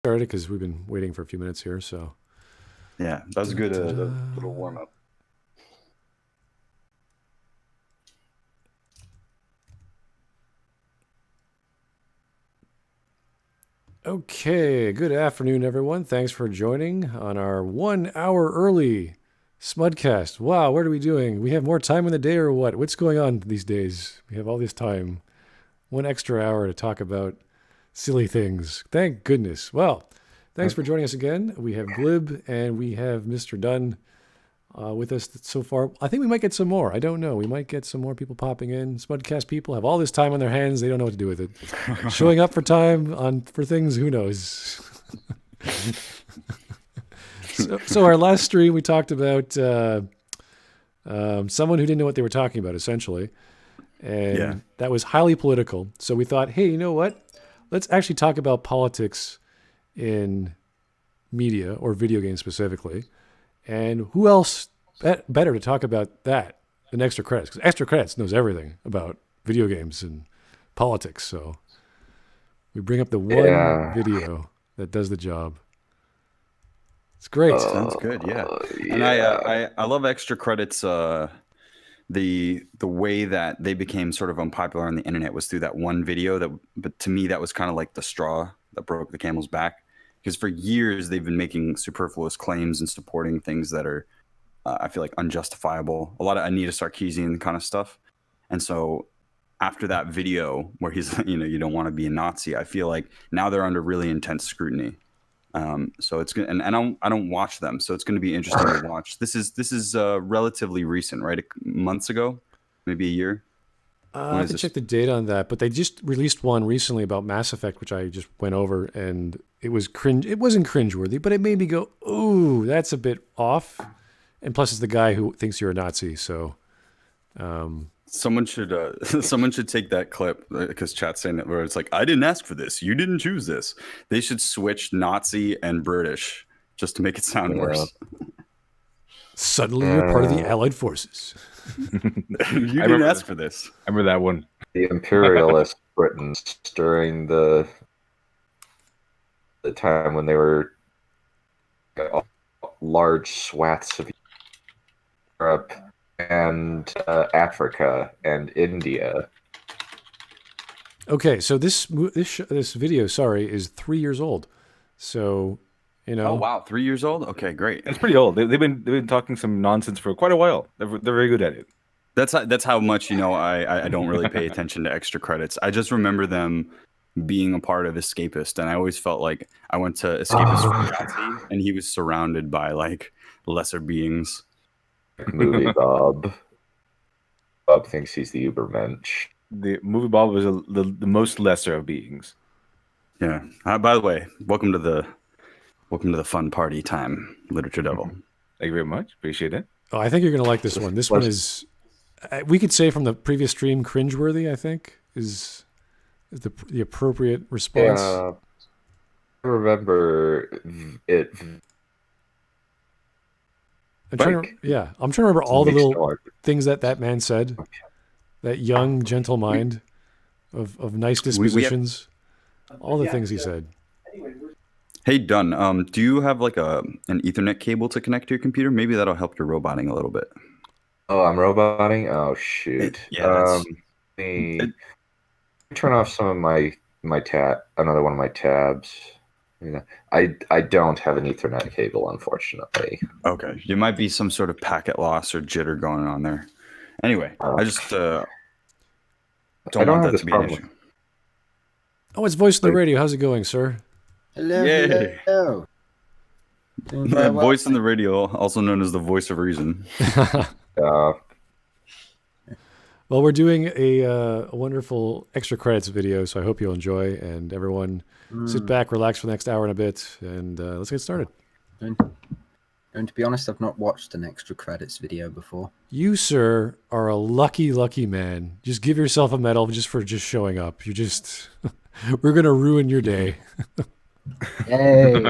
Started because we've been waiting for a few minutes here. So yeah, that was a good little warm up. Okay, good afternoon, everyone. Thanks for joining on our 1 hour early Smudcast. Wow, what are we doing? We have more time in the day or what? What's going on these days? We have all this time. 1 extra hour to talk about silly things. Thank goodness. Well, thanks for joining us again. We have Glib and we have Mr. Dunn with us so far. I think we might get some more. I don't know. We might get some more people popping in. Smudcast people have all this time on their hands. They don't know what to do with it. Showing up for time for things, who knows? So our last stream, we talked about someone who didn't know what they were talking about, essentially. And that was highly political. So we thought, hey, you know what? Let's actually talk about politics in media or video games specifically. And who else better to talk about that than Extra Credits? Because Extra Credits knows everything about video games and politics. So we bring up the one video that does the job. It's great. Sounds good, yeah. And I love Extra Credits. The way that they became sort of unpopular on the internet was through that one video. But to me, that was kind of like the straw that broke the camel's back. Because for years, they've been making superfluous claims and supporting things that are, I feel like, unjustifiable. A lot of Anita Sarkeesian kind of stuff. And so after that video where he's, you don't want to be a Nazi, I feel like now they're under really intense scrutiny. So it's good. And I don't watch them. So it's going to be interesting to watch. This is relatively recent, right? Months ago, maybe a year. I have to check the date on that, but they just released one recently about Mass Effect, which I just went over, and it was cringe. It wasn't cringeworthy, but it made me go, "Ooh, that's a bit off." And plus, it's the guy who thinks you're a Nazi, so someone should take that clip because chat's saying it where it's like, "I didn't ask for this. You didn't choose this." They should switch Nazi and British just to make it sound worse. Suddenly, you're part of the Allied forces. You didn't ask for this. I remember that one. The imperialist Britons during the time when they were large swaths of Europe and Africa and India. Okay, so this video, is 3 years old. So, Oh wow, 3 years old. Okay, great. It's pretty old. They've been talking some nonsense for quite a while. They're very good at it. That's how much I don't really pay attention to Extra Credits. I just remember them being a part of Escapist, and I always felt like I went to Escapist and he was surrounded by like lesser beings. Movie Bob. Bob thinks he's the Ubermensch. The movie Bob was the most lesser of beings. Yeah. By the way, welcome to the fun party time, Literature Devil. Thank you very much. Appreciate it. Oh, I think you're going to like this one. This one is, we could say from the previous stream, cringeworthy, I think, is the appropriate response. I remember it. I'm trying to remember all the little things that man said. That young, gentle mind of nice dispositions. All the things he said. Hey, Dunn, do you have like an Ethernet cable to connect to your computer? Maybe that'll help your roboting a little bit. Oh, I'm roboting? Oh, shoot. Let me turn off some of my another one of my tabs. I don't have an Ethernet cable, unfortunately. Okay. There might be some sort of packet loss or jitter going on there. Anyway, I just don't want that to be an issue. Oh, it's Voice on the Radio. How's it going, sir? Hello. Yay. Hello. Voice on the Radio, also known as the voice of reason. Well, we're doing a wonderful Extra Credits video, so I hope you'll enjoy. And everyone, sit back, relax for the next hour and a bit, and let's get started. And to be honest, I've not watched an Extra Credits video before. You, sir, are a lucky, lucky man. Just give yourself a medal just for just showing up. You just, we're going to ruin your day. Hey.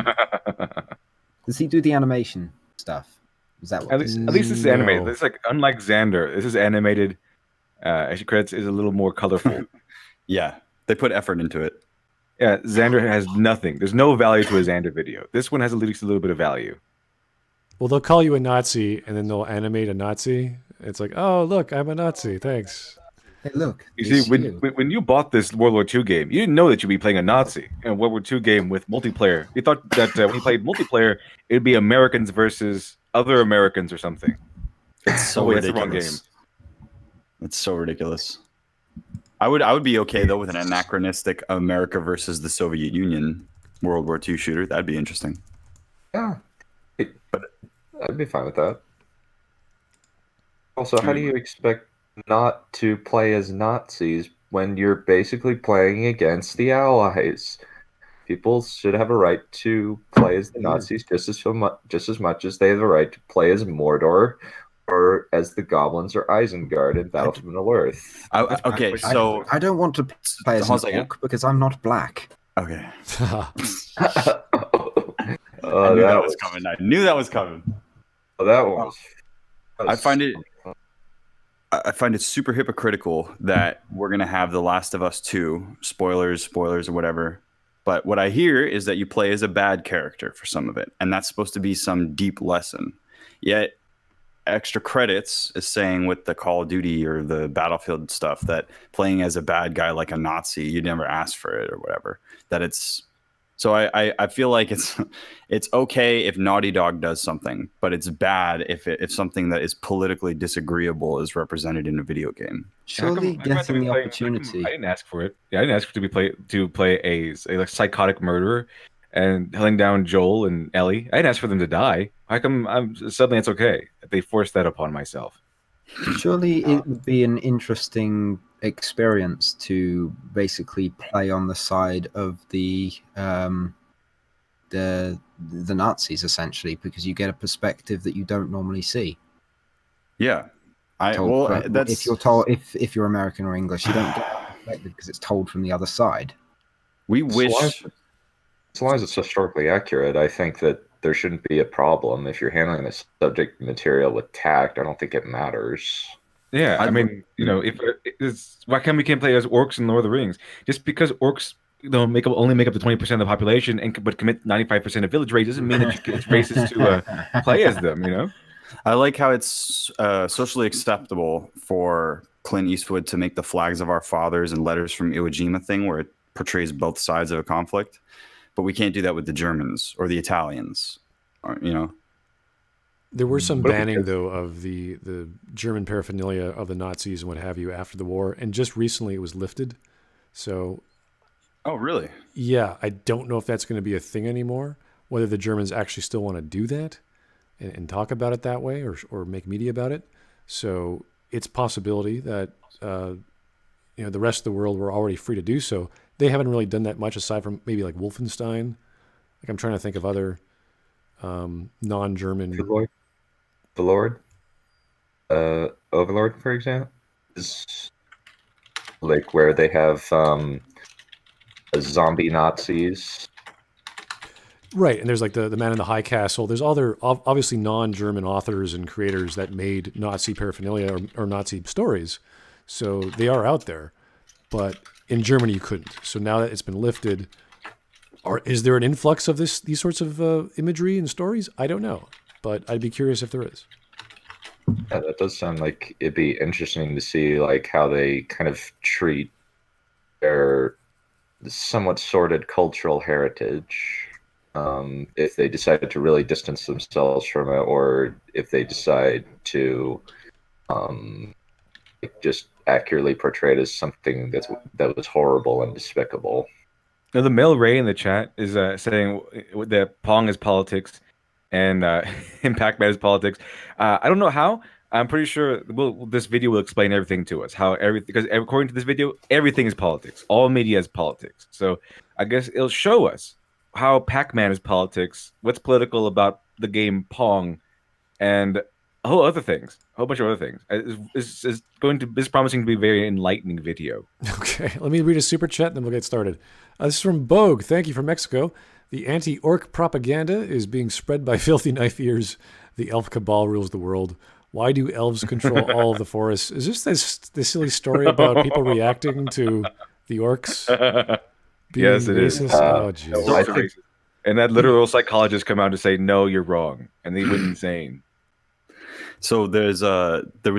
Does he do the animation stuff? Is that what at least this is animated. It's like, unlike Xander, this is animated. Extra Credits is a little more colorful. Yeah, they put effort into it. Yeah, Xander has nothing. There's no value to a Xander video. This one has at least a little bit of value. Well, they'll call you a Nazi, and then they'll animate a Nazi. It's like, oh, look, I'm a Nazi. Thanks. Hey, look. You see, when you bought this World War II game, you didn't know that you'd be playing a Nazi in a World War II game with multiplayer. You thought that when you played multiplayer, it would be Americans versus other Americans or something. It's so ridiculous. It's so ridiculous. I would be okay though with an anachronistic America versus the Soviet Union World War II shooter. That'd be interesting. Yeah, but I'd be fine with that. Also, how do you expect not to play as Nazis when you're basically playing against the Allies? People should have a right to play as the Nazis just as much as they have a right to play as Mordor or as the Goblins or Isengard in Battlefield of Middle-earth. Okay, so I don't want to play as an orc because I'm not black. Okay. I knew that was coming. I knew that was coming. Oh, that was I find it super hypocritical that we're gonna have The Last of Us 2 spoilers or whatever. But what I hear is that you play as a bad character for some of it, and that's supposed to be some deep lesson. Yet extra credits is saying with the Call of Duty or the Battlefield stuff that playing as a bad guy like a Nazi, you never asked for it or whatever. That it's so I feel like it's okay if Naughty Dog does something, but it's bad if something that is politically disagreeable is represented in a video game. Surely getting the opportunity. I didn't ask for it. Yeah, I didn't ask to play a psychotic murderer and hunting down Joel and Ellie. I didn't ask for them to die. How come suddenly it's okay? They forced that upon myself. Surely it would be an interesting experience to basically play on the side of the Nazis, essentially, because you get a perspective that you don't normally see. Yeah, if you're told if you're American or English, you don't get that perspective because it's told from the other side. We wish. As long as it's historically accurate, I think that there shouldn't be a problem. If you're handling the subject material with tact, I don't think it matters. Yeah, I mean, why can't we play as orcs in Lord of the Rings? Just because orcs, only make up to 20% of the population but commit 95% of village raids doesn't mean that it's racist to play as them. I like how it's socially acceptable for Clint Eastwood to make the Flags of Our Fathers and Letters from Iwo Jima thing, where it portrays both sides of a conflict, but we can't do that with the Germans or the Italians. There were some banning, though, of the German paraphernalia of the Nazis and what have you after the war, and just recently it was lifted. So, oh, really? Yeah, I don't know if that's going to be a thing anymore, whether the Germans actually still want to do that and talk about it that way or make media about it. So it's a possibility that the rest of the world were already free to do so. They haven't really done that much aside from maybe like Wolfenstein. Like I'm trying to think of other non-German... The Lord, Overlord, for example, is like where they have zombie Nazis. Right, and there's like the Man in the High Castle. There's other obviously non-German authors and creators that made Nazi paraphernalia or Nazi stories, so they are out there. But in Germany, you couldn't. So now that it's been lifted, is there an influx of these sorts of imagery and stories? I don't know. But I'd be curious if there is. Yeah, that does sound like it'd be interesting to see like how they kind of treat their somewhat sordid cultural heritage. If they decided to really distance themselves from it, or if they decide to just accurately portray it as something that was horrible and despicable. Now, the male Ray in the chat is saying that Pong is politics. And Pac-Man is politics. I don't know how. I'm pretty sure this video will explain everything to us. Because according to this video, everything is politics. All media is politics. So I guess it'll show us how Pac-Man is politics, what's political about the game Pong, and a whole bunch of other things. It's promising to be a very enlightening video. Okay, let me read a super chat, and then we'll get started. This is from Bogue. Thank you from Mexico. The anti-orc propaganda is being spread by filthy knife ears. The elf cabal rules the world. Why do elves control all of the forests? Is this silly story about people reacting to the orcs? being Yes, it is. racist. Oh, jeez. So racist. And that literal psychologist come out to say, no, you're wrong. And they went insane. So there was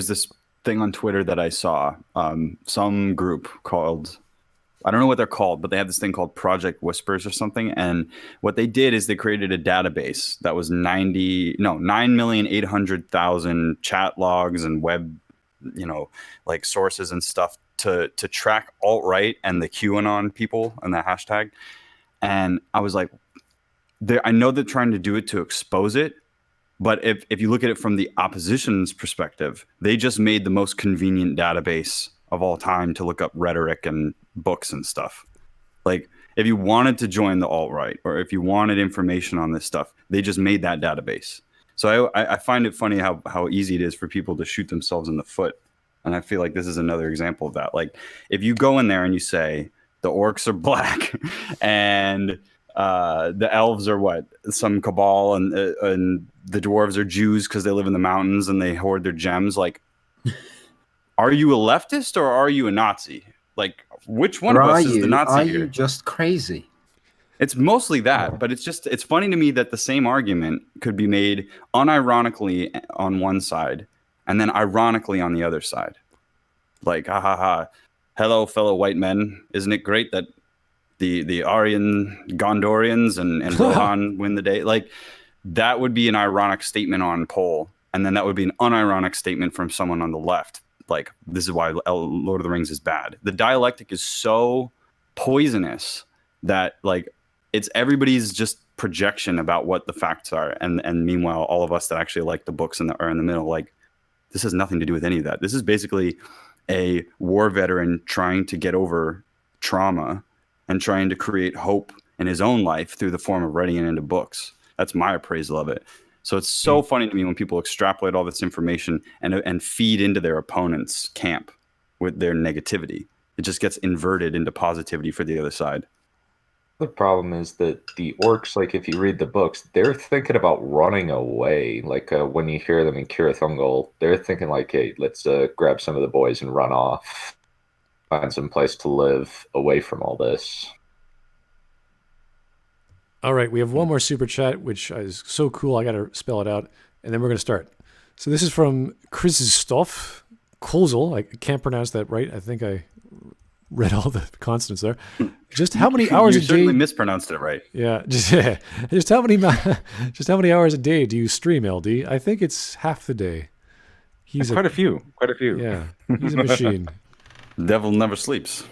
this thing on Twitter that I saw, some group called, I don't know what they're called, but they have this thing called Project Whispers or something. And what they did is they created a database that was 9,800,000 chat logs and web, like sources and stuff to track alt-right and the QAnon people and the hashtag. And I was like, I know they're trying to do it to expose it, but if you look at it from the opposition's perspective, they just made the most convenient database of all time to look up rhetoric and books and stuff. Like, if you wanted to join the alt-right or if you wanted information on this stuff, they just made that database. So I find it funny how easy it is for people to shoot themselves in the foot. And I feel like this is another example of that. Like, if you go in there and you say the orcs are black and the elves are what? Some cabal, and the dwarves are Jews because they live in the mountains and they hoard their gems. Like, are you a leftist or are you a Nazi? Like, which one of us is the Nazi here? Are you just crazy? It's mostly that, but it's funny to me that the same argument could be made unironically on one side and then ironically on the other side. Like, ha ha ha. Hello, fellow white men. Isn't it great that the Aryan Gondorians and Rohan win the day? Like, that would be an ironic statement on poll, and then that would be an unironic statement from someone on the left. Like, this is why Lord of the Rings is bad. The dialectic is so poisonous that, like, it's everybody's just projection about what the facts are, and meanwhile, all of us that actually like the books and are in the middle, like, this has nothing to do with any of that. This is basically a war veteran trying to get over trauma and trying to create hope in his own life through the form of writing it into books. That's my appraisal of it. So it's so funny to me when people extrapolate all this information and feed into their opponent's camp with their negativity. It just gets inverted into positivity for the other side. The problem is that the orcs, like, if you read the books, they're thinking about running away. Like, when you hear them in Cirith Ungol, they're thinking like, hey, let's grab some of the boys and run off. Find some place to live away from all this. All right, we have one more super chat, which is so cool. I got to spell it out, and then we're going to start. So this is from Krzysztof Kozel. I can't pronounce that right. I think I read all the consonants there. Just how many hours a day? You certainly mispronounced it right. Yeah, just how many hours a day do you stream, LD? I think it's half the day. He's quite a few. Yeah, he's a machine. Devil never sleeps.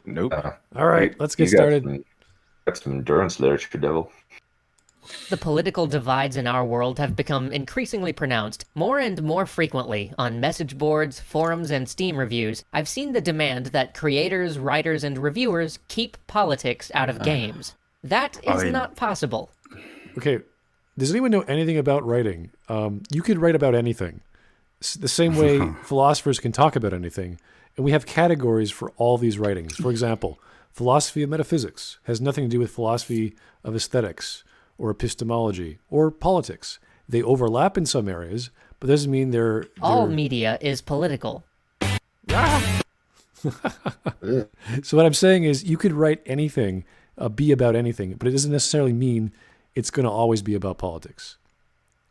Nope. All right, let's get started. Got some endurance, LiteratureDevil. The political divides in our world have become increasingly pronounced. More and more frequently, on message boards, forums, and Steam reviews, I've seen the demand that creators, writers, and reviewers keep politics out of games. That is not possible. Okay, does anyone know anything about writing? You could write about anything. The same way philosophers can talk about anything. And we have categories for all these writings. For example, philosophy of metaphysics has nothing to do with philosophy of aesthetics or epistemology or politics. They overlap in some areas, but doesn't mean they're... All media is political. So what I'm saying is you could write anything, be about anything, but it doesn't necessarily mean it's going to always be about politics.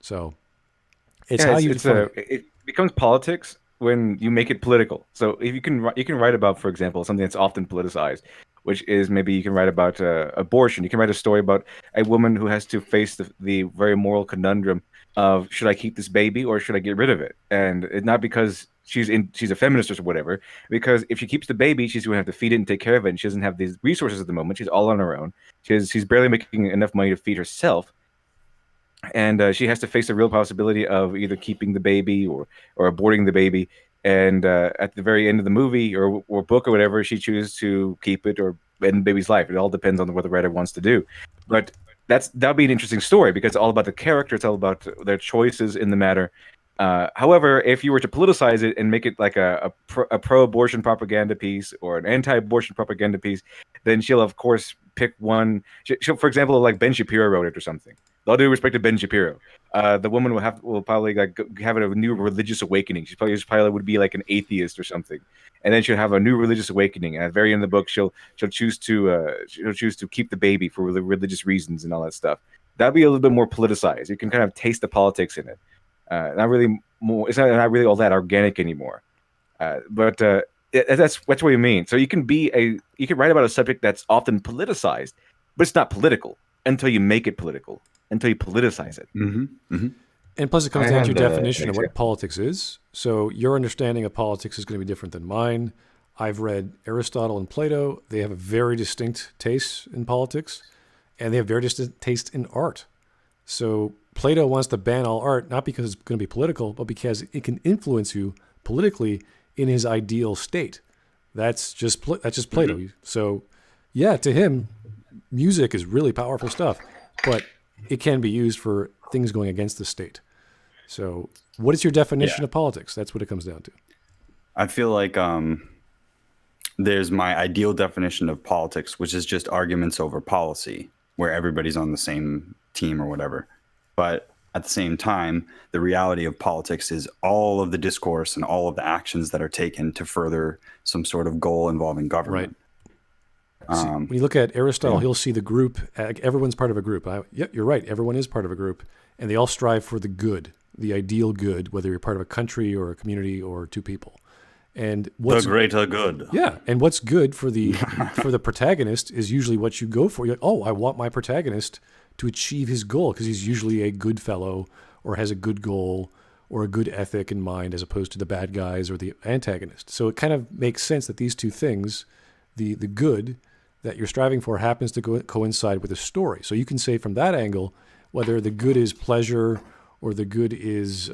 So it's how you define it. It becomes politics when you make it political. So if you can write about, for example, something that's often politicized, which is maybe you can write about abortion. You can write a story about a woman who has to face the very moral conundrum of, should I keep this baby or should I get rid of it? And it's not because she's a feminist or whatever, because if she keeps the baby, she's going to have to feed it and take care of it, and she doesn't have these resources at the moment. She's all on her own. She's barely making enough money to feed herself. And she has to face the real possibility of either keeping the baby or aborting the baby. And at the very end of the movie or book or whatever, she chooses to keep it or end the baby's life. It all depends on what the writer wants to do. But that'd be an interesting story because it's all about the character. It's all about their choices in the matter. However, if you were to politicize it and make it like a pro-abortion propaganda piece or an anti-abortion propaganda piece, then she'll of course pick one. She'll, for example, like Ben Shapiro wrote it or something. With all due respect to Ben Shapiro, the woman will probably like have a new religious awakening. She probably would be like an atheist or something, and then she'll have a new religious awakening. And at the very end of the book, she'll choose to keep the baby for religious reasons and all that stuff. That'd be a little bit more politicized. You can kind of taste the politics in it. Not really more. It's not really all that organic anymore. But that's what we mean. So you can write about a subject that's often politicized, but it's not political until you make it political, until you politicize it. Mm-hmm. Mm-hmm. And plus, it comes down to your definition of what politics is. So your understanding of politics is going to be different than mine. I've read Aristotle and Plato. They have a very distinct taste in politics, and they have very distinct taste in art. So Plato wants to ban all art, not because it's going to be political, but because it can influence you politically in his ideal state. That's just Plato. Mm-hmm. So, yeah, to him, music is really powerful stuff, but it can be used for things going against the state. So, what is your definition of politics? That's what it comes down to. I feel like there's my ideal definition of politics, which is just arguments over policy, where everybody's on the same team or whatever. But at the same time, the reality of politics is all of the discourse and all of the actions that are taken to further some sort of goal involving government. Right. When you look at Aristotle, he'll see the group, everyone's part of a group. You're right, everyone is part of a group, and they all strive for the good, the ideal good, whether you're part of a country or a community or two people. And what's the greater good. Yeah, and what's good for the for the protagonist is usually what you go for. You're like, oh, I want my protagonist to achieve his goal because he's usually a good fellow or has a good goal or a good ethic in mind as opposed to the bad guys or the antagonist. So it kind of makes sense that these two things, the good that you're striving for happens to coincide with a story. So you can say from that angle whether the good is pleasure or the good is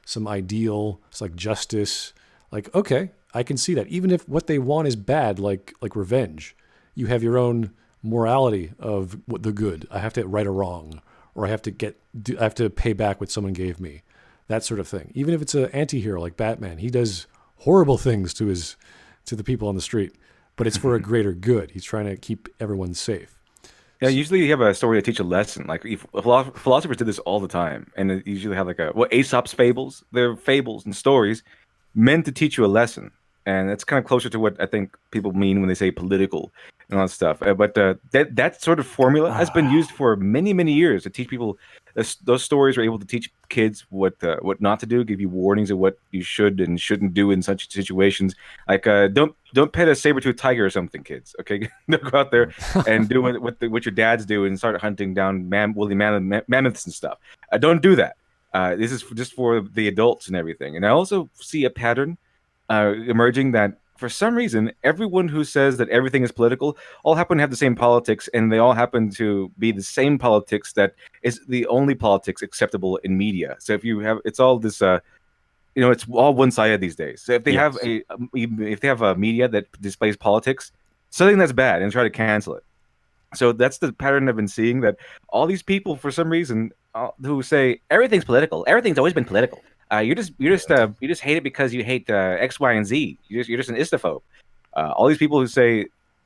some ideal, it's like justice. Like, okay, I can see that. Even if what they want is bad, like revenge, you have your own morality of what the good. I have to right a wrong, or I have to pay back what someone gave me, that sort of thing. Even if it's an anti-hero like Batman, he does horrible things to the people on the street, but it's for a greater good. He's trying to keep everyone safe. Yeah, usually you have a story to teach a lesson. Like philosophers did this all the time, and they usually have like Aesop's fables. They're fables and stories meant to teach you a lesson. And it's kind of closer to what I think people mean when they say political and all that stuff. But that sort of formula has been used for many, many years to teach people. Those stories are able to teach kids what not to do, give you warnings of what you should and shouldn't do in such situations. Like don't pet a saber-toothed tiger or something, kids. Okay, don't go out there and do what your dads do and start hunting down woolly mammoths and stuff. Don't do that. This is just for the adults and everything. And I also see a pattern emerging that for some reason, everyone who says that everything is political all happen to have the same politics, and they all happen to be the same politics that is the only politics acceptable in media. So if you have, it's all this, it's all one-sided these days. So if they have a media that displays politics, something that's bad, and try to cancel it. So that's the pattern I've been seeing, that all these people, for some reason, who say everything's political, everything's always been political. You just hate it because you hate X, Y, and Z. You're just an istophobe. All these people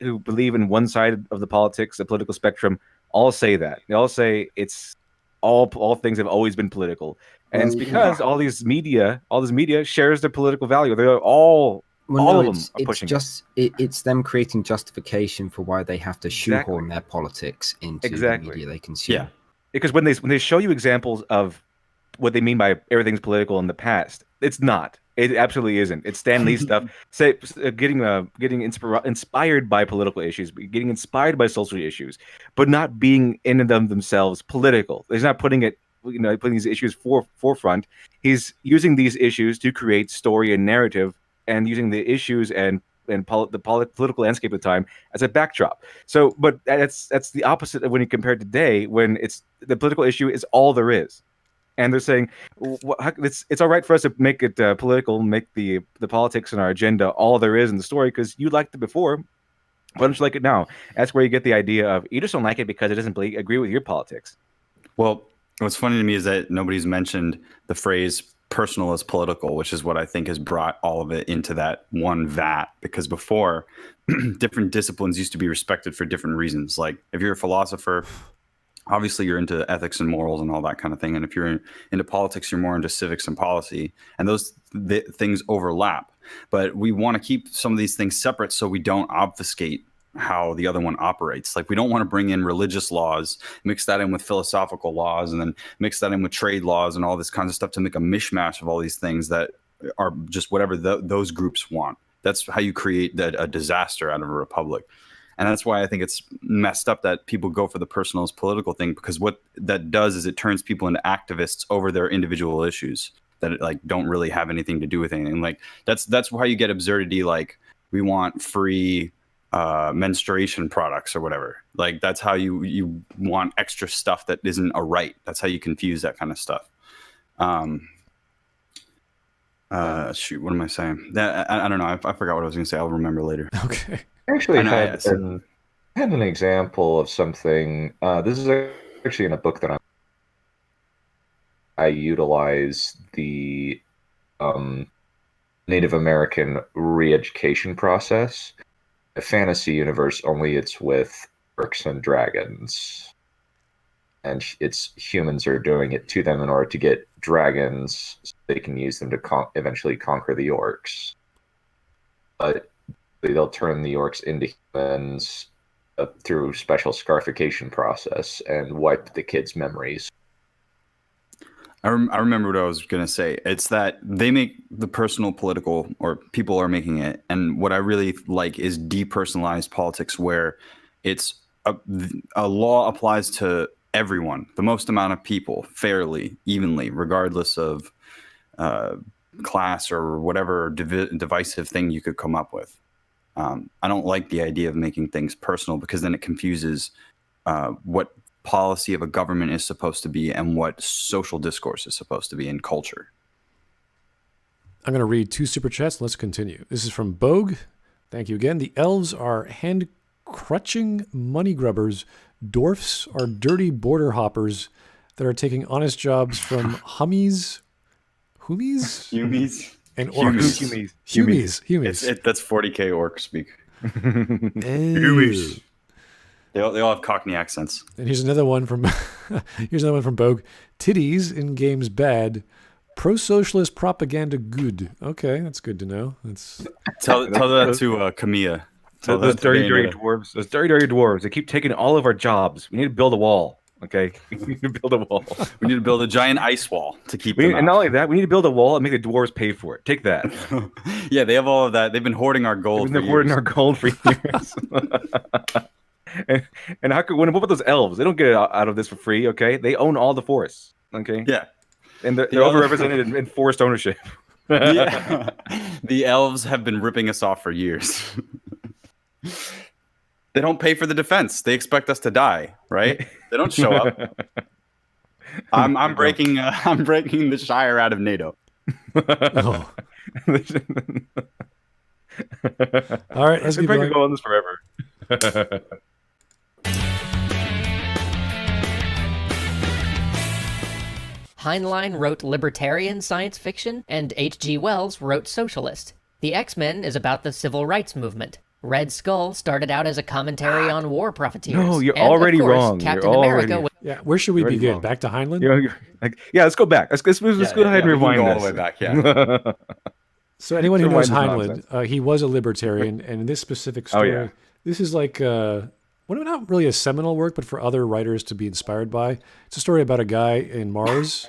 who believe in one side of the political spectrum, all say that. They all say it's all things have always been political, and it's because all this media shares their political value. They're all of them are pushing. It's them creating justification for why they have to shoehorn their politics into the media they consume. Yeah, because when they show you examples of what they mean by everything's political in the past, it's not. It absolutely isn't. It's Stan Lee stuff. Getting inspired by political issues, getting inspired by social issues, but not being in them themselves political. He's not putting these issues forefront. He's using these issues to create story and narrative, and using the issues and the political landscape at the time as a backdrop. So, but that's the opposite of when you compare today, when it's the political issue is all there is. And they're saying it's all right for us to make it political, make the politics and our agenda all there is in the story because you liked it before. Why don't you like it now? That's where you get the idea of you just don't like it because it doesn't agree with your politics. Well, what's funny to me is that nobody's mentioned the phrase personal as political, which is what I think has brought all of it into that one vat. Because before, different disciplines used to be respected for different reasons. Like if you're a philosopher, obviously you're into ethics and morals and all that kind of thing. And if you're into politics, you're more into civics and policy. And those things overlap. But we want to keep some of these things separate so we don't obfuscate how the other one operates. Like we don't want to bring in religious laws, mix that in with philosophical laws, and then mix that in with trade laws and all this kinds of stuff to make a mishmash of all these things that are just whatever those groups want. That's how you create a disaster out of a republic. And that's why I think it's messed up that people go for the personal as political thing, because what that does is it turns people into activists over their individual issues that like don't really have anything to do with anything. Like that's how you get absurdity. Like we want free menstruation products or whatever. Like that's how you want extra stuff that isn't a right. That's how you confuse that kind of stuff. Shoot, what am I saying? I don't know. I forgot what I was going to say. I'll remember later. Okay. Actually, I had an example of something. This is actually in a book that I utilize the Native American re-education process. A fantasy universe, only it's with orcs and dragons, and it's humans are doing it to them in order to get dragons so they can use them to eventually conquer the orcs. But they'll turn the orcs into humans through special scarification process and wipe the kids' memories. I remember what I was going to say. It's that they make the personal political, or people are making it. And what I really like is depersonalized politics, where it's a law applies to everyone, the most amount of people, fairly, evenly, regardless of class or whatever divisive thing you could come up with. I don't like the idea of making things personal, because then it confuses what policy of a government is supposed to be and what social discourse is supposed to be in culture. I'm going to read 2 super chats. Let's continue. This is from Bogue. Thank you again. The elves are hand-crutching money grubbers. Dwarfs are dirty border hoppers that are taking honest jobs from Humies, and orcs. Humies. That's 40K orc speak. Humies. They all have Cockney accents. And here's another one from Bogue. Titties in games bad. Pro-socialist propaganda good. Okay, that's good to know. Tell that to Kamiya. Those dirty dwarves. Those dirty dwarves. They keep taking all of our jobs. We need to build a wall. Okay, we need to build a wall. We need to build a giant ice wall to keep them out. And not only that, we need to build a wall and make the dwarves pay for it. Take that. Yeah, they have all of that. They've been hoarding our gold. They've been hoarding our gold for years. And how could what about those elves? They don't get it out of this for free. Okay, they own all the forests. Okay. Yeah. And they're overrepresented in forest ownership. Yeah. The elves have been ripping us off for years. They don't pay for the defense. They expect us to die, right? They don't show up. I'm breaking the Shire out of NATO. Oh. All right, let's keep going. Go on this forever. Heinlein wrote libertarian science fiction, and H.G. Wells wrote socialist. The X-Men is about the civil rights movement. Red Skull started out as a commentary on war profiteers. No, you're and, already of course, wrong. Captain America. Yeah, where should we begin? Back to Heinlein? Yeah, let's go back. Let's go ahead and rewind all this. the way back. Yeah. So anyone who knows Heinlein, he was a libertarian, and in this specific story, this is like not really a seminal work, but for other writers to be inspired by. It's a story about a guy in Mars,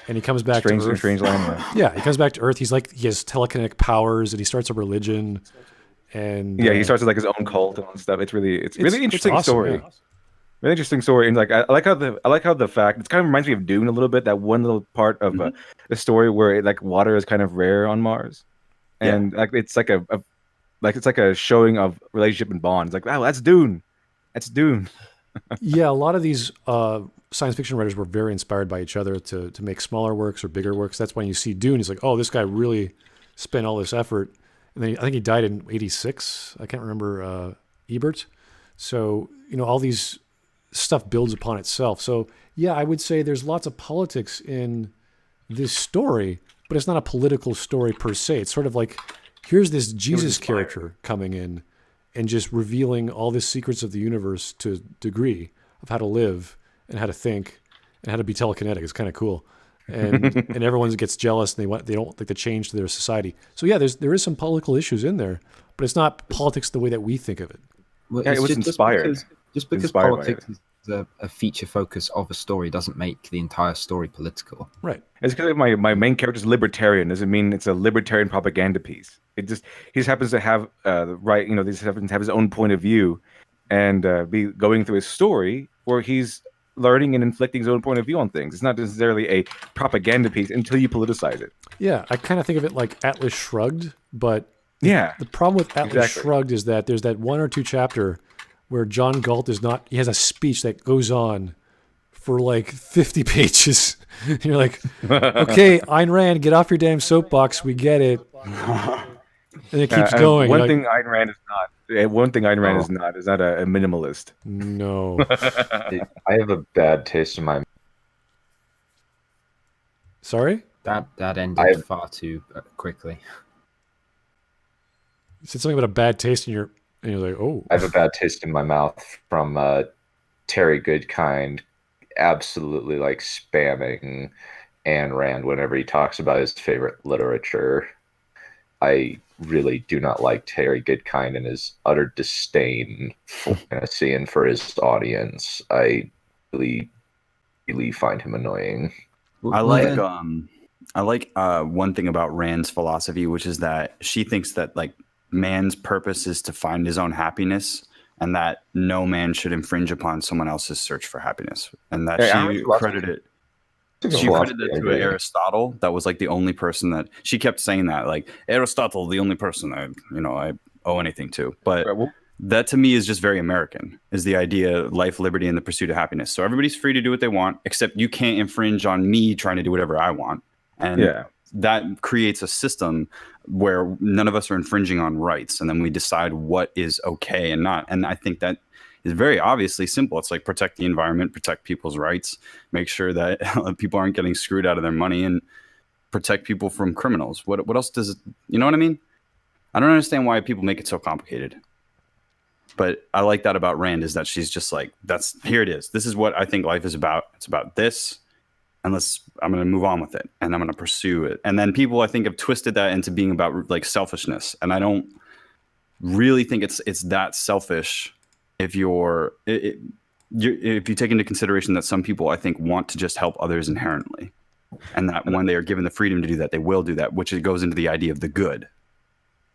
and he comes back to Earth. Strange land. Yeah, he comes back to Earth. He has telekinetic powers, and he starts a religion. And he starts with like his own cult and stuff. It's really interesting awesome, story. Yeah. Really interesting story. And like I like how the fact it kind of reminds me of Dune a little bit. That one little part of the story where water is kind of rare on Mars, and it's like a showing of relationship and bonds. Like, wow, that's Dune. That's Dune. Yeah, a lot of these science fiction writers were very inspired by each other to make smaller works or bigger works. That's when you see Dune. It's like, oh, this guy really spent all this effort. And then I think he died in 86. I can't remember Ebert. So, all these stuff builds upon itself. So, yeah, I would say there's lots of politics in this story, but it's not a political story per se. It's sort of like, here's this Jesus character coming in and just revealing all the secrets of the universe to a degree of how to live and how to think and how to be telekinetic. It's kind of cool. And everyone gets jealous and they don't like the change to their society. So yeah, there is some political issues in there, but it's not politics the way that we think of it. Well, Yeah, it was inspired. Just because Inspired by politics is a feature focus of a story doesn't make the entire story political. Right. It's because my main character is libertarian. Doesn't mean it's a libertarian propaganda piece. He just happens to have the right, he just happens to have his own point of view, and be going through his story where he's learning and inflicting his own point of view on things. It's not necessarily a propaganda piece until you politicize it. Yeah, I kind of think of it like Atlas Shrugged, but Yeah, the problem with Atlas Exactly. Shrugged is that there's that 1 or 2 chapter where John Galt he has a speech that goes on for like 50 pages. And you're like, okay, Ayn Rand, get off your damn soapbox. We get it. And it keeps going. One You're thing Ayn Rand is not. One thing Ayn Rand is not a minimalist. no. I have a bad taste in my. Sorry? That ended far too quickly. You said something about a bad taste and you're like, oh. I have a bad taste in my mouth from Terry Goodkind absolutely like spamming Ayn Rand whenever he talks about his favorite literature. I really do not like Terry Goodkind and his utter disdain for fantasy and for his audience. I really, really find him annoying. I like one thing about Rand's philosophy, which is that she thinks that like man's purpose is to find his own happiness, and that no man should infringe upon someone else's search for happiness, and that she credited it to Aristotle. That was like the only person that she kept saying that, like Aristotle, the only person I owe anything to. But that to me is just very American, is the idea of life, liberty, and the pursuit of happiness. So everybody's free to do what they want, except you can't infringe on me trying to do whatever I want. And that creates a system where none of us are infringing on rights, and then we decide what is okay and not. And I think that is very obviously simple. It's like protect the environment, protect people's rights, make sure that people aren't getting screwed out of their money, and protect people from criminals. What else does it, you know what I mean? I don't understand why people make it so complicated. But I like that about Rand, is that she's just like, here it is. This is what I think life is about. It's about this. And I'm going to move on with it, and I'm going to pursue it. And then people, I think, have twisted that into being about like selfishness. And I don't really think it's that selfish if you take into consideration that some people, I think, want to just help others inherently. And that when they are given the freedom to do that, they will do that, which it goes into the idea of the good.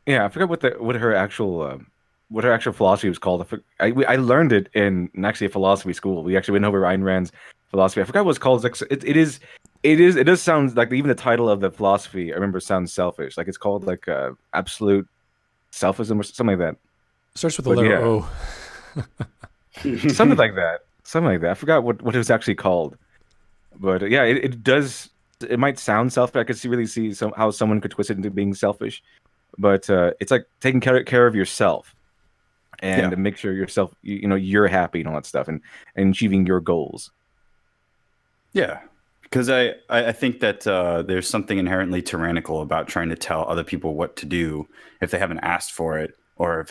Yeah, I forgot what her actual philosophy was called. I learned it in actually a philosophy school. We actually went over Ayn Rand's philosophy. I forgot what it's called. It's like, it does sound like, even the title of the philosophy, I remember, sounds selfish. Like it's called like absolute selfism or something like that. Starts with the letter O. Something like that. I forgot what it was actually called. But yeah, it does. It might sound selfish. I could really see how someone could twist it into being selfish. But it's like taking care of yourself, and to make sure yourself, you're happy and all that stuff, and achieving your goals. Yeah, because I think that there's something inherently tyrannical about trying to tell other people what to do if they haven't asked for it, or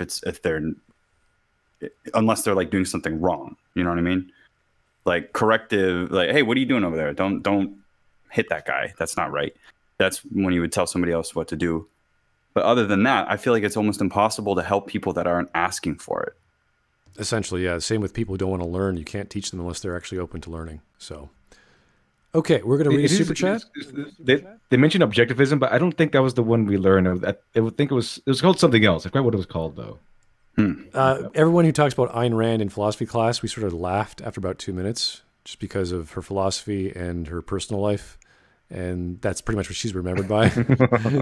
unless they're like doing something wrong. You know what I mean? Like corrective, like, hey, what are you doing over there? Don't hit that guy. That's not right. That's when you would tell somebody else what to do. But other than that, I feel like it's almost impossible to help people that aren't asking for it. Essentially, yeah. Same with people who don't want to learn. You can't teach them unless they're actually open to learning. So, okay, we're going to read a super chat. They mentioned objectivism, but I don't think that was the one we learned. I would think it was called something else. I forgot what it was called, though. Everyone who talks about Ayn Rand in philosophy class, we sort of laughed after about 2 minutes just because of her philosophy and her personal life. And that's pretty much what she's remembered by.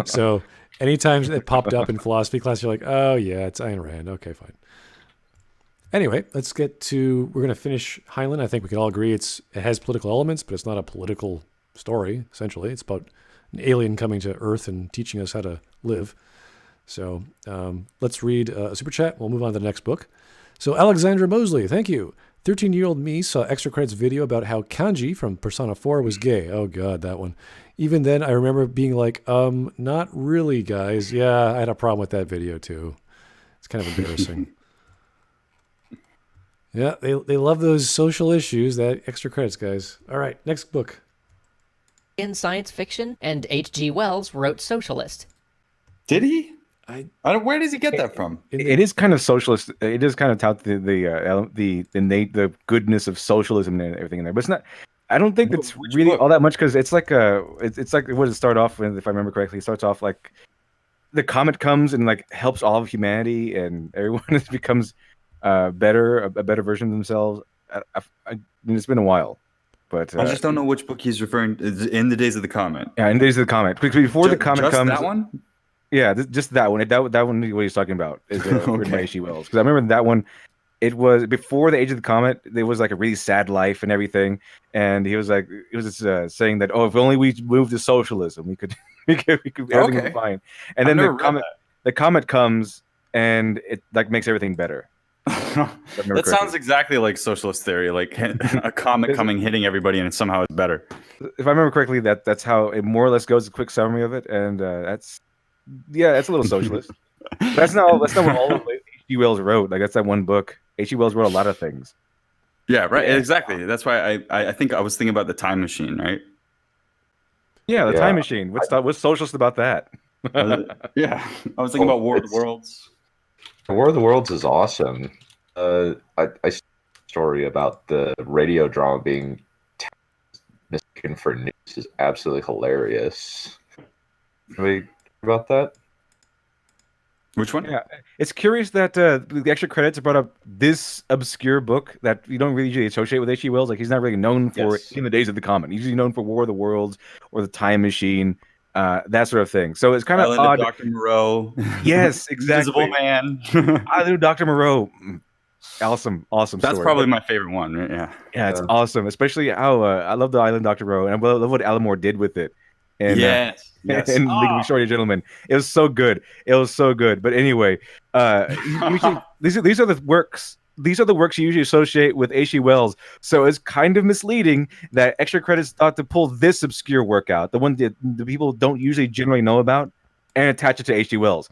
So anytime it popped up in philosophy class, you're like, oh, yeah, it's Ayn Rand. Okay, fine. Anyway, we're going to finish Heinlein. I think we can all agree it has political elements, but it's not a political story, essentially. It's about an alien coming to Earth and teaching us how to live. So let's read a super chat. We'll move on to the next book. So Alexandra Mosley, thank you. 13-year-old me saw Extra Credits video about how Kanji from Persona 4 was gay. Oh, God, that one. even then, I remember being like, not really, guys. Yeah, I had a problem with that video too. It's kind of embarrassing. Yeah, they love those social issues. That extra credits, guys. All right, next book. In science fiction, and H.G. Wells wrote Socialist. Did he? I don't. Where does he get that from? It is kind of socialist. It is kind of tout the goodness of socialism and everything in there, but it's not. I don't think it's really book? all that much because it's like it's like what does it start off with? If I remember correctly, it starts off like the comet comes and like helps all of humanity, and everyone becomes a better version of themselves. I mean, it's been a while, but I just don't know which book he's referring to. In the Days of the Comet. Yeah, in Days of the Comet. Because before the comet just comes, that one. Yeah, just that one. That one. What he's talking about is written by H.G. Wells. Because I remember that one. It was before the Age of the Comet. There was like a really sad life and everything, and he was like, saying that, oh, if only we moved to socialism, we could everything would be fine. And then the comet comes and it like makes everything better. That sounds exactly like socialist theory, like a comet coming, hitting everybody, and somehow it's better. If I remember correctly, that's how it more or less goes. A quick summary of it, and that's a little socialist. That's not what all of H.G. Wells wrote. Like that's that one book. H.G. Wells wrote a lot of things. Yeah, right. Yeah. Exactly. That's why I think I was thinking about the Time Machine, right? Yeah, the Time Machine. What's socialist about that? Yeah, I was thinking about War of the Worlds. War of the Worlds is awesome. I saw a story about the radio drama being mistaken for news is absolutely hilarious. Anybody about that? Which one? Yeah, it's curious that the extra credits brought up this obscure book that you don't really usually associate with H.G. Wells. Like he's not really known for in the Days of the Comet. He's usually known for War of the Worlds or the Time Machine, that sort of thing. So it's kind of odd. Dr. Moreau. Yes, exactly. Invisible Man. I do Dr. Moreau. Awesome story. That's probably my favorite one. Right? Yeah, it's awesome. Especially how I love the Island Dr. Moreau, and I love what Alan Moore did with it. And, yes. And League of Extraordinary Gentlemen. It was so good. But anyway, these are the works. These are the works you usually associate with H.G. Wells. So it's kind of misleading that extra credits thought to pull this obscure work out, the one that the people don't usually generally know about, and attach it to H.G. Wells.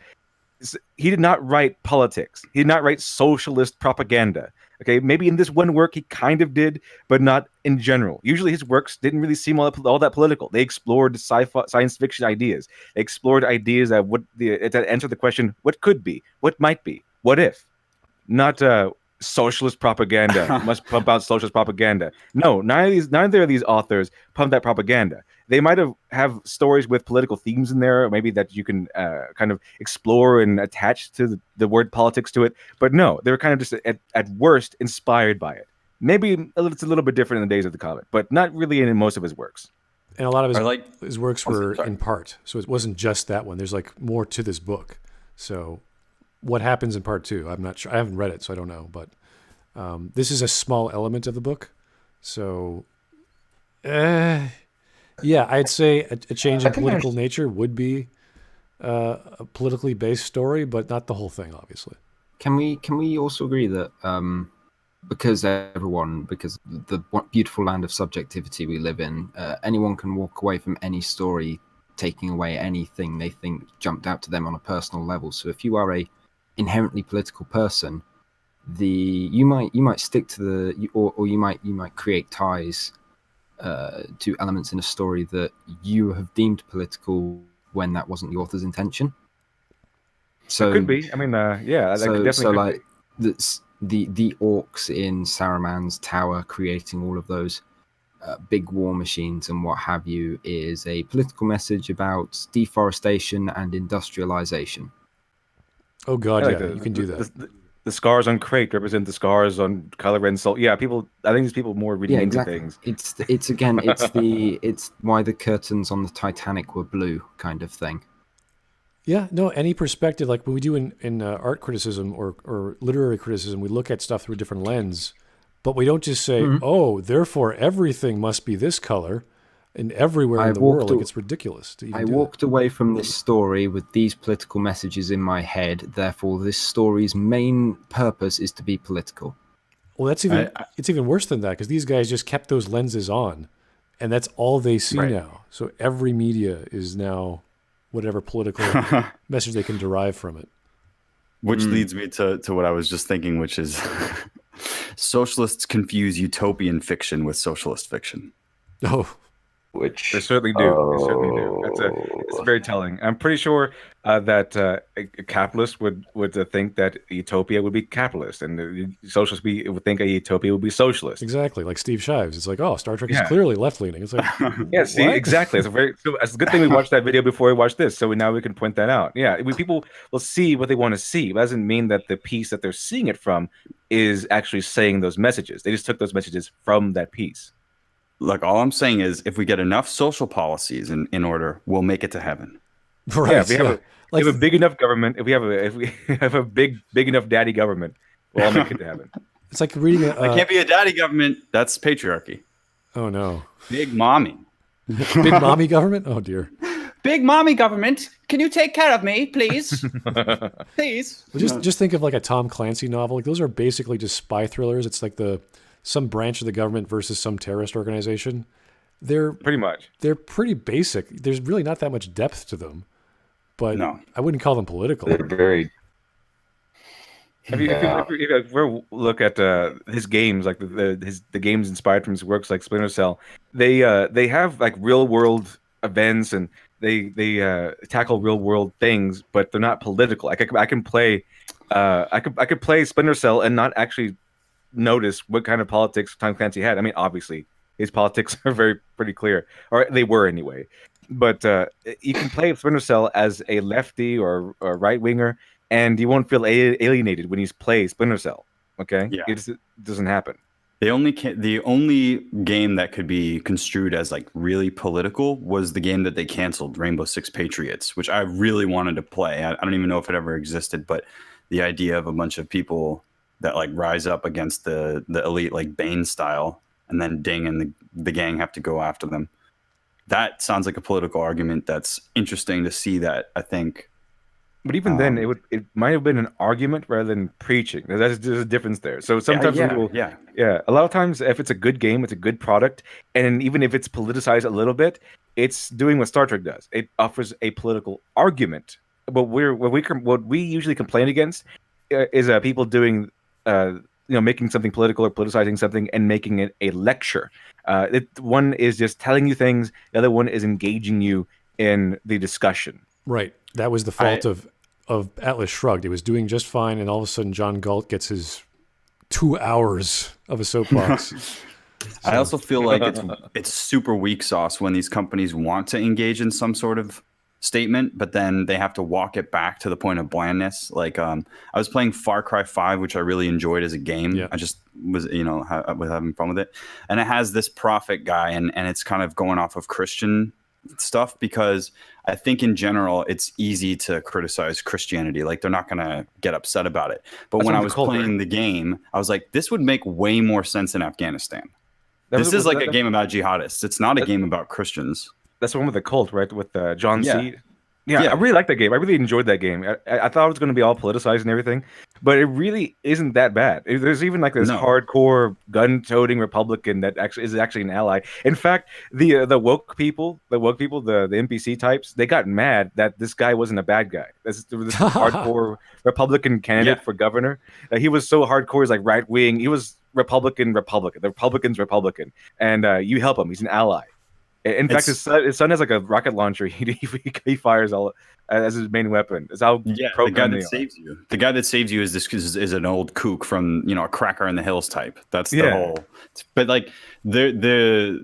He did not write politics. He did not write socialist propaganda. Okay, maybe in this one work he kind of did, but not in general. Usually his works didn't really seem all that political. They explored science fiction ideas. They explored ideas that that answer the question, what could be, what might be, what if? Not socialist propaganda. Must pump out socialist propaganda. No, neither of these authors pump that propaganda. They might have stories with political themes in there, maybe that you can kind of explore and attach to the word politics to it. But no, they were kind of just at worst inspired by it. Maybe it's a little bit different in the Days of the Comet, but not really in most of his works. And a lot of his works were in part, so it wasn't just that one. There's like more to this book. So what happens in part 2? I'm not sure. I haven't read it, so I don't know. But this is a small element of the book. So, yeah, I'd say a change in political nature would be a politically based story, but not the whole thing, obviously. Can we also agree that because the beautiful land of subjectivity we live in, anyone can walk away from any story taking away anything they think jumped out to them on a personal level. So if you are a inherently political person, you might stick to or you might create ties to elements in a story that you have deemed political when that wasn't the author's intention. So it could be. I mean, yeah, that could definitely. So like the orcs in Saruman's tower creating all of those big war machines and what have you is a political message about deforestation and industrialization. Oh God, yeah, you can do that. The scars on Crate represent the scars on Kylo Ren's soul. Yeah, people. I think there's people more reading into things. It's why the curtains on the Titanic were blue, kind of thing. Yeah, no, any perspective, like when we do in art criticism or literary criticism, we look at stuff through a different lens, but we don't just say, oh, therefore everything must be this color and everywhere in the world. Like, it's ridiculous to even walked away from this story with these political messages in my head, therefore this story's main purpose is to be political. Well, it's even worse than that, because these guys just kept those lenses on And that's all they see Right. now. So every media is now whatever political message they can derive from it. Which leads me to what I was just thinking, which is socialists confuse utopian fiction with socialist fiction. Oh, Which They certainly do. They certainly do. It's very telling. I'm pretty sure that a capitalist would think that utopia would be capitalist, and the socialists would think a utopia would be socialist. exactly. Like Steve Shives. It's like, oh, Star Trek is Yeah. clearly left-leaning. It's like, Yeah, see, what? exactly. It's a good thing we watched that video before we watched this, so now we can point that out. Yeah, people will see what they want to see. It doesn't mean that the piece that they're seeing it from is actually saying those messages. They just took those messages from that piece. Look, all I'm saying is if we get enough social policies in order, we'll make it to heaven. Right. Yeah, if we have, Like, if we have a big enough government, if we have a big enough daddy government, we'll all make it to heaven. it's like reading a. It can't be a daddy government. That's patriarchy. Oh no, Big mommy. big mommy government. Oh dear. Big mommy government. Can you take care of me, please? Please. Well, just think of like a Tom Clancy novel. Like those are basically just spy thrillers. It's like some branch of the government versus some terrorist organization. They're Pretty much. pretty basic. There's really not that much depth to them. But No. I wouldn't call them political. they're very. If you ever look at his games, like the games inspired from his works, like Splinter Cell, they have like real world events and they tackle real world things, but they're not political. Like I can play, I could play Splinter Cell and not actually notice what kind of politics Tom Clancy had. I mean, obviously his politics are pretty clear, or they were anyway. But you can play Splinter Cell as a lefty or a right winger, and you won't feel alienated when you play Splinter Cell. Okay, Yeah. it doesn't happen. The only game that could be construed as like really political was the game that they canceled, Rainbow Six Patriots, which I really wanted to play. I don't even know if it ever existed, but the idea of a bunch of people that like rise up against the elite, like Bane style, and then Ding and the gang have to go after them. That sounds like a political argument that's interesting to see. That I think. But even then, it might have been an argument rather than preaching. There's a difference there. So sometimes people, a lot of times, if it's a good game, it's a good product, and even if it's politicized a little bit, it's doing what Star Trek does. It offers a political argument. But what we usually complain against is people doing, making something political or politicizing something and making it a lecture. One is just telling you things. The other one is engaging you in the discussion. Right. That was the fault of Atlas Shrugged. It was doing just fine, and all of a sudden John Galt gets his 2 hours of a soapbox. I also feel like it's super weak sauce when these companies want to engage in some sort of statement, but then they have to walk it back to the point of blandness. Like I was playing Far Cry 5, which I really enjoyed as a game. Yeah. I just was was having fun with it, and it has this prophet guy, and it's kind of going off of Christian stuff, because I think in general it's easy to criticize Christianity. Like they're not going to get upset about it. But That's when I what was it's called, playing right? the game, I was like, this would make way more sense in Afghanistan. This is like a game about jihadists. It's not a game about Christians. That's the one with the cult, right? With John Yeah. C. Yeah, I really liked that game. I really enjoyed that game. I thought it was going to be all politicized and everything, but it really isn't that bad. There's even like this hardcore gun-toting Republican that is actually an ally. In fact, the woke people, the NPC types, they got mad that this guy wasn't a bad guy. This hardcore Republican candidate for governor. He was so hardcore, he's like right-wing. He was Republican. The Republican's Republican, and you help him. He's an ally. In fact, his son has like a rocket launcher. He fires all as his main weapon. It's how the guy that saves you. The guy that saves you is an old kook from a Cracker in the Hills type. That's the whole. But like the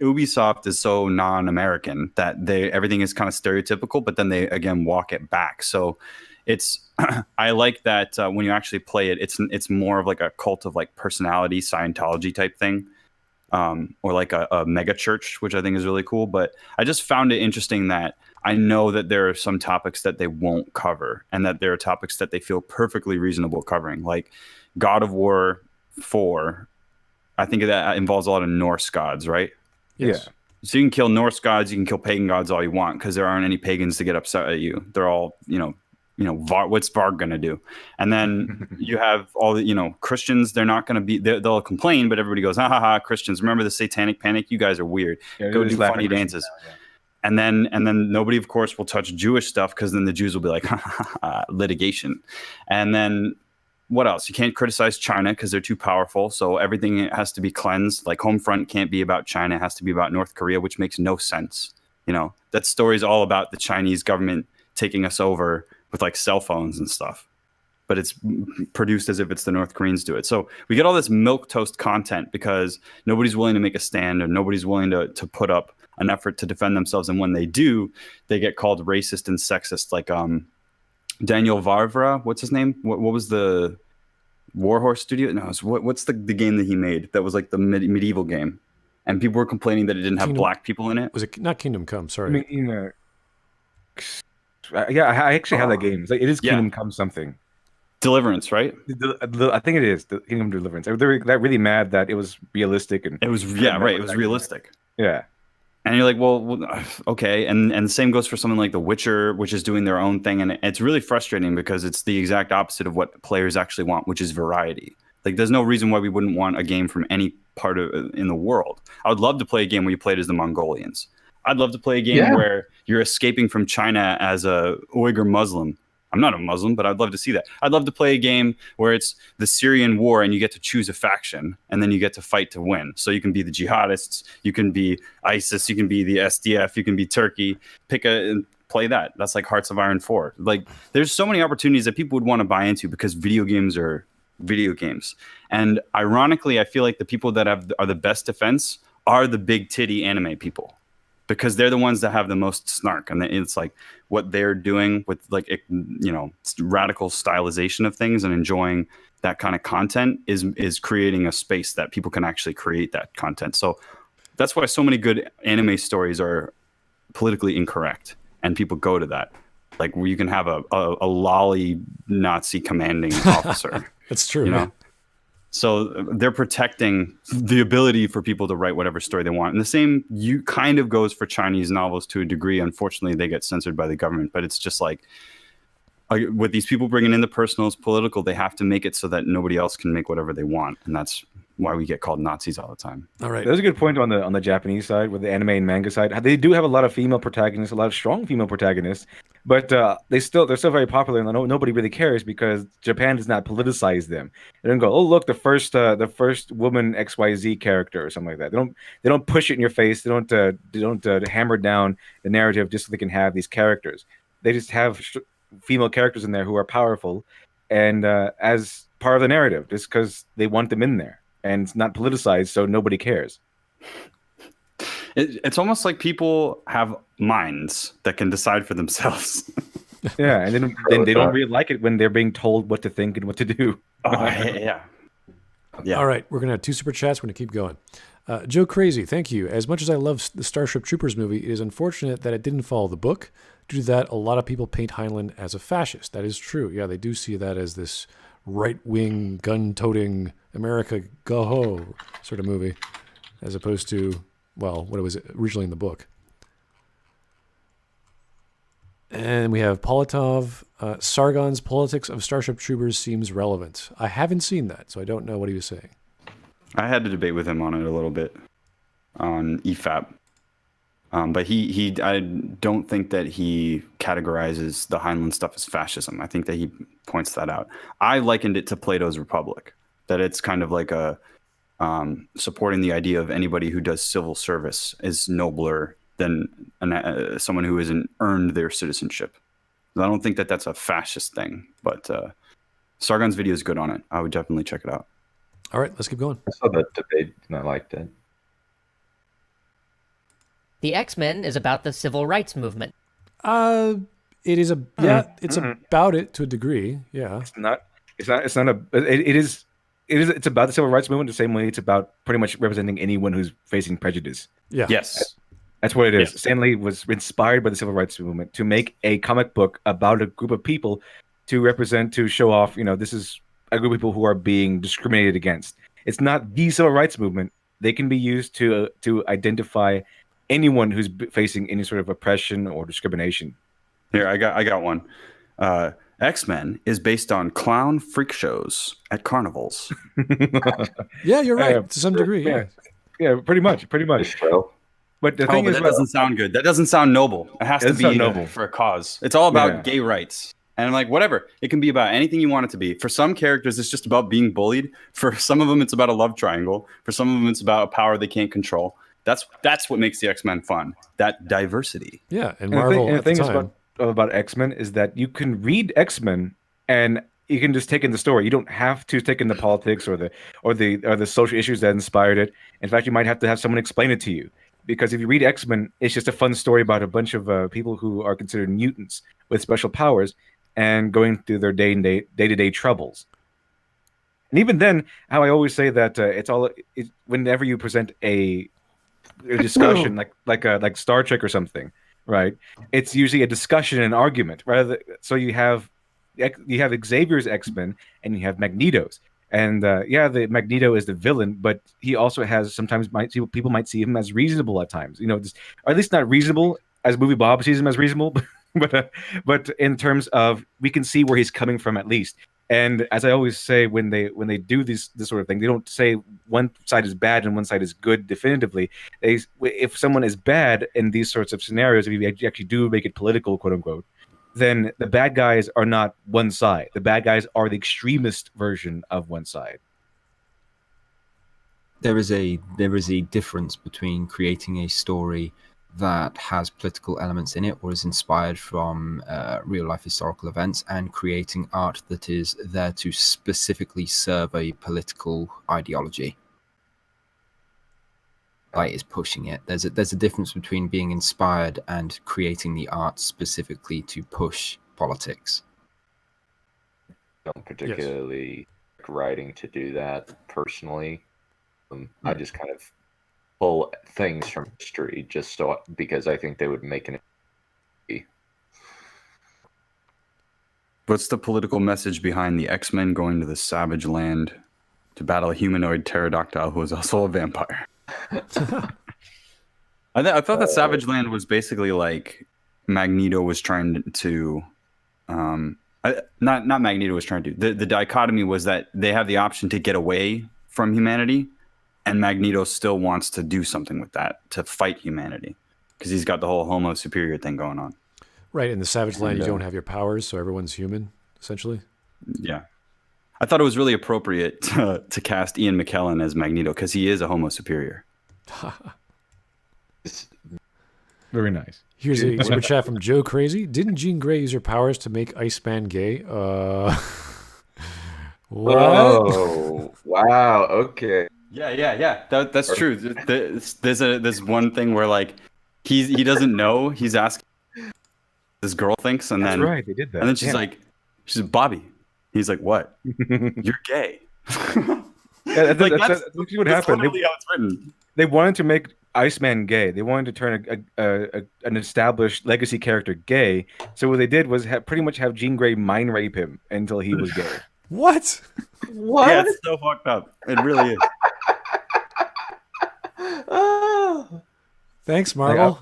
Ubisoft is so non-American that everything is kind of stereotypical, but then they again walk it back. So it's I like that when you actually play it, it's more of like a cult of like personality Scientology type thing. Or like a mega church, which I think is really cool. But I just found it interesting that I know that there are some topics that they won't cover, and that there are topics that they feel perfectly reasonable covering, like God of War 4. I think that involves a lot of Norse gods, right? Yes. Yeah. So you can kill Norse gods, you can kill pagan gods all you want, because there aren't any pagans to get upset at you. They're all, what's Varg going to do? And then you have all the, Christians, they're not going to be, they'll complain, but everybody goes, ha ha ha, Christians, remember the satanic panic? You guys are weird. Go do funny dances. Now, yeah. And then nobody, of course, will touch Jewish stuff, because then the Jews will be like, litigation. And then what else? You can't criticize China because they're too powerful. So everything has to be cleansed. Like Homefront can't be about China. It has to be about North Korea, which makes no sense. That story's all about the Chinese government taking us over with like cell phones and stuff. But it's produced as if it's the North Koreans do it. So we get all this milquetoast content because nobody's willing to make a stand, or nobody's willing to put up an effort to defend themselves. And when they do, they get called racist and sexist. Like Daniel Varvra, what's his name? What was the Warhorse Studio? No, what's the game that he made that was like the medieval game? And people were complaining that it didn't have black people in it. Was it not Kingdom Come? Sorry. Yeah, I actually have that game. It is Kingdom Come something. Deliverance, right? I think it is the Kingdom Deliverance. They're really mad that it was realistic, and it was right. It was realistic. Yeah. And you're like, well, okay. And the same goes for something like The Witcher, which is doing their own thing. And it's really frustrating because it's the exact opposite of what players actually want, which is variety. Like, there's no reason why we wouldn't want a game from any part in the world. I would love to play a game where you played as the Mongolians. I'd love to play a game where you're escaping from China as a Uyghur Muslim. I'm not a Muslim, but I'd love to see that. I'd love to play a game where it's the Syrian war and you get to choose a faction and then you get to fight to win. So you can be the jihadists, you can be ISIS, you can be the SDF, you can be Turkey. And play that. That's like Hearts of Iron 4. Like, there's so many opportunities that people would want to buy into because video games are video games. And ironically, I feel like the people that are the best defense are the big titty anime people, because they're the ones that have the most snark. And it's like what they're doing with like, radical stylization of things and enjoying that kind of content is creating a space that people can actually create that content. So that's why so many good anime stories are politically incorrect and people go to that. Like, where you can have a lolly Nazi commanding officer. That's true. So they're protecting the ability for people to write whatever story they want. And the same kind of goes for Chinese novels to a degree. Unfortunately, they get censored by the government. But it's just like, with these people bringing in the personal as political, they have to make it so that nobody else can make whatever they want. And that's why we get called Nazis all the time. All right. That's a good point on the Japanese side, with the anime and manga side. They do have a lot of female protagonists, a lot of strong female protagonists, but they're still very popular, and nobody really cares because Japan does not politicize them. They don't go, oh look, the first woman XYZ character or something like that. They don't push it in your face. They don't hammer down the narrative just so they can have these characters. They just have female characters in there who are powerful, and as part of the narrative, just because they want them in there. And it's not politicized, so nobody cares. It's almost like people have minds that can decide for themselves. Yeah, and then they don't really like it when they're being told what to think and what to do. Yeah. All right, we're going to have 2 super chats. We're going to keep going. Joe Crazy, thank you. As much as I love the Starship Troopers movie, it is unfortunate that it didn't follow the book. Due to that, a lot of people paint Heinlein as a fascist. That is true. Yeah, they do see that as this right-wing, gun-toting, America go-ho sort of movie, as opposed to, well, what it was originally in the book. And we have Politov. Sargon's politics of Starship Troopers seems relevant. I haven't seen that, so I don't know what he was saying. I had to debate with him on it a little bit on EFAP. But I don't think that he categorizes the Heinlein stuff as fascism. I think that he points that out. I likened it to Plato's Republic, that it's kind of like a supporting the idea of anybody who does civil service is nobler than someone who hasn't earned their citizenship. I don't think that that's a fascist thing, but Sargon's video is good on it. I would definitely check it out. All right, let's keep going. I saw that debate and I liked it. The X-Men is about the civil rights movement. It is it's about it to a degree. Yeah. It's about the civil rights movement the same way it's about pretty much representing anyone who's facing prejudice. Yeah. Yes. That's what it is. Yes. Stan Lee was inspired by the civil rights movement to make a comic book about a group of people to show off, this is a group of people who are being discriminated against. It's not the civil rights movement. They can be used to identify anyone who's facing any sort of oppression or discrimination. Here, I got one. X-Men is based on clown freak shows at carnivals. Yeah, you're right to some degree. Yeah. Yeah, pretty much. Show. But the thing is, that doesn't sound good. That doesn't sound noble. It has to be noble for a cause. It's all about Yeah. gay rights. And like whatever, it can be about anything you want it to be. For some characters, it's just about being bullied. For some of them, it's about a love triangle. For some of them, it's about a power they can't control. That's what makes the X-Men fun. That diversity. Yeah, and Marvel the at the thing time. about X-Men is that you can read X-Men and you can just take in the story. You don't have to take in the politics or the social issues that inspired it. In fact, you might have to have someone explain it to you. Because if you read X-Men, it's just a fun story about a bunch of people who are considered mutants with special powers and going through their day-to-day troubles. And even then, how I always say that whenever you present a discussion like Star Trek or something, right? It's usually a discussion and argument, so you have Xavier's X-Men and you have Magneto's. And the Magneto is the villain, but he also has people might see him as reasonable at times, or at least not reasonable as Movie Bob sees him as reasonable, but in terms of we can see where he's coming from at least. And as I always say, when they do this sort of thing, they don't say one side is bad and one side is good definitively. If someone is bad in these sorts of scenarios, if you actually do make it political, quote unquote, then the bad guys are not one side. The bad guys are the extremist version of one side. There is a difference between creating a story that has political elements in it or is inspired from real life historical events and creating art that is there to specifically serve a political ideology. Like is pushing it. There's a difference between being inspired and creating the art specifically to push politics. I don't particularly like writing to do that personally. I just kind of pull things from history because I think they would make an. What's the political message behind the X-Men going to the Savage Land to battle a humanoid pterodactyl who is also a vampire? I thought that Savage Land was basically like Magneto was trying to not Magneto was trying to the dichotomy was that they have the option to get away from humanity, and Magneto still wants to do something with that to fight humanity because he's got the whole Homo superior thing going on. Right, in the Savage Land, you don't have your powers, so everyone's human, essentially. Yeah. I thought it was really appropriate to cast Ian McKellen as Magneto because he is a Homo superior. Very nice. Here's a super chat from Joe Crazy. Didn't Jean Grey use her powers to make Iceman gay? What? Oh, wow. Okay. Yeah. That's true. There's one thing where like he doesn't know. He's asking this girl thinks, and That's then right, they did that. And then she's like, Bobby. He's like, what? You're gay. Yeah, Like, that's what happened. Literally how it's written. They wanted to make Iceman gay. They wanted to turn an established legacy character gay. So what they did was pretty much have Jean Grey mind rape him until he was gay. What? What? Yeah, it's so fucked up. It really is. Thanks, Marvel.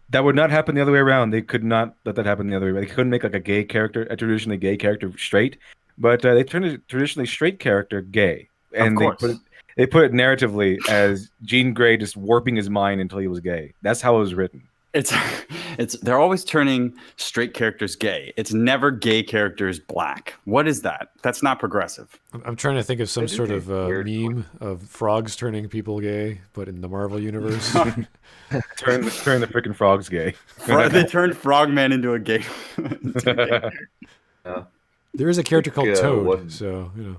That would not happen the other way around. They could not let that happen the other way around. They couldn't make like a traditionally gay character straight, but they turned a traditionally straight character gay. And they put it narratively as Jean Grey just warping his mind until he was gay. That's how it was written. They're always turning straight characters gay. It's never gay characters black. What is that? That's not progressive. I'm trying to think of some sort of meme of frogs turning people gay, but in the Marvel universe. Turn the freaking frogs gay. They turned Frogman into a gay. There is a character called Toad, so you know.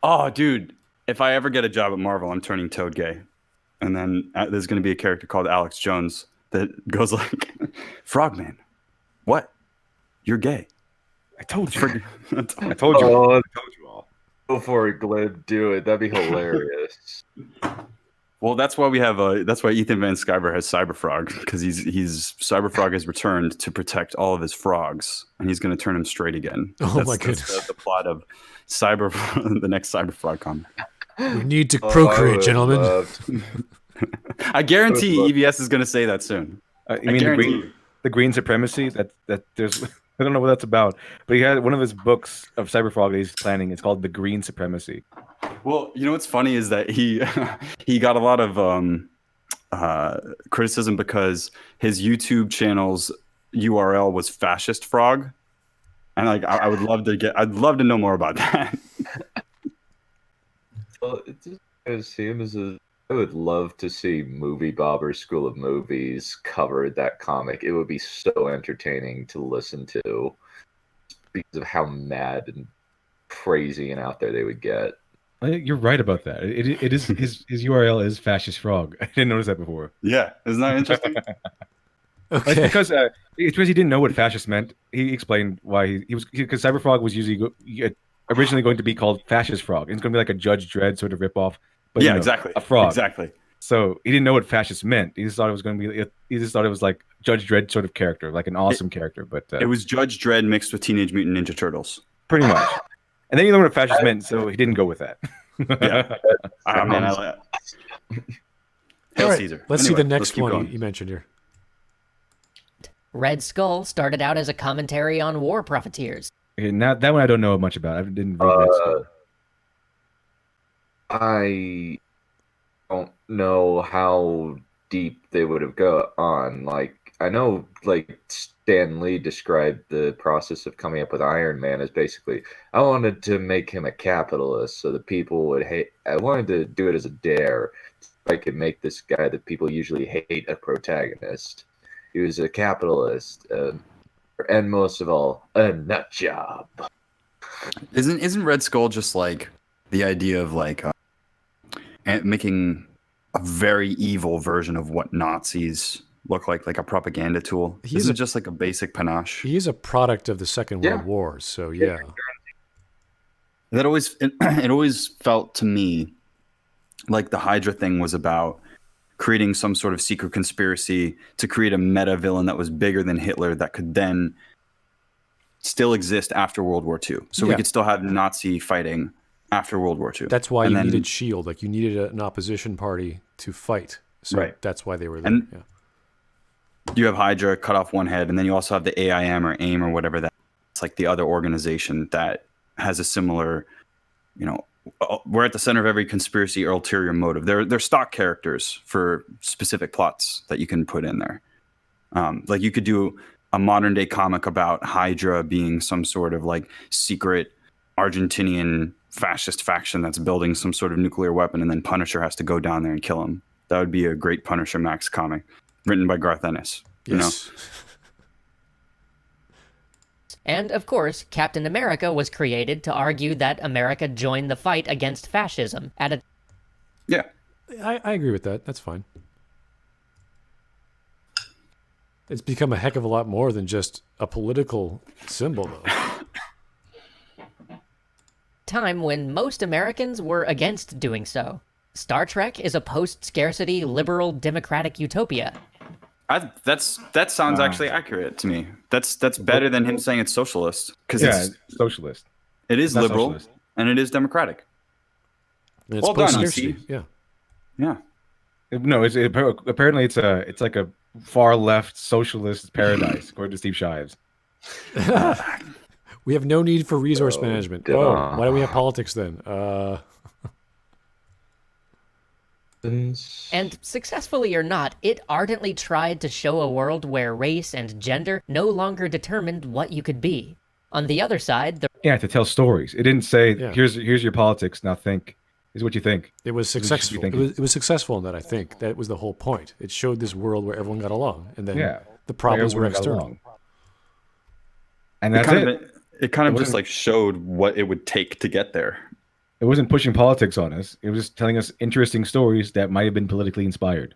Oh, dude! If I ever get a job at Marvel, I'm turning Toad gay, and then there's going to be a character called Alex Jones that goes like, "Frogman, what? You're gay." I told you. I told you. I told you all. Go for it, Glib. Do it. That'd be hilarious. Well, that's why that's why Ethan Van Sciver has Cyberfrog, because Cyberfrog has returned to protect all of his frogs, and he's going to turn him straight again. Oh my goodness! That's the plot of the next Cyberfrog comic. We need to procreate, gentlemen. I guarantee EVS is going to say that soon. You mean the green supremacy? That there's I don't know what that's about, but he had one of his books of Cyberfrog that he's planning. It's called The Green Supremacy. Well, you know what's funny is that he he got a lot of criticism because his YouTube channel's URL was Fascist Frog, and like I'd love to know more about that. Well, it just seems as I would love to see Movie Bobber School of Movies cover that comic. It would be so entertaining to listen to because of how mad and crazy and out there they would get. You're right about that. It is his URL is Fascist Frog. I didn't notice that before. Yeah, isn't that interesting? Okay. It's because he didn't know what fascist meant. He explained why he was because Cyberfrog was originally going to be called Fascist Frog. It's going to be like a Judge Dredd sort of ripoff. But yeah, exactly. A frog. Exactly. So he didn't know what fascist meant. He just thought it was going to be. He just thought it was like Judge Dredd sort of character, like an awesome character. But it was Judge Dredd mixed with Teenage Mutant Ninja Turtles. Pretty much. And then he learned what fascist meant, so he didn't go with that. Yeah. I like that. Hail Caesar. Let's see the next one you mentioned here. Red Skull started out as a commentary on war profiteers. Okay, now that one I don't know much about. I didn't read Red Skull. I don't know how deep they would have gone. Like, I know, like, Stan Lee described the process of coming up with Iron Man as basically, I wanted to make him a capitalist so that people would hate. I wanted to do it as a dare. I could make this guy that people usually hate a protagonist. He was a capitalist, and most of all, a nut job. Isn't Red Skull just like the idea of like making a very evil version of what Nazis look like a propaganda tool? Isn't it just like a basic panache? He is a product of the Second World War, so yeah. That it always felt to me like the Hydra thing was about creating some sort of secret conspiracy to create a meta villain that was bigger than Hitler that could then still exist after World War II. So we could still have Nazi fighting after World War II. That's why you needed S.H.I.E.L.D. Like, you needed an opposition party to fight. So that's why they were there. And you have Hydra cut off one head, and then you also have the AIM or AIM or whatever that. It's like the other organization that has a similar, we're at the center of every conspiracy or ulterior motive. They're stock characters for specific plots that you can put in there. Like you could do a modern day comic about Hydra being some sort of like secret Argentinian fascist faction that's building some sort of nuclear weapon, and then Punisher has to go down there and kill him. That would be a great Punisher Max comic written by Garth Ennis. Yes. And, of course, Captain America was created to argue that America joined the fight against fascism at a... Yeah. I agree with that. That's fine. It's become a heck of a lot more than just a political symbol, though. Time when most Americans were against doing so. Star Trek is a post-scarcity, liberal, democratic utopia. That sounds actually accurate to me. That's better than him saying it's socialist, because it's socialist. It is liberal socialist. And it is democratic. And it's post-scarcity. Yeah. No, apparently it's like a far left socialist paradise, according to Steve Shives. We have no need for resource management. Why do we have politics then? And successfully or not, it ardently tried to show a world where race and gender no longer determined what you could be. On the other side, to tell stories. It didn't say, here's your politics, now think. Is what you think. It was successful. It was successful in that, I think. That was the whole point. It showed this world where everyone got along, and then the problems were external. And that's it kind of just like showed what it would take to get there. It wasn't pushing politics on us. It was telling us interesting stories that might have been politically inspired.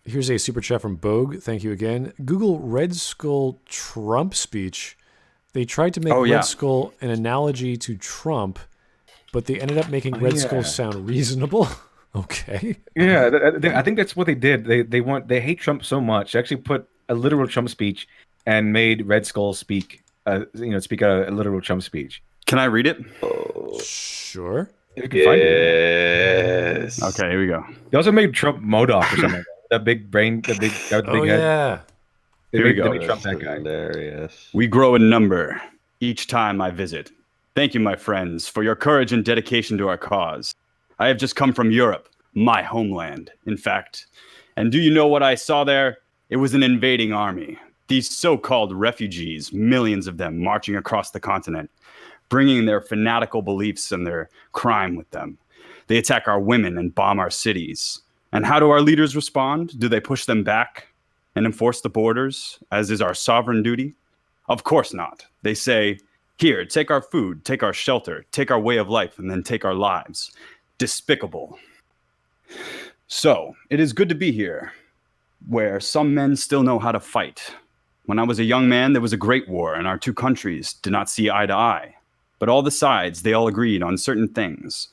Here's a super chat from Bogue. Thank you again. Google Red Skull Trump speech. They tried to make Red Skull an analogy to Trump, but they ended up making Red Skull sound reasonable. Okay. Yeah, I think that's what they did. They hate Trump so much. They actually put a literal Trump speech and made Red Skull speak a literal Trump speech. Can I read it? Sure. If you can find it. Okay, here we go. They also made Trump MODOK or something. That big brain, that big head. Yeah. Here we They go. made Trump that guy. Hilarious. We grow in number each time I visit. Thank you, my friends, for your courage and dedication to our cause. I have just come from Europe, my homeland, in fact. And do you know what I saw there? It was an invading army. These so-called refugees, millions of them marching across the continent, bringing their fanatical beliefs and their crime with them. They attack our women and bomb our cities. And how do our leaders respond? Do they push them back and enforce the borders, as is our sovereign duty? Of course not. They say, here, take our food, take our shelter, take our way of life, and then take our lives. Despicable. So, it is good to be here, where some men still know how to fight. When I was a young man, there was a great war, and our two countries did not see eye to eye. But all the sides, they all agreed on certain things.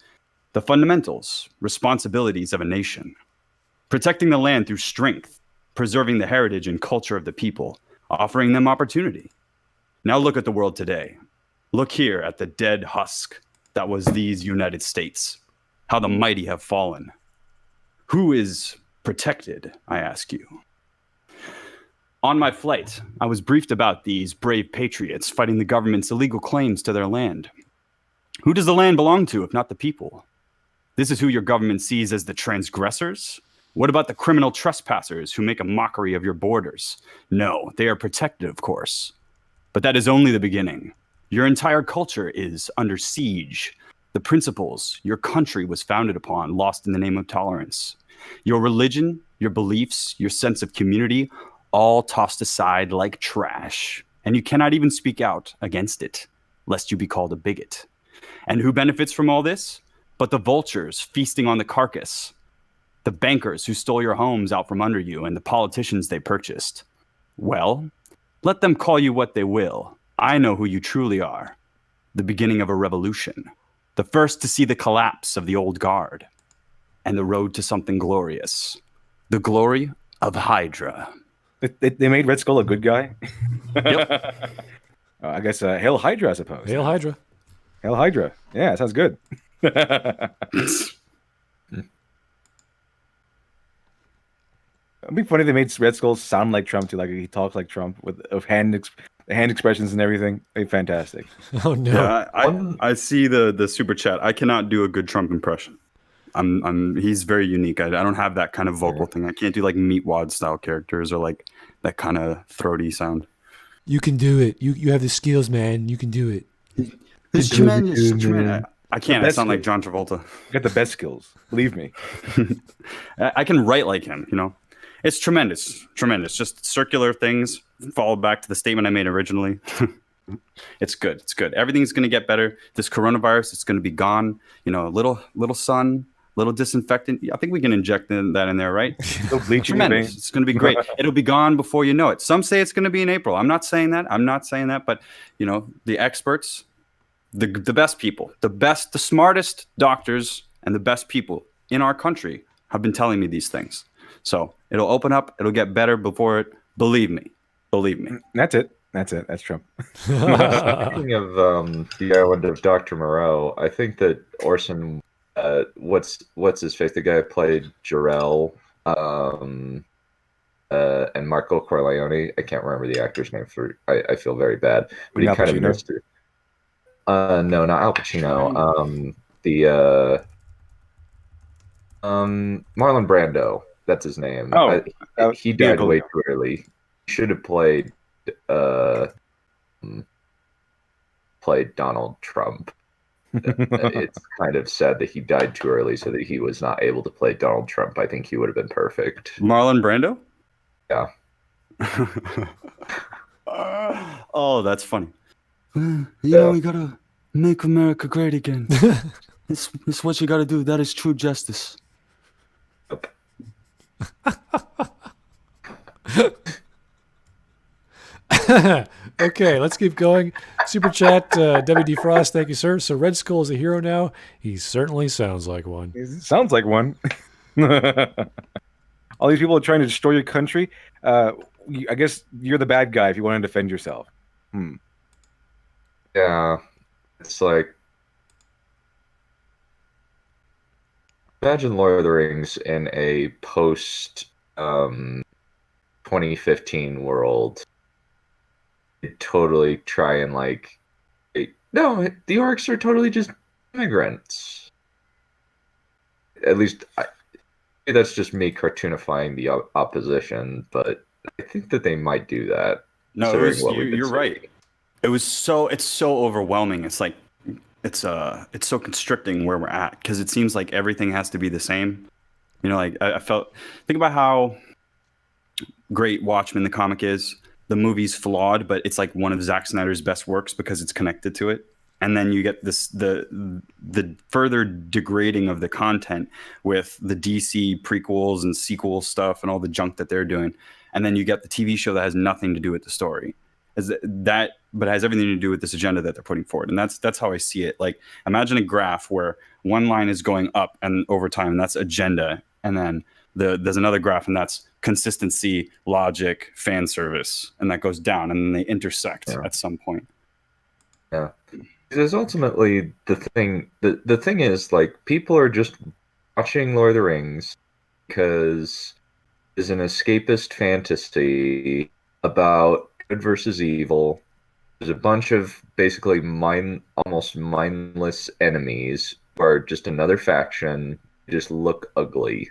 The fundamentals, responsibilities of a nation. Protecting the land through strength, preserving the heritage and culture of the people, offering them opportunity. Now look at the world today. Look here at the dead husk that was these United States. How the mighty have fallen. Who is protected, I ask you? On my flight, I was briefed about these brave patriots fighting the government's illegal claims to their land. Who does the land belong to if not the people? This is who your government sees as the transgressors? What about the criminal trespassers who make a mockery of your borders? No, they are protected, of course. But that is only the beginning. Your entire culture is under siege. The principles your country was founded upon lost in the name of tolerance. Your religion, your beliefs, your sense of community, all tossed aside like trash. And you cannot even speak out against it, lest you be called a bigot. And who benefits from all this? But the vultures feasting on the carcass. The bankers who stole your homes out from under you and the politicians they purchased. Well, let them call you what they will. I know who you truly are. The beginning of a revolution. The first to see the collapse of the old guard. And the road to something glorious. The glory of Hydra. They made Red Skull a good guy? Yep. I guess Hail Hydra, I suppose. Hail Hydra. Hail Hydra. Yeah, sounds good. It'd be funny if they made Red Skull sound like Trump too, like he talks like Trump with hand expressions and everything. It'd be fantastic. Oh no! Yeah, I see the super chat. I cannot do a good Trump impression. He's very unique. I don't have that kind of vocal thing. I can't do like Meatwad style characters or like that kind of throaty sound. You can do it. You have the skills, man. You can do it. It's tremendous. I can't. I sound like John Travolta. You got the best skills. Believe me. I can write like him, you know. It's tremendous. Tremendous. Just circular things followed back to the statement I made originally. It's good. It's good. Everything's going to get better. This coronavirus, it's going to be gone. You know, little sun, little disinfectant. I think we can inject that in there, right? Tremendous. It's going to be great. It'll be gone before you know it. Some say it's going to be in April. I'm not saying that. But, you know, the experts, the best people, the smartest doctors and the best people in our country have been telling me these things. So it'll open up. It'll get better before it. Believe me. That's it. That's Trump. Speaking of the island of Dr. Moreau, I think that Orson, what's his face? The guy who played Jor-El and Marco Corleone. I can't remember the actor's name. I feel very bad, but he kind of missed it. No, not Al Pacino. Marlon Brando. That's his name. Oh, he died way too early. He should have played Donald Trump. It's kind of sad that he died too early so that he was not able to play Donald Trump. I think he would have been perfect. Marlon Brando? Yeah. Oh, that's funny. You know, we gotta make America great again. It's what you gotta do. That is true justice. Okay, let's keep going. Super chat, WD Frost, thank you, sir. So Red Skull is a hero now. He certainly sounds like one. Sounds like one. All these people are trying to destroy your country. I guess you're the bad guy if you want to defend yourself. Yeah, it's like, imagine Lord of the Rings in a post 20th 2015 world, they totally try and like, no, the orcs are totally just immigrants. At least that's just me cartoonifying the opposition, but I think that they might do that. No, you're right. It's so overwhelming. It's like it's so constricting where we're at, because it seems like everything has to be the same. You know, like I felt, think about how great Watchmen the comic is. The movie's flawed, but it's like one of Zack Snyder's best works because it's connected to it. And then you get the further degrading of the content with the DC prequels and sequel stuff and all the junk that they're doing. And then you get the TV show that has nothing to do with the story. But has everything to do with this agenda that they're putting forward. And that's how I see it. Like, imagine a graph where one line is going up and over time, and that's agenda. And then there's another graph, and that's consistency, logic, fan service, and that goes down, and then they intersect at some point. Yeah. Because ultimately the thing is, like, people are just watching Lord of the Rings because it's an escapist fantasy about good versus evil. There's a bunch of basically almost mindless enemies who are just another faction, just look ugly.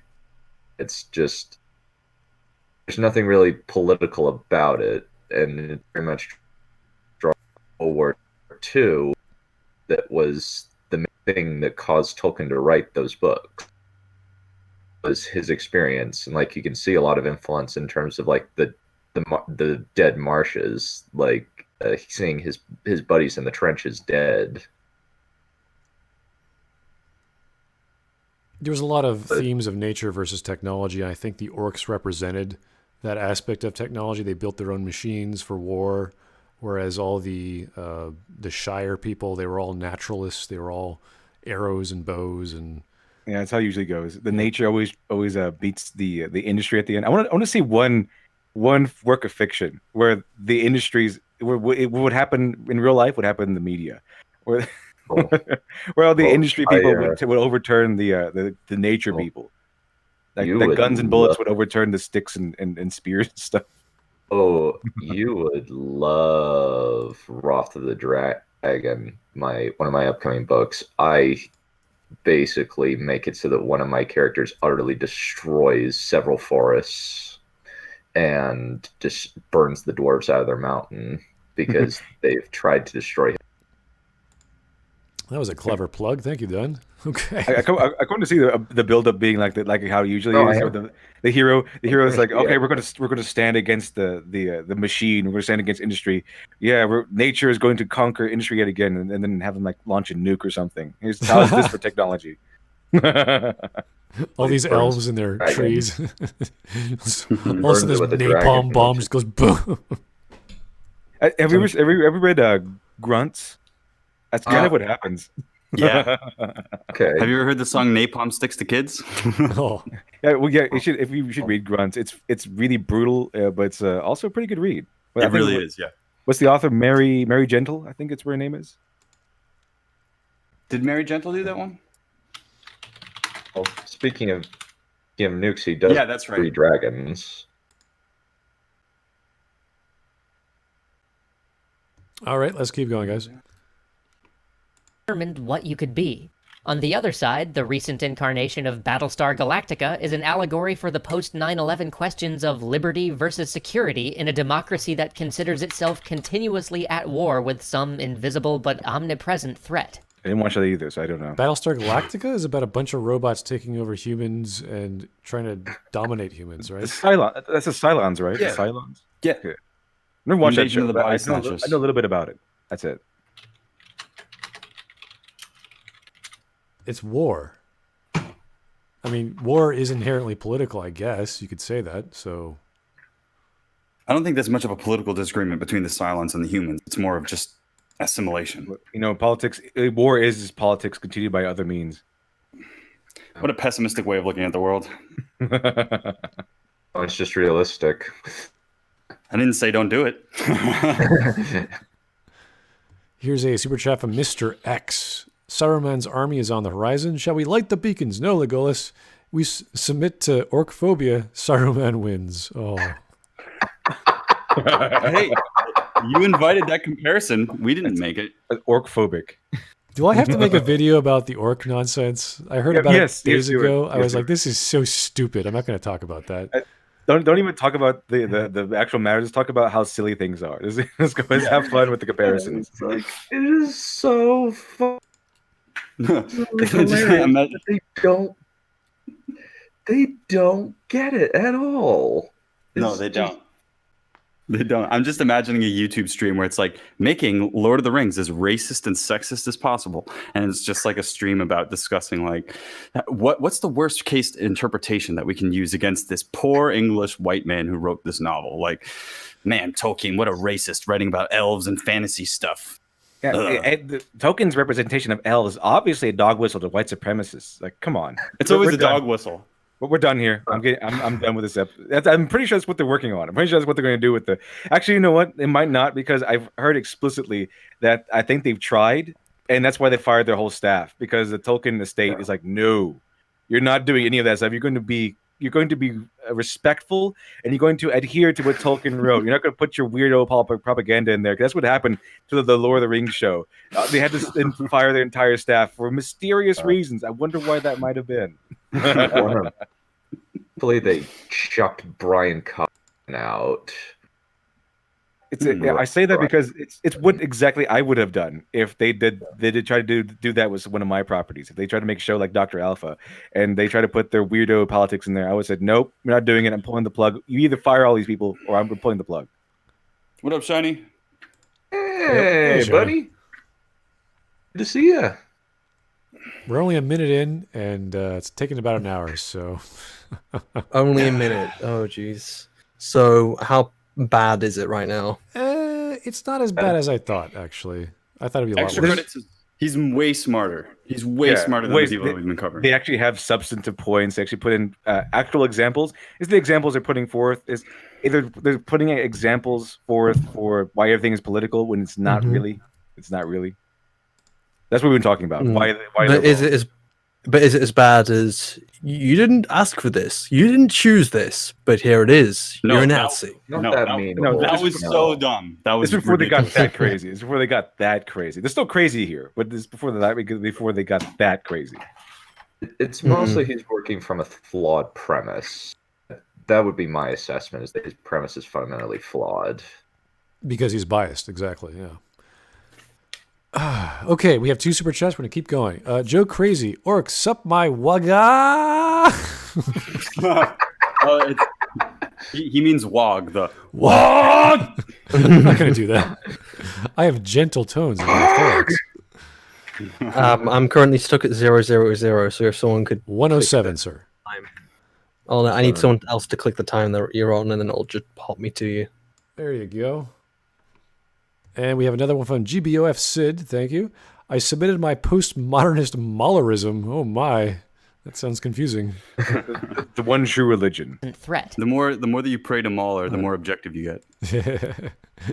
It's just, there's nothing really political about it, and it very much draws World War II. That was the main thing that caused Tolkien to write those books, was his experience. And like, you can see a lot of influence in terms of like the dead marshes, like seeing his buddies in the trenches dead. There was a lot of themes of nature versus technology. I think the orcs represented that aspect of technology. They built their own machines for war, whereas all the Shire people, they were all naturalists. They were all arrows and bows, and yeah, that's how it usually goes. The nature always beats the industry at the end. I want to see one work of fiction where the industries, where what would happen in real life would happen in the media, where where all the industry people would overturn the nature people. Like the guns and bullets would overturn the sticks and spears and stuff. Oh, you would love Wrath of the Dragon, one of my upcoming books. I basically make it so that one of my characters utterly destroys several forests and just burns the dwarves out of their mountain because they've tried to destroy him. That was a clever plug. Thank you, Dunn. Okay. I come to see the build up being like how it usually is. Where the hero is like, okay, we're gonna stand against the machine. We're gonna stand against industry. Yeah, nature is going to conquer industry yet again, and then have them like launch a nuke or something. How is this for technology? All these elves in their trees. Also, this napalm bomb just goes boom. Have you ever read Grunts? That's kind of what happens. Yeah. Okay. Have you ever heard the song "Napalm Sticks to Kids"? Oh. Yeah. Well, yeah. You should read Grunts. It's really brutal, but it's also a pretty good read. Well, it really is. Yeah. What's the author? Mary Gentle, I think it's where her name is. Did Mary Gentle do that one? Well, speaking of nukes, he does. Yeah, that's right. 3 dragons. All right, let's keep going, guys. Determined what you could be. On the other side, the recent incarnation of Battlestar Galactica is an allegory for the post-9/11 questions of liberty versus security in a democracy that considers itself continuously at war with some invisible but omnipresent threat. I didn't watch that either, so I don't know. Battlestar Galactica is about a bunch of robots taking over humans and trying to dominate humans, right? That's the Cylons, right? Yeah. The Cylons? Yeah. Okay. Never watched that Invasion show, of the but I Body know Snatchers. a little bit about it. That's it. It's war. I mean, war is inherently political, I guess. You could say that, so... I don't think there's much of a political disagreement between the Cylons and the humans. It's more of just assimilation. You know, politics. War is politics continued by other means. What a pessimistic way of looking at the world. Oh, it's just realistic. I didn't say don't do it. Here's a super chat from Mr. X. Saruman's army is on the horizon. Shall we light the beacons? No, Legolas. We submit to orc phobia. Saruman wins. Oh. Hey, you invited that comparison. We didn't make it. Orc phobic. Do I have to make a video about the orc nonsense? I heard about it days ago. I was like, this is so stupid. I'm not going to talk about that. Don't even talk about the actual matter. Just talk about how silly things are. Let's go. Let's have fun with the comparisons. It's like, it is so fun. They don't get it at all. No, they don't. They don't. I'm just imagining a YouTube stream where it's like making Lord of the Rings as racist and sexist as possible, and it's just like a stream about discussing like what's the worst case interpretation that we can use against this poor English white man who wrote this novel. Like, man, Tolkien, what a racist, writing about elves and fantasy stuff. Yeah, Tolkien's representation of elves is obviously a dog whistle to white supremacists. Like, come on, it's always a dog whistle. But we're done here. I'm done with this episode. I'm pretty sure that's what they're working on. I'm pretty sure that's what they're going to do with the. Actually, you know what? It might not, because I've heard explicitly that I think they've tried, and that's why they fired their whole staff, because the Tolkien estate is like, no, you're not doing any of that stuff. You're going to be respectful, and you're going to adhere to what Tolkien wrote. You're not going to put your weirdo propaganda in there. 'Cause that's what happened to the Lord of the Rings show. They had to fire their entire staff for mysterious reasons. I wonder why that might have been. Hopefully they chucked Brian Cox out. I say that because it's what exactly I would have done if they did try to do that with one of my properties. If they tried to make a show like Dr. Alpha and they try to put their weirdo politics in there, I would have said, nope, we're not doing it. I'm pulling the plug. You either fire all these people or I'm pulling the plug. What up, Shiny? Hey, buddy. Good to see you. We're only a minute in, and it's taken about an hour, so... Only a minute. Oh, jeez. So, how bad is it right now? It's not as bad as I thought, actually. I thought it'd be a lot Extra worse. credits. He's way smarter. He's way smarter than the people that we've been covering. They actually have substantive points. They actually put in actual examples. The examples they're putting forth is either they're putting examples forth for why everything is political when it's not really. It's not really. That's what we've been talking about. Why but is it as bad as you didn't ask for this? You didn't choose this, but here it is. You're a Nazi. That was so dumb. That was before they got that crazy. It's before they got that crazy. They're still crazy here, but this before they got that crazy. It's mostly he's working from a flawed premise. That would be my assessment, is that his premise is fundamentally flawed. Because he's biased, exactly, yeah. Okay, we have 2 super chats. We're going to keep going. Joe Crazy, Orc, sup my wagga? He means wog, the wog! I'm not going to do that. I have gentle tones in my thoughts. I'm currently stuck at 000, so if someone could... 107, sir. Oh, I need someone else to click the time that you're on, and then it'll just pop me to you. There you go. And we have another one from GBOF Sid. Thank you. I submitted my postmodernist Maulerism. Oh my, that sounds confusing. The one true religion. Threat. The more that you pray to Mauler, the more objective you get.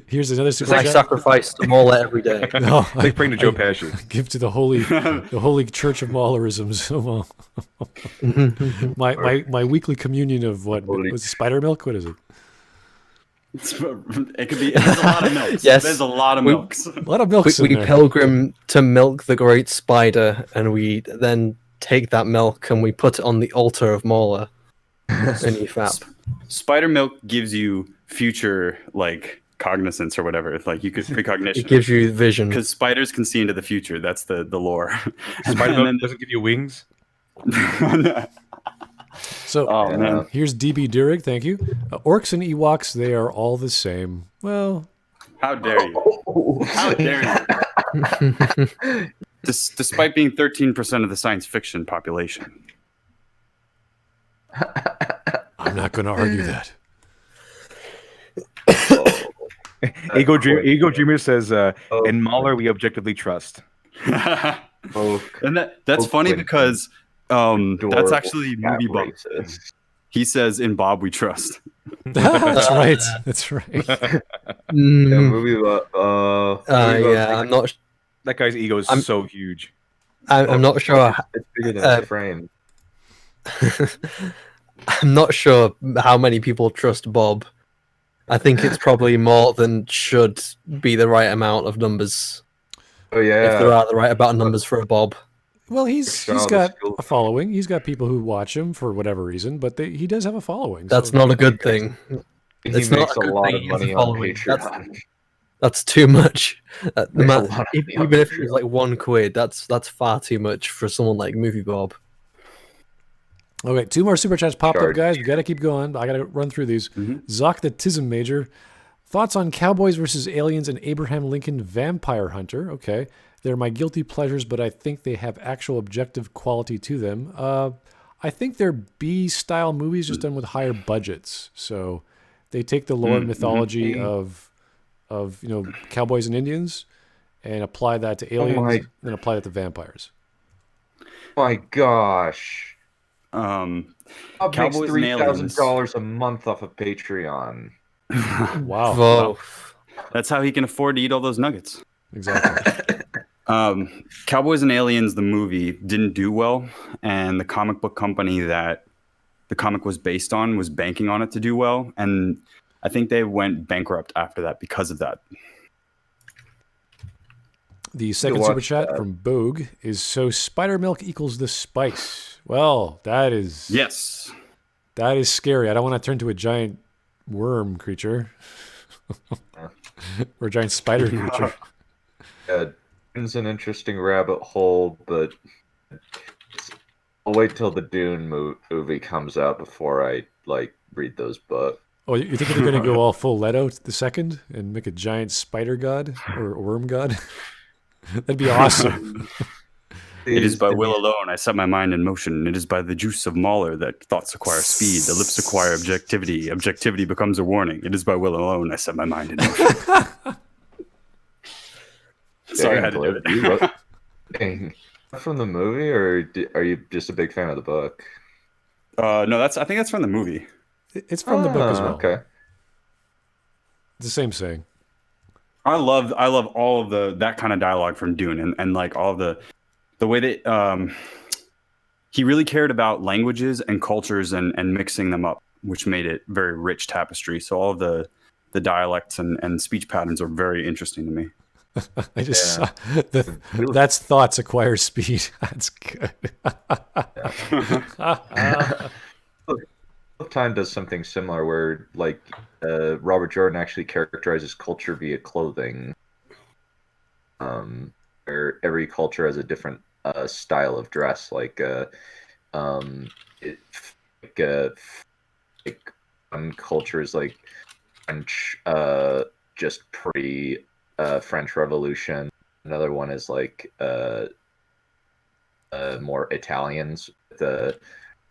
Here's another super chat. I sacrifice to Mauler every day. No, it's like praying to Joe Pesci. Give to the holy church of Maulerisms. Oh, well. my weekly communion of what was it, spider milk? What is it? It could be. There's a lot of milks. Yes, there's a lot of milks. A lot of milks. We pilgrim to milk the great spider, and we then take that milk and we put it on the altar of Mauler. And you fap. Spider milk gives you future cognizance or whatever. It's like you could precognition. It gives you vision because spiders can see into the future. That's the lore. Spider milk doesn't give you wings. So here's DB Durig, thank you. Orcs and Ewoks, they are all the same. Well, how dare you? How dare you? Despite being 13% of the science fiction population. I'm not going to argue that. Ego Dreamer says, in Mauler we objectively trust. And that's funny because that's actually movie Bob. He says, "In Bob we trust." That's right. That's right. I'm not. That guy's ego is so huge. I'm not sure. It's bigger than the frame. I'm not sure how many people trust Bob. I think it's probably more than should be the right amount of numbers. Oh yeah. If there are the right amount of numbers for a Bob. Well, he's got a following. He's got people who watch him for whatever reason, but he does have a following. That's not a good thing. He It's makes not a good lot thing of as a money on following. Patreon. That's too much. Makes a lot of money Even on if it was Patreon. like £1, that's far too much for someone like Movie Bob. Okay, 2 more super chats popped up, Charge. guys. We got to keep going. I got to run through these. Zoc the Tism Major. Thoughts on Cowboys versus Aliens and Abraham Lincoln Vampire Hunter. Okay. They're my guilty pleasures, but I think they have actual objective quality to them. I think they're B-style movies just done with higher budgets. So they take the lore and mythology of cowboys and Indians and apply that to aliens and then apply that to vampires. My gosh. Bob makes Cowboys and Aliens. $3,000 a month off of Patreon. Wow. Whoa. That's how he can afford to eat all those nuggets. Exactly. Cowboys and Aliens, the movie, didn't do well, and the comic book company that the comic was based on was banking on it to do well, and I think they went bankrupt after that because of that. The second super chat from Bogue is, so spider milk equals the spice. Well, that is scary. I don't want to turn to a giant worm creature or a giant spider creature. It's an interesting rabbit hole, but I'll wait till the Dune movie comes out before I read those books. Oh, you think they're going to go all full Leto the second and make a giant spider god or worm god? That'd be awesome. It is by will alone I set my mind in motion. It is by the juice of Mahler that thoughts acquire speed. The lips acquire objectivity. Objectivity becomes a warning. It is by will alone I set my mind in motion. Sorry, I had to do it. Dang. From the movie, or are you just a big fan of the book? No, I think that's from the movie. It's from the book as well. Okay. It's the same saying. I love all of that kind of dialogue from Dune and like all the way that he really cared about languages and cultures and mixing them up, which made it very rich tapestry. So all of the dialects and speech patterns are very interesting to me. I just saw that's thoughts acquire speed. That's good. Time does something similar where Robert Jordan actually characterizes culture via clothing. Where every culture has a different style of dress. One culture is like French, just pre French Revolution. Another one is like more Italians, the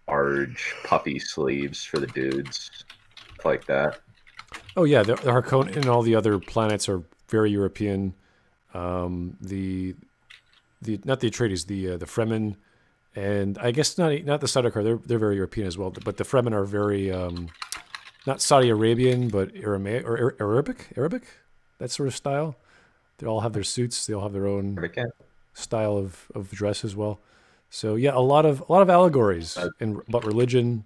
large puffy sleeves for the dudes, stuff like that. Oh yeah, the Harkonnen and all the other planets are very European. The not the Atreides, the Fremen, and I guess not the Sardaukar. They're very European as well. But the Fremen are very not Saudi Arabian, but Aramaic or Arabic. That sort of style. They all have their suits. They all have their own style of dress as well. So yeah, a lot of allegories about religion,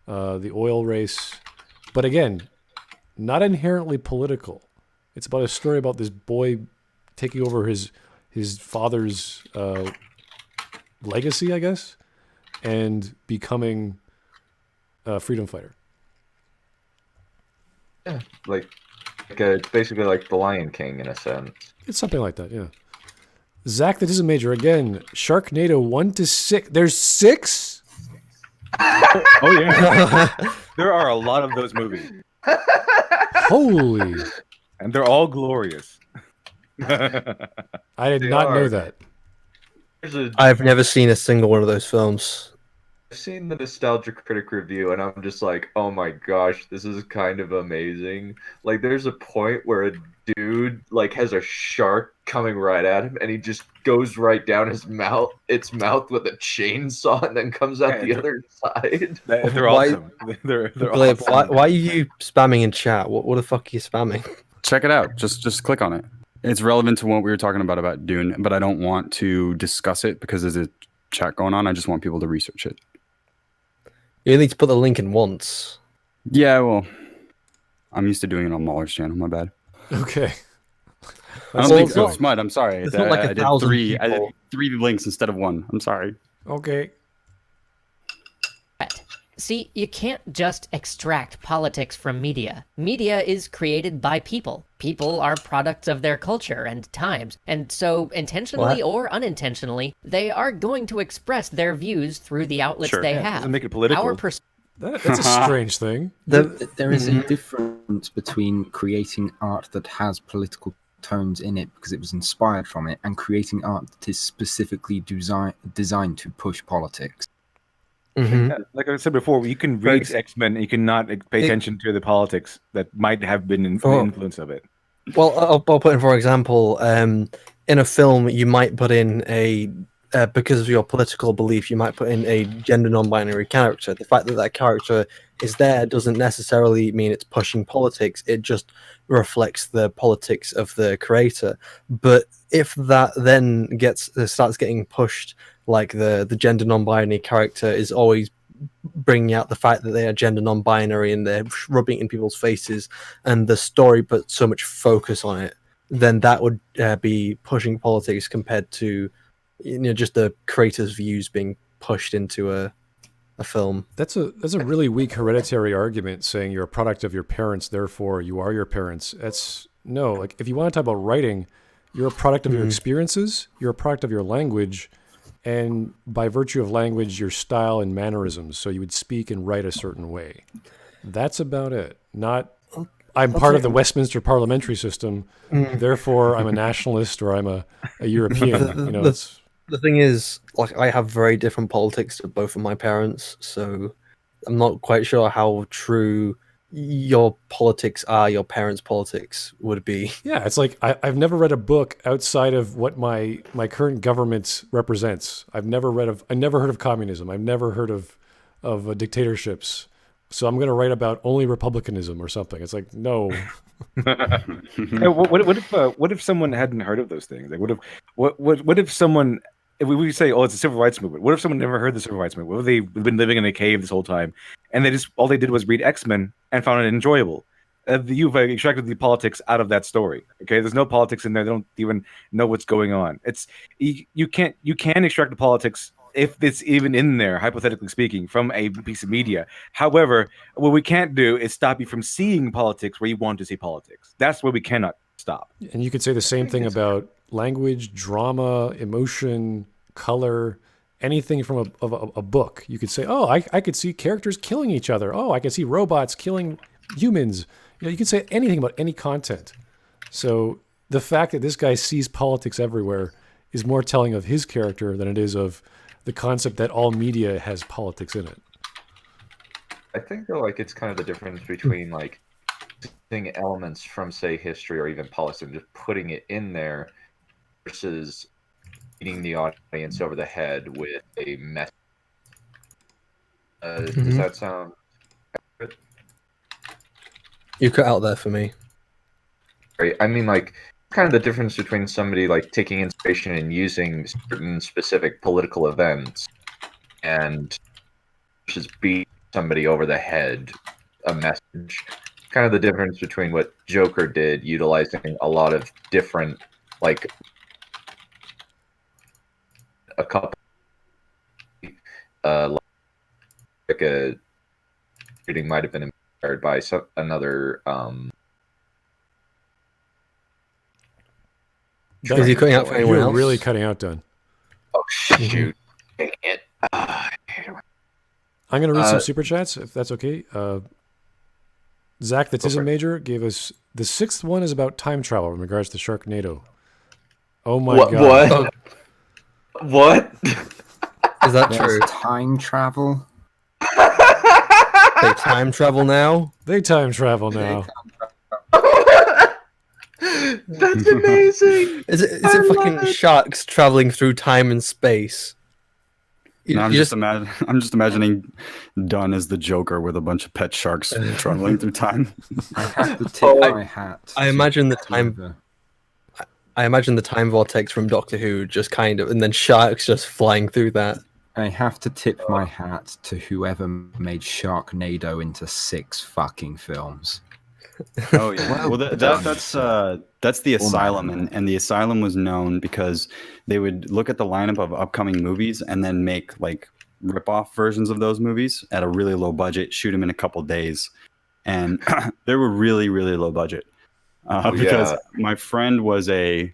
the oil race, but again, not inherently political. It's about a story about this boy taking over his father's legacy, I guess, and becoming a freedom fighter. Yeah, it's basically like The Lion King in a sense. It's something like that, yeah. Zach, that is a major. Again, Sharknado 1 to 6. There's 6? Oh yeah. There are a lot of those movies. Holy. And they're all glorious. I did not know that. I've never seen a single one of those films. I've seen the Nostalgia Critic review, and I'm just like, oh my gosh, this is kind of amazing. Like, there's a point where a dude has a shark coming right at him, and he just goes right down its mouth with a chainsaw, and then comes out the other side. They're awesome. They're Glib, awesome. why are you spamming in chat? What the fuck are you spamming? Check it out. Just click on it. It's relevant to what we were talking about Dune, but I don't want to discuss it because there's a chat going on. I just want people to research it. You need to put the link in once. Yeah, well, I'm used to doing it on Mahler's channel. My bad. Okay. I don't think so. Smud. I'm sorry. It's not like I did 1,000 three. I did people. 3 links instead of 1. I'm sorry. Okay. See, you can't just extract politics from media. Media is created by people. People are products of their culture and times, and so intentionally or unintentionally, they are going to express their views through the outlets they have. Doesn't make it political. Our That's a strange thing. There is a difference between creating art that has political tones in it because it was inspired from it, and creating art that is specifically designed to push politics. Like I said before, you can read X-Men and you cannot pay attention to the politics that might have been the influence of it. Well, I'll put in, for example, in a film, you might put in because of your political belief, you might put in a gender non-binary character. The fact that that character is there doesn't necessarily mean it's pushing politics. It just reflects the politics of the creator. But if that then starts getting pushed, like the gender non-binary character is always bringing out the fact that they are gender non-binary and they're rubbing it in people's faces, and the story put so much focus on it, then that would be pushing politics compared to just the creator's views being pushed into a film. That's a really weak hereditary argument, saying you're a product of your parents, therefore you are your parents. No, like if you want to talk about writing, you're a product of your experiences, you're a product of your language, and by virtue of language, your style and mannerisms. So you would speak and write a certain way. That's about it. Not, I'm part of the Westminster parliamentary system, therefore I'm a nationalist or I'm a European. The thing is, like, I have very different politics to both of my parents, so I'm not quite sure how true your politics are, your parents' politics would be. Yeah, it's like I've never read a book outside of what my current government represents. I never heard of communism. I've never heard of dictatorships. So I'm going to write about only republicanism or something. It's like, no. Hey, what if someone hadn't heard of those things? Like, what if someone, if we say, oh, it's a civil rights movement, what if someone never heard the civil rights movement? What if they've been living in a cave this whole time, and all they did was read X-Men and found it enjoyable? You've extracted the politics out of that story. Okay, there's no politics in there. They don't even know what's going on. You can extract the politics if it's even in there, hypothetically speaking, from a piece of media. However, what we can't do is stop you from seeing politics where you want to see politics. That's what we cannot stop. And you could say the same thing about language, drama, emotion, color, anything from a book. You could say, oh, I could see characters killing each other. Oh, I could see robots killing humans. You could say anything about any content. So the fact that this guy sees politics everywhere is more telling of his character than it is of the concept that all media has politics in it. I think though, like, it's kind of the difference between like taking elements from, say, history or even politics and just putting it in there versus beating the audience over the head with a message. Does that sound accurate? You cut out there for me. Right. I mean, like, kind of the difference between somebody like taking inspiration and using certain specific political events and versus beat somebody over the head a message. Kind of the difference between what Joker did, utilizing a lot of different, like, a couple, like a shooting might have been inspired by another. Is he cutting out for anyone You're else? really cutting out, Dunn. Oh shoot! Dang it! I'm going to read some super chats, if that's okay. Zach, the Tism Major, gave us the 6th one is about time travel in regards to Sharknado. Oh my god! What? Is that true? Time travel? They time travel now? They time travel now. That's amazing. Is it fucking sharks traveling through time and space? I'm just imagining Dunn as the Joker with a bunch of pet sharks traveling through time. I have to tip my hat. I imagine the time. I imagine the time vortex from Doctor Who, just kind of, and then sharks just flying through that. I have to tip my hat to whoever made Sharknado into 6 fucking films. Oh yeah. Well, that's the Asylum, and the Asylum was known because they would look at the lineup of upcoming movies and then make like rip-off versions of those movies at a really low budget, shoot them in a couple days, and they were really really low budget because my friend was a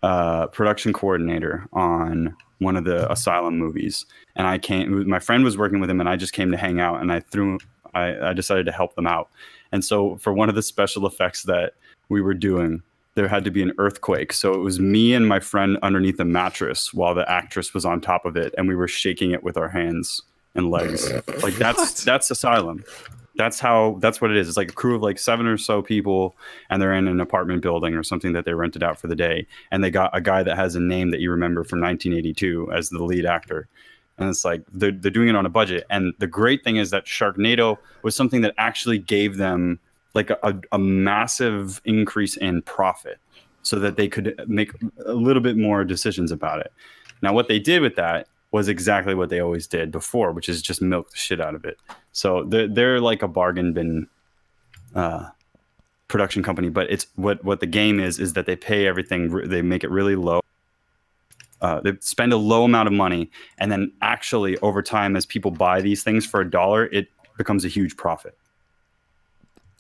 production coordinator on one of the Asylum movies, and my friend was working with him, and I just came to hang out, and I decided to help them out. And so for one of the special effects that we were doing, there had to be an earthquake. So it was me and my friend underneath the mattress while the actress was on top of it, and we were shaking it with our hands and legs. Like that's Asylum. That's what it is. It's like a crew of like 7 or so people, and they're in an apartment building or something that they rented out for the day. And they got a guy that has a name that you remember from 1982 as the lead actor. And it's like they're doing it on a budget. And the great thing is that Sharknado was something that actually gave them like a massive increase in profit so that they could make a little bit more decisions about it. Now, what they did with that was exactly what they always did before, which is just milk the shit out of it. So they're like a bargain bin production company, but it's what the game is that they pay everything, they make it really low. They spend a low amount of money, and then actually over time, as people buy these things for $1, it becomes a huge profit.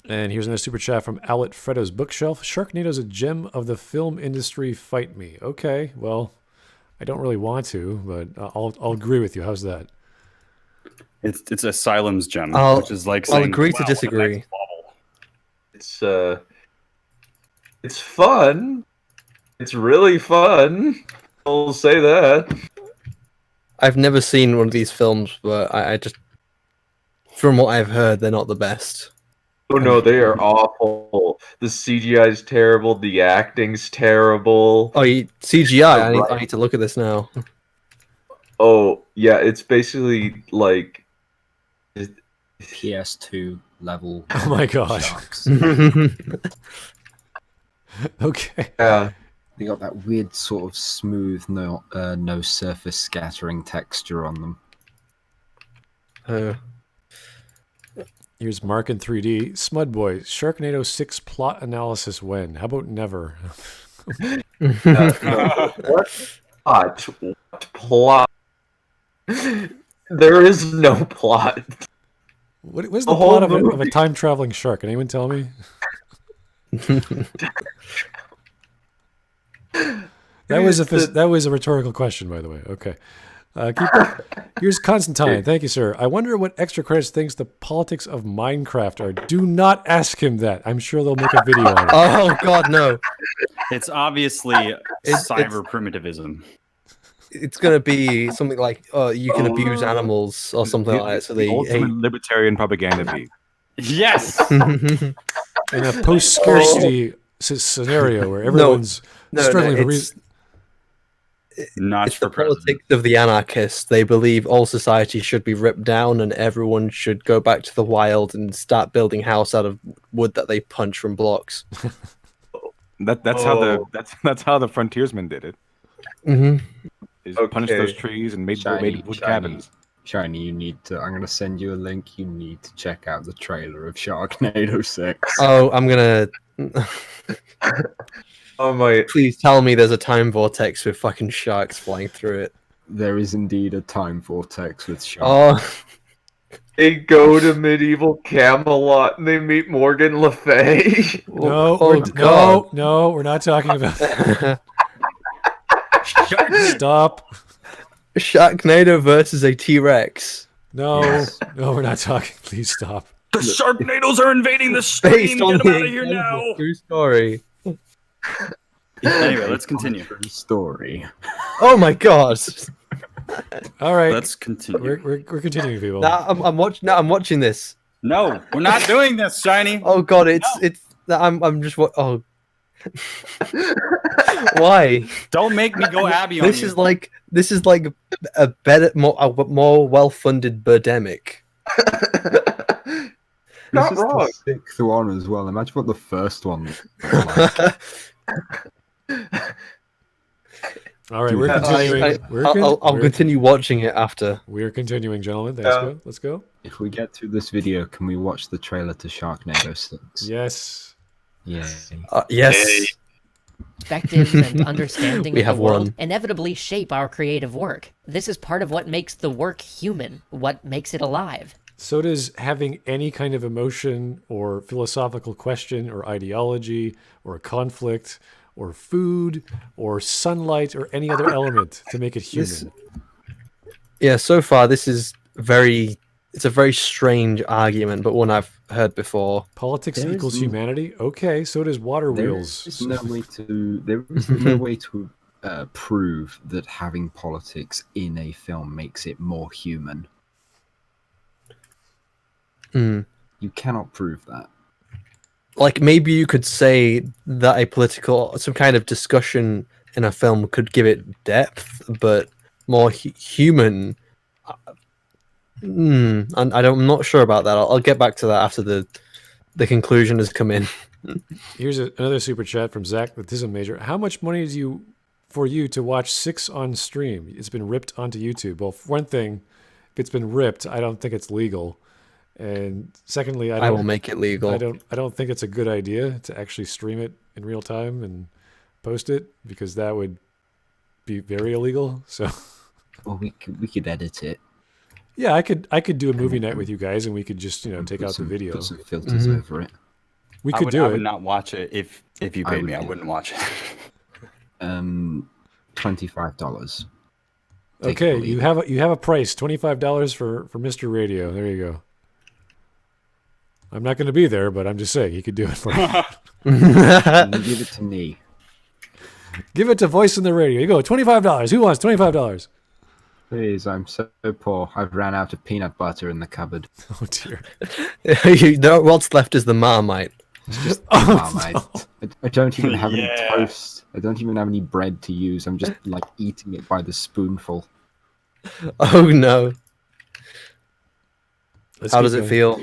And here's another super chat from Owlet Fredo's Bookshelf. Sharknado's a gem of the film industry. Fight me. Okay, well, I don't really want to, but I'll agree with you. How's that? It's Asylum's gem, which is like I'll agree to disagree. It's fun. It's really fun. I'll say that. I've never seen one of these films, but I just, from what I've heard, they're not the best. Oh no, they are awful. The CGI is terrible. The acting's terrible. Oh, CGI. I need to look at this now. Oh yeah, it's basically like PS2 level. Oh my god. Okay. Yeah. They got that weird sort of smooth, no surface scattering texture on them. Here's Mark in 3D. Smudboy, Sharknado 6 plot analysis when? How about never? What plot? There is no plot. What's the plot of a time-traveling shark? Can anyone tell me? That was a rhetorical question, by the way. Okay. Here's Constantine. Thank you, sir. I wonder what Extra Credits thinks the politics of Minecraft are. Do not ask him that. I'm sure they'll make a video on it. Oh, God, no. It's obviously cyber primitivism. It's going to be something like, you can abuse animals or something like that. So the ultimate libertarian propaganda beat. Yes! In a post-scarcity scenario where everyone's struggling for reasons. It's the politics of the anarchists. They believe all society should be ripped down and everyone should go back to the wild and start building house out of wood that they punch from blocks. That's how the frontiersmen did it. Mm-hmm. Punched those trees and made wood cabins. Shiny, you need to. I'm going to send you a link. You need to check out the trailer of Sharknado 6. Oh, I'm going to. Oh my! Please tell me there's a time vortex with fucking sharks flying through it. There is indeed a time vortex with sharks. Oh, they go to medieval Camelot and they meet Morgan Le Fay. No, we're not talking about that. Stop. Sharknado versus a T-Rex. No, we're not talking. Please stop. The Sharknadoes are invading the stream. Get them out of here now. True story. Anyway, let's continue. Story. Oh my god! All right, let's continue. We're continuing, people. I'm watching this. No, we're not doing this, Shiny. Oh god, I'm just what? Oh, why? Don't make me go Abby on you. This is like a better, more well-funded Birdemic. Not wrong. The sixth one as well. Imagine what the first one was like. All right, we're continuing. I'll continue watching it after. We're continuing, gentlemen. Let's go. If we get through this video, can we watch the trailer to Sharknado 6? Yes. Yeah. Yes. Perspectives and understanding We of the have world one. inevitably shape our creative work. This is part of what makes the work human, what makes it alive. So does having any kind of emotion or philosophical question or ideology or a conflict or food or sunlight or any other element to make it human. Yeah, so far this is it's a very strange argument, but one I've heard before. Politics There equals is- humanity? Okay, so does water There wheels. is no way to prove that having politics in a film makes it more human. Mm. You cannot prove that. Like maybe you could say that some kind of discussion in a film could give it depth, but more human. I'm not sure about that. I'll get back to that after the conclusion has come in. Here's another super chat from Zach. This is a major. How much money is for you to watch 6 on stream? It's been ripped onto YouTube. Well, for one thing, if it's been ripped, I don't think it's legal. And secondly, I will make it legal. I don't think it's a good idea to actually stream it in real time and post it, because that would be very illegal. So, Well, we could edit it. yeah, I could do a movie night with you guys, and we could just take Put out the video. Put some filters over it. We could do I it. would not watch it if you paid me. I would. wouldn't watch it. $25. Okay, you have a price, $25 for Mr. Radio. There you go. I'm not going to be there, but I'm just saying he could do it for you. Give it to me. Give it to Voice in the Radio. You go, $25. Who wants $25? Please, I'm so poor. I've ran out of peanut butter in the cupboard. Oh dear. What's left is the Marmite. It's just Oh, Marmite. I don't even have any Yeah. toast. I don't even have any bread to use. I'm just like eating it by the spoonful. Oh no! Let's How keep does it going. feel?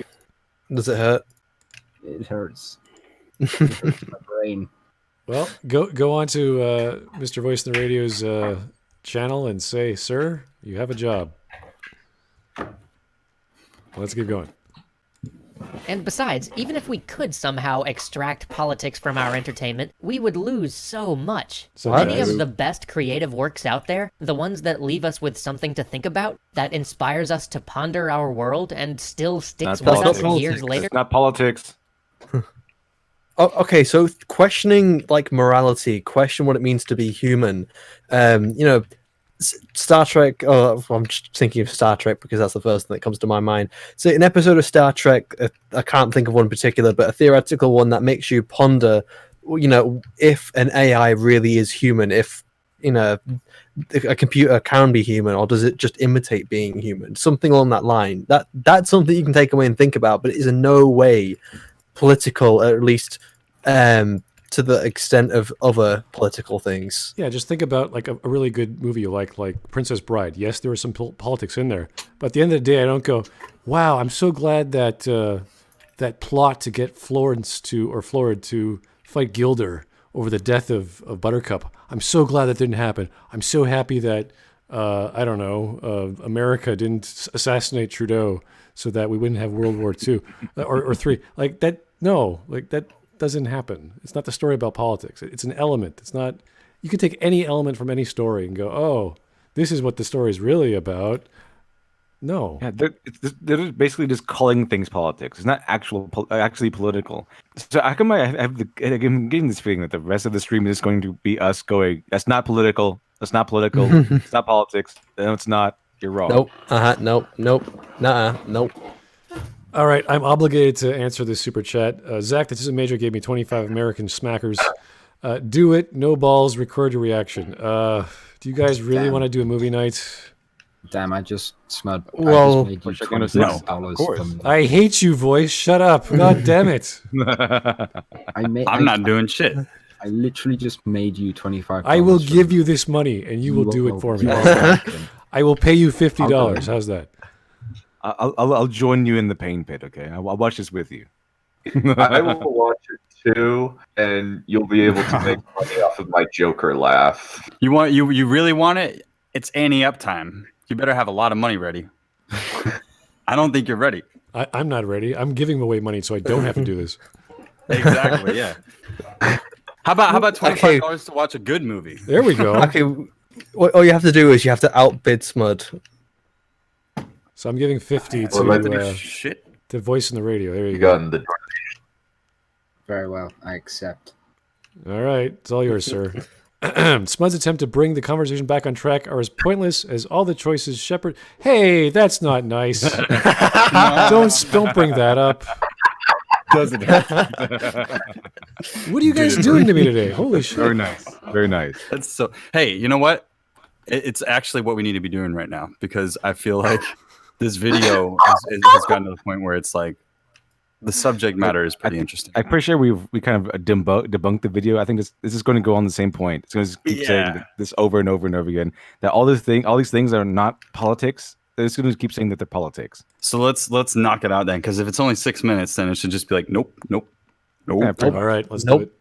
Does it hurt? It hurts. It hurts my brain. Well, go on to Mr. Voice in the Radio's channel and say, "Sir, you have a job." Let's keep going. And besides, even if we could somehow extract politics from our entertainment, we would lose so much. So What? Many of the best creative works out there, the ones that leave us with something to think about, that inspires us to ponder our world and still sticks Not with us politics. years later. It's not politics. Oh, okay, so questioning like morality, question what it means to be human. Star Trek. Oh, I'm just thinking of Star Trek because that's the first thing that comes to my mind. So, an episode of Star Trek, I can't think of one in particular, but a theoretical one that makes you ponder, if an AI really is human, if a computer can be human, or does it just imitate being human? Something along that line. That's something you can take away and think about, but it is in no way political, at least to the extent of other political things. Yeah, just think about like a really good movie you like Princess Bride. Yes, there was some politics in there, but at the end of the day, I don't go, "Wow, I'm so glad that that plot to get Florence to fight Gilder over the death of Buttercup. I'm so glad that didn't happen. I'm so happy that America didn't assassinate Trudeau so that we wouldn't have World War II or III. Like that. No, like that doesn't happen. It's not the story about politics. It's an element. It's not. You can take any element from any story and go, "Oh, this is what the story is really about." No. Yeah, they're basically just calling things politics. It's not actually political. So how come I'm getting this feeling that the rest of the stream is going to be us going, "That's not political. That's not political. It's not politics. No, it's not. You're wrong." Nope. Nope. Nope. All right, I'm obligated to answer this super chat. Zach, this is a major, gave me 25 American smackers. Do it, no balls, record your reaction. Do you guys really want to do a movie night? Damn, I just made you Wish I could have said $25 of course. from- I hate you, voice. Shut up. God damn it. I'm not doing shit. I literally just made you $25. I will give you this money, and you will do it for me. You are welcome. I will pay you $50. How's that? I'll join you in the pain pit. Okay, I'll watch this with you. I will watch it too, and you'll be able to make money off of my Joker laugh. You really want it? It's Annie up time. You better have a lot of money ready. I don't think you're ready. I'm not ready. I'm giving away money so I don't have to do this. Exactly. Yeah. How about $25 to watch a good movie? There we go. Okay, all you have to do is you have to outbid Smud. So I'm giving 50 Shit. to voice in the radio. There you You go. got in the Very well. I accept. All right, it's all yours, sir. Smud's attempt to bring the conversation back on track are as pointless as all the choices Shepard. Hey, that's not nice. Don't bring that up. Doesn't What are you guys doing to me today? Holy shit! Very nice. Very nice. That's so. Hey, you know what? It's actually what we need to be doing right now because I feel like this video has gotten to the point where it's like the subject matter is pretty interesting. I'm pretty sure we kind of debunked the video. I think this is going to go on the same point. It's going to keep saying this over and over and over again. That all these things are not politics. They're just going to keep saying that they're politics. So let's knock it out then, because if it's only 6 minutes, then it should just be like nope. All right, let's do it.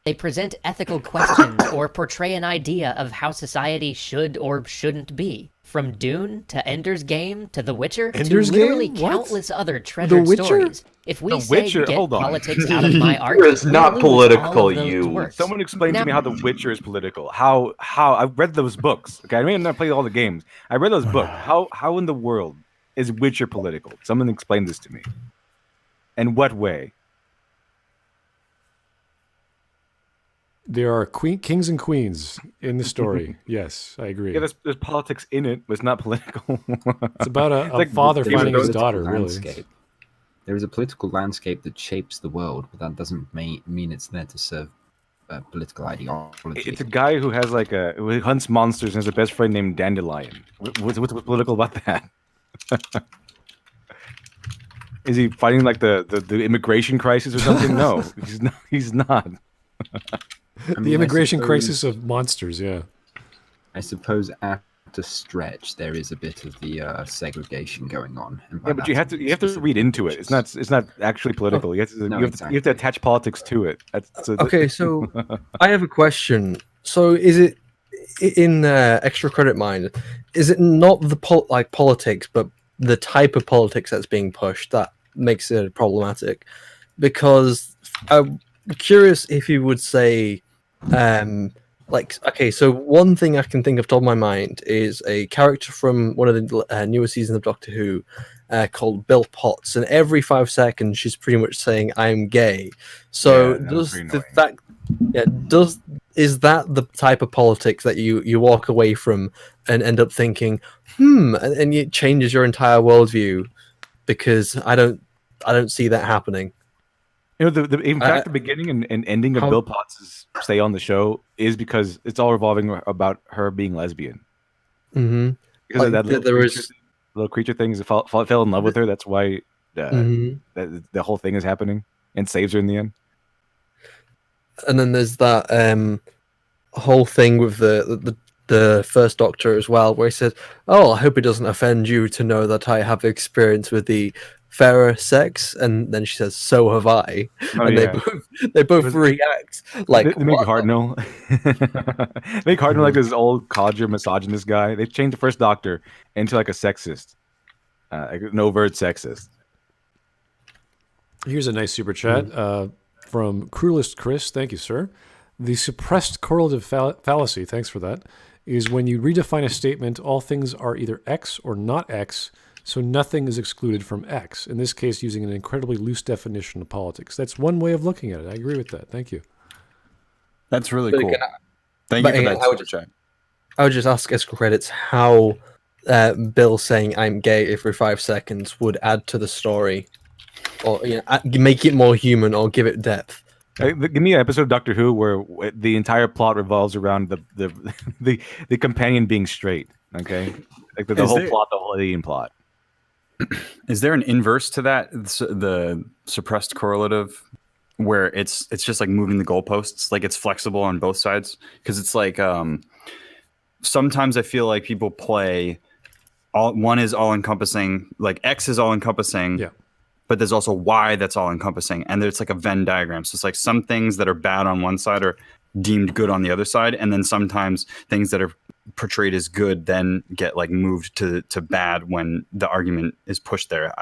They present ethical questions or portray an idea of how society should or shouldn't be. From Dune to Ender's Game to The Witcher Ender's to literally Game? What? countless other treasured Witcher? stories. If we The say Witcher? get Hold on. politics out of my art, It's not we lose political, all of those you. works. Someone explain to Now- me how The Witcher is political. How I've read those books. Okay, I may have not played all the games. I read those books. How in the world is Witcher political? Someone explain this to me. In what way? There are kings and queens in the story. Yes, I agree. Yeah, there's politics in it, but it's not political. It's about a like father There is a finding his political daughter, really. landscape. There is a political landscape that shapes the world, but that doesn't mean it's there to serve political ideology. It's a guy who has who hunts monsters and has a best friend named Dandelion. What's political about that? Is he fighting like the immigration crisis or something? No, he's not. He's not. The immigration crisis of monsters, yeah. I suppose at a stretch there is a bit of the segregation going on. And by Yeah, but that, you have to read into it. It's not actually political. You have to No, you have to attach politics to it. Okay, so I have a question. So is it in extra credit mind? Is it not the politics, but the type of politics that's being pushed that makes it problematic? Because I'm curious if you would say, okay, so one thing I can think of top of my mind is a character from one of the newer seasons of Doctor Who called Bill Potts, and every 5 seconds she's pretty much saying "I'm gay." So Yeah, that was does pretty the annoying. fact, is that the type of politics that you walk away from and end up thinking, and it changes your entire worldview? Because I don't see that happening. You know, in fact, the beginning and ending of Bill Potts' stay on the show is because it's all revolving about her being lesbian. Mm-hmm. Because of that Like, little creature thing, fell in love with her. That's why the whole thing is happening and saves her in the end. And then there's that whole thing with the first Doctor as well, where he says, "Oh, I hope it doesn't offend you to know that I have experience with the fairer sex," and then she says, "So have I," and they both react like they make Hartnell, make Hartnell like this old codger misogynist guy. They changed the first Doctor into like a sexist, like an overt sexist. Here's a nice super chat from Cruelest Chris. Thank you, sir. The suppressed correlative fallacy, thanks for that, is when you redefine a statement, all things are either X or not X, so nothing is excluded from X. In this case, using an incredibly loose definition of politics. That's one way of looking at it. I agree with that. Thank you. That's really But cool. again, Thank you for that super chat. I would just ask extra credits how Bill saying "I'm gay" every 5 seconds would add to the story, or make it more human, or give it depth. Give me an episode of Doctor Who where the entire plot revolves around the companion being straight. Okay, like the whole plot, the whole alien plot. Is there an inverse to that? The suppressed correlative, where it's just like moving the goalposts, like it's flexible on both sides, because it's like sometimes I feel like people play one is all encompassing, like X is all encompassing. Yeah. But there's also Y that's all encompassing, and there's like a Venn diagram. So it's like some things that are bad on one side are deemed good on the other side, and then sometimes things that are portrayed as good then get like moved to bad when the argument is pushed there.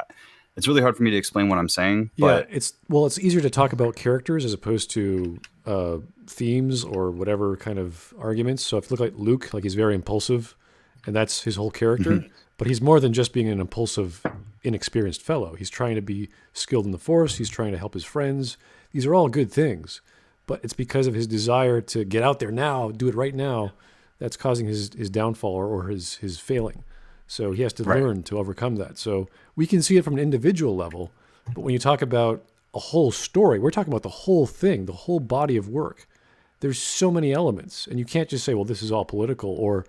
It's really hard for me to explain what I'm saying. But yeah, it's easier to talk about characters as opposed to themes or whatever kind of arguments. So if you look like Luke, like he's very impulsive, and that's his whole character. But he's more than just being an impulsive, inexperienced fellow. He's trying to be skilled in the Force. He's trying to help his friends. These are all good things, but it's because of his desire to get out there now, do it right now, that's causing his downfall or his failing. So he has to learn to overcome that. So we can see it from an individual level, but when you talk about a whole story, we're talking about the whole thing, the whole body of work. There's so many elements, and you can't just say, well, this is all political, or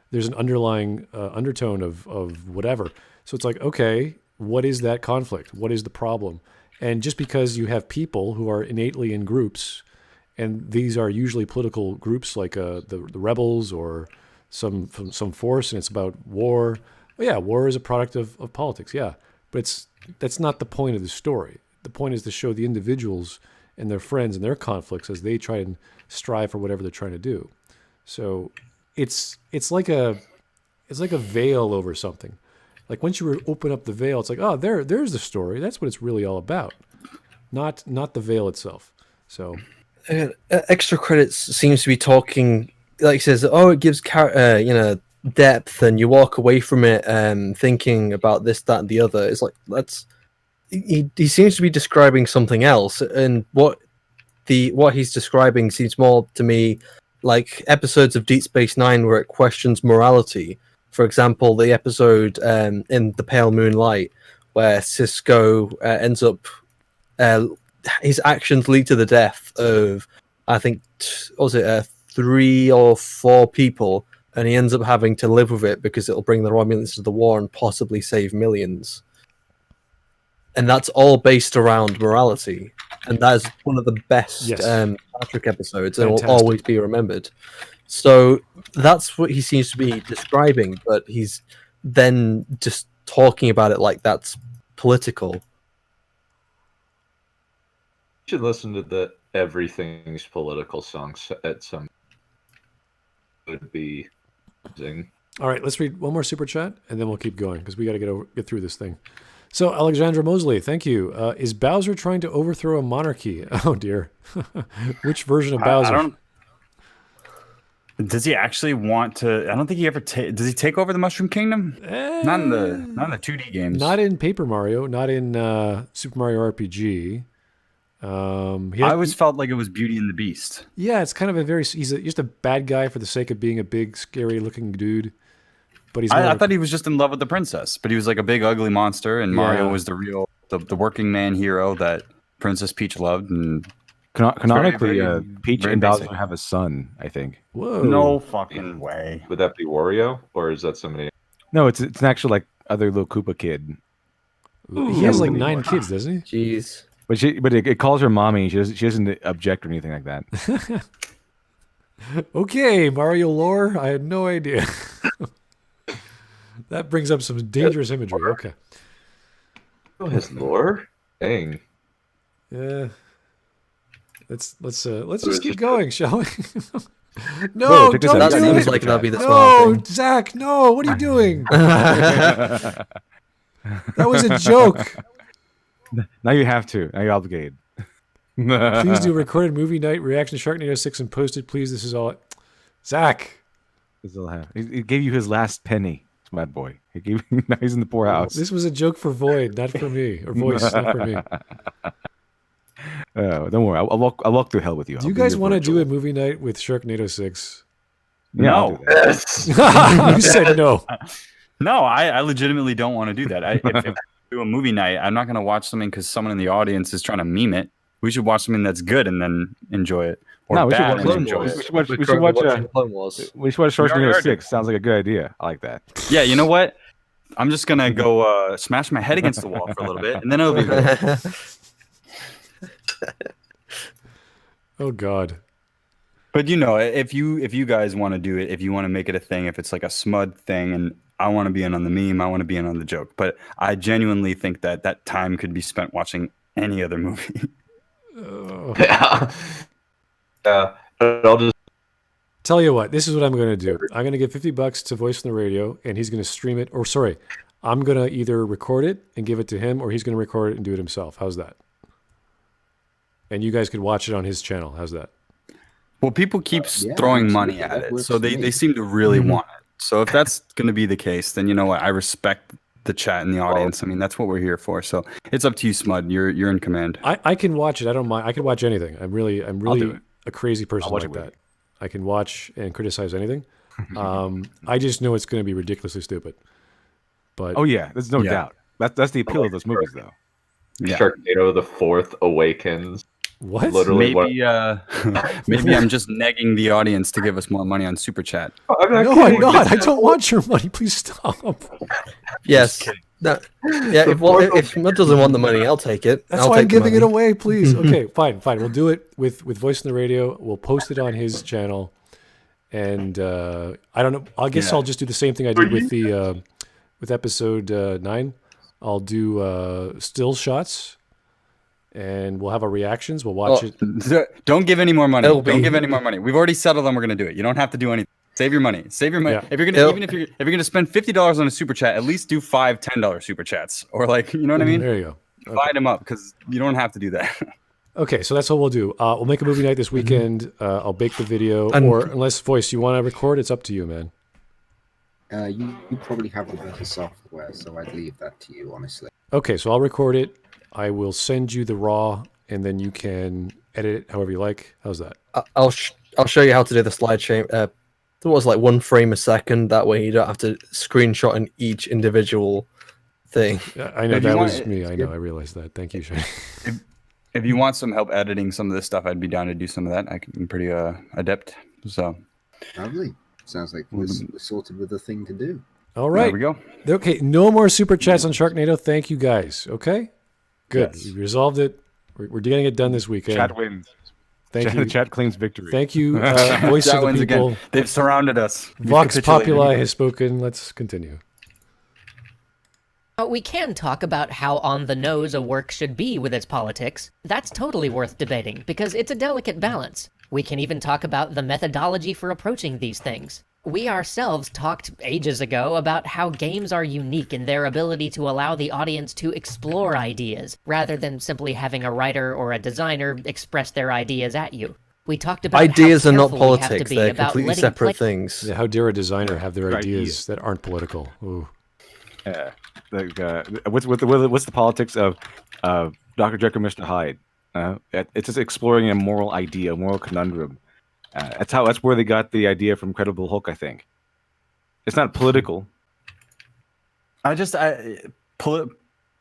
there's an underlying undertone of whatever. So it's like, okay, what is that conflict? What is the problem? And just because you have people who are innately in groups, and these are usually political groups like the rebels or some force, and it's about war. Well, yeah, war is a product of politics, yeah. But that's not the point of the story. The point is to show the individuals and their friends and their conflicts as they try and strive for whatever they're trying to do. So it's like a veil over something. Like once you open up the veil, it's like, oh, there's the story. That's what it's really all about, not the veil itself. So extra credits seems to be talking, like it says, oh, it gives depth, and you walk away from it thinking about this, that, and the other. It's like he seems to be describing something else, and what he's describing seems more to me like episodes of Deep Space Nine where it questions morality. For example, the episode in The Pale Moonlight where Cisco ends up, his actions lead to the death of, I think, 3 or 4 people, and he ends up having to live with it because it'll bring the Romulans to the war and possibly save millions. And that's all based around morality. And that is one of the best Star Trek episodes, and will always be remembered. So that's what he seems to be describing, but he's then just talking about it like that's political. You should listen to the Everything's Political songs at some. Would be amazing. All right, let's read one more super chat, and then we'll keep going because we got to get through this thing. So, Alexandra Mosley, thank you. Is Bowser trying to overthrow a monarchy? Oh, dear. Which version of Bowser? Does he actually want to? I don't think he ever does he take over the Mushroom Kingdom? Not in the 2D games. Not in Paper Mario. Not in Super Mario RPG. I always felt like it was Beauty and the Beast. Yeah, it's kind of he's just a bad guy for the sake of being a big, scary-looking dude. But I thought he was just in love with the princess, but he was like a big, ugly monster, and Mario was the real, the working man hero that Princess Peach loved. And canonically, Peach and Bowser have a son, I think. Whoa! No fucking way. Would that be Wario, or is that somebody? No, it's an actual like other little Koopa kid. He has like 9 kids, doesn't he? Jeez. But it calls her mommy. She doesn't object or anything like that. Okay, Mario lore. I had no idea. That brings up some dangerous imagery. Okay. Oh, his lore? Dang. Yeah. Let's just keep going, shall we? No, don't that seems like that'll be the smart thing. Zach, no, what are you doing? That was a joke. Now you have to. Now you're obligated. Please do a recorded movie night reaction to Sharknado 6 and post it, please. This is all. Zach. He gave you his last penny, smart boy. Now he's in the poorhouse. This was a joke for Void, not for me. Or Voice, not for me. Don't worry. I'll walk through hell with you. Do you guys want to do a movie night with Sharknado 6? No. You said no. No, I legitimately don't want to do that. If I do a movie night, I'm not going to watch something because someone in the audience is trying to meme it. We should watch something that's good and then enjoy it. Or bad and enjoy it. We should watch Sharknado 6. Sounds like a good idea. I like that. Yeah, you know what? I'm just going to go smash my head against the wall for a little bit, and then it'll be good. Oh, God. But if you guys want to do it, if you want to make it a thing, if it's like a smud thing, and I want to be in on the meme, I want to be in on the joke. But I genuinely think that time could be spent watching any other movie. Yeah. I'll just Tell you what, this is what I'm going to do. I'm going to give $50 to Voice on the Radio, and he's going to stream it. Or sorry, I'm going to either record it and give it to him, or he's going to record it and do it himself. How's that? And you guys could watch it on his channel. How's that? Well, people keep throwing money at it, so they seem to really want it. So if that's going to be the case, then you know what? I respect the chat and the audience. I mean, that's what we're here for. So it's up to you, Smud. You're in command. I can watch it. I don't mind. I can watch anything. I'm really a crazy person like that. I can watch and criticize anything. I just know it's going to be ridiculously stupid. But there's no doubt. That's the appeal of those movies, though. Yeah. Sharknado: The Fourth Awakens. What? Literally, maybe I'm just negging the audience to give us more money on Super Chat. No, I'm not. I don't want your money. Please stop. Yes. If Mud doesn't want the money, I'll take it. That's why I'm giving it away, please. Okay, fine. We'll do it with Voice on the Radio. We'll post it on his channel. And I don't know. I guess I'll just do the same thing I did with the with episode 9. I'll do still shots, and we'll have our reactions. We'll watch it. Don't give any more money. Don't give any more money. We've already settled on we're going to do it. You don't have to do anything. Save your money. Save your money. Yeah. If you're gonna if you're gonna spend $50 on a super chat, at least do 5 $10 super chats, or like, you know what I mean? There you go. Divide them up, because you don't have to do that. Okay, so that's what we'll do. We'll make a movie night this weekend. I'll bake the video, or unless Voice, you want to record, it's up to you, man. You probably have the better software, so I'd leave that to you, honestly. Okay, so I'll record it. I will send you the raw, and then you can edit it however you like. How's that? I'll show you how to do the slideshow. It was like 1 frame a second. That way you don't have to screenshot in each individual thing. I know that was me. I know. I realized that. Thank you, Shane. If you want some help editing some of this stuff, I'd be down to do some of that. I'm pretty adept. So lovely. Sounds like we're sorted with the thing to do. All right. There we go. Okay, no more super chats on Sharknado. Thank you, guys. Okay? Good. Yes. We resolved it. We're getting it done this weekend. Chat wins. Thank you. Chat claims victory. Thank you, Voice Chat of the wins People. again. They've surrounded us. Vox Populi has spoken. Let's continue. We can talk about how on the nose a work should be with its politics. That's totally worth debating, because it's a delicate balance. We can even talk about the methodology for approaching these things. We ourselves talked ages ago about how games are unique in their ability to allow the audience to explore ideas, rather than simply having a writer or a designer express their ideas at you. We talked about ideas how are not careful we have to politics. be They're about completely letting separate things. Yeah, how dare a designer have their ideas that aren't political? Ooh. What's the politics of Dr. Jekyll and Mr. Hyde? It's just exploring a moral idea, a moral conundrum. That's where they got the idea from Incredible Hulk, I think. It's not political.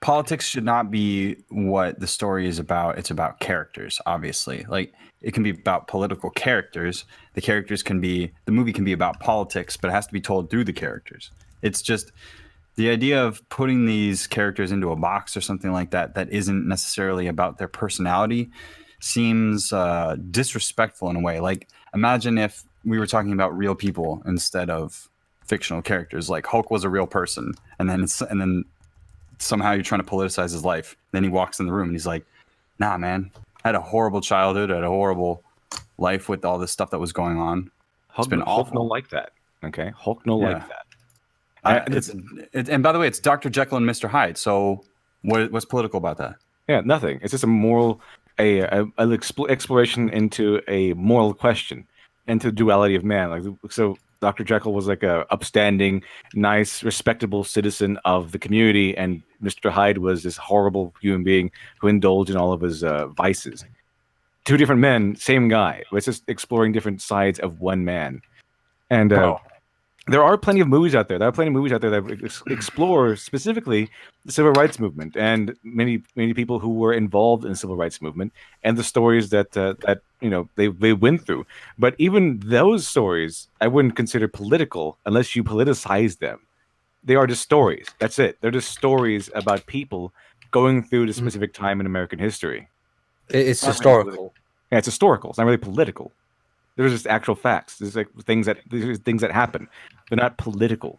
Politics should not be what the story is about. It's about characters, obviously. Like, it can be about political characters. The movie can be about politics, but it has to be told through the characters. It's just the idea of putting these characters into a box or something like that isn't necessarily about their personality seems disrespectful in a way. Like, imagine if we were talking about real people instead of fictional characters. Like, Hulk was a real person, and then somehow you're trying to politicize his life. Then he walks in the room and he's like, nah, man, I had a horrible childhood. I had a horrible life with all this stuff that was going on. It's been awful. Hulk no like that. Okay? Hulk no like that. And by the way, it's Dr. Jekyll and Mr. Hyde. So what's political about that? Yeah, nothing. It's just a moral, an exploration into a moral question, into the duality of man. Like, so Dr. Jekyll was like a upstanding, nice, respectable citizen of the community, and Mr. Hyde was this horrible human being who indulged in all of his vices. 2 different men, same guy. It's just exploring different sides of one man. And there are plenty of movies out there. That explore specifically the civil rights movement and many people who were involved in the civil rights movement and the stories that they went through. But even those stories, I wouldn't consider political unless you politicize them. They are just stories. That's it. They're just stories about people going through the specific time in American history. It's historical. Yeah, it's historical. It's not really political. There's just actual facts. There's like things that happen. They're not political,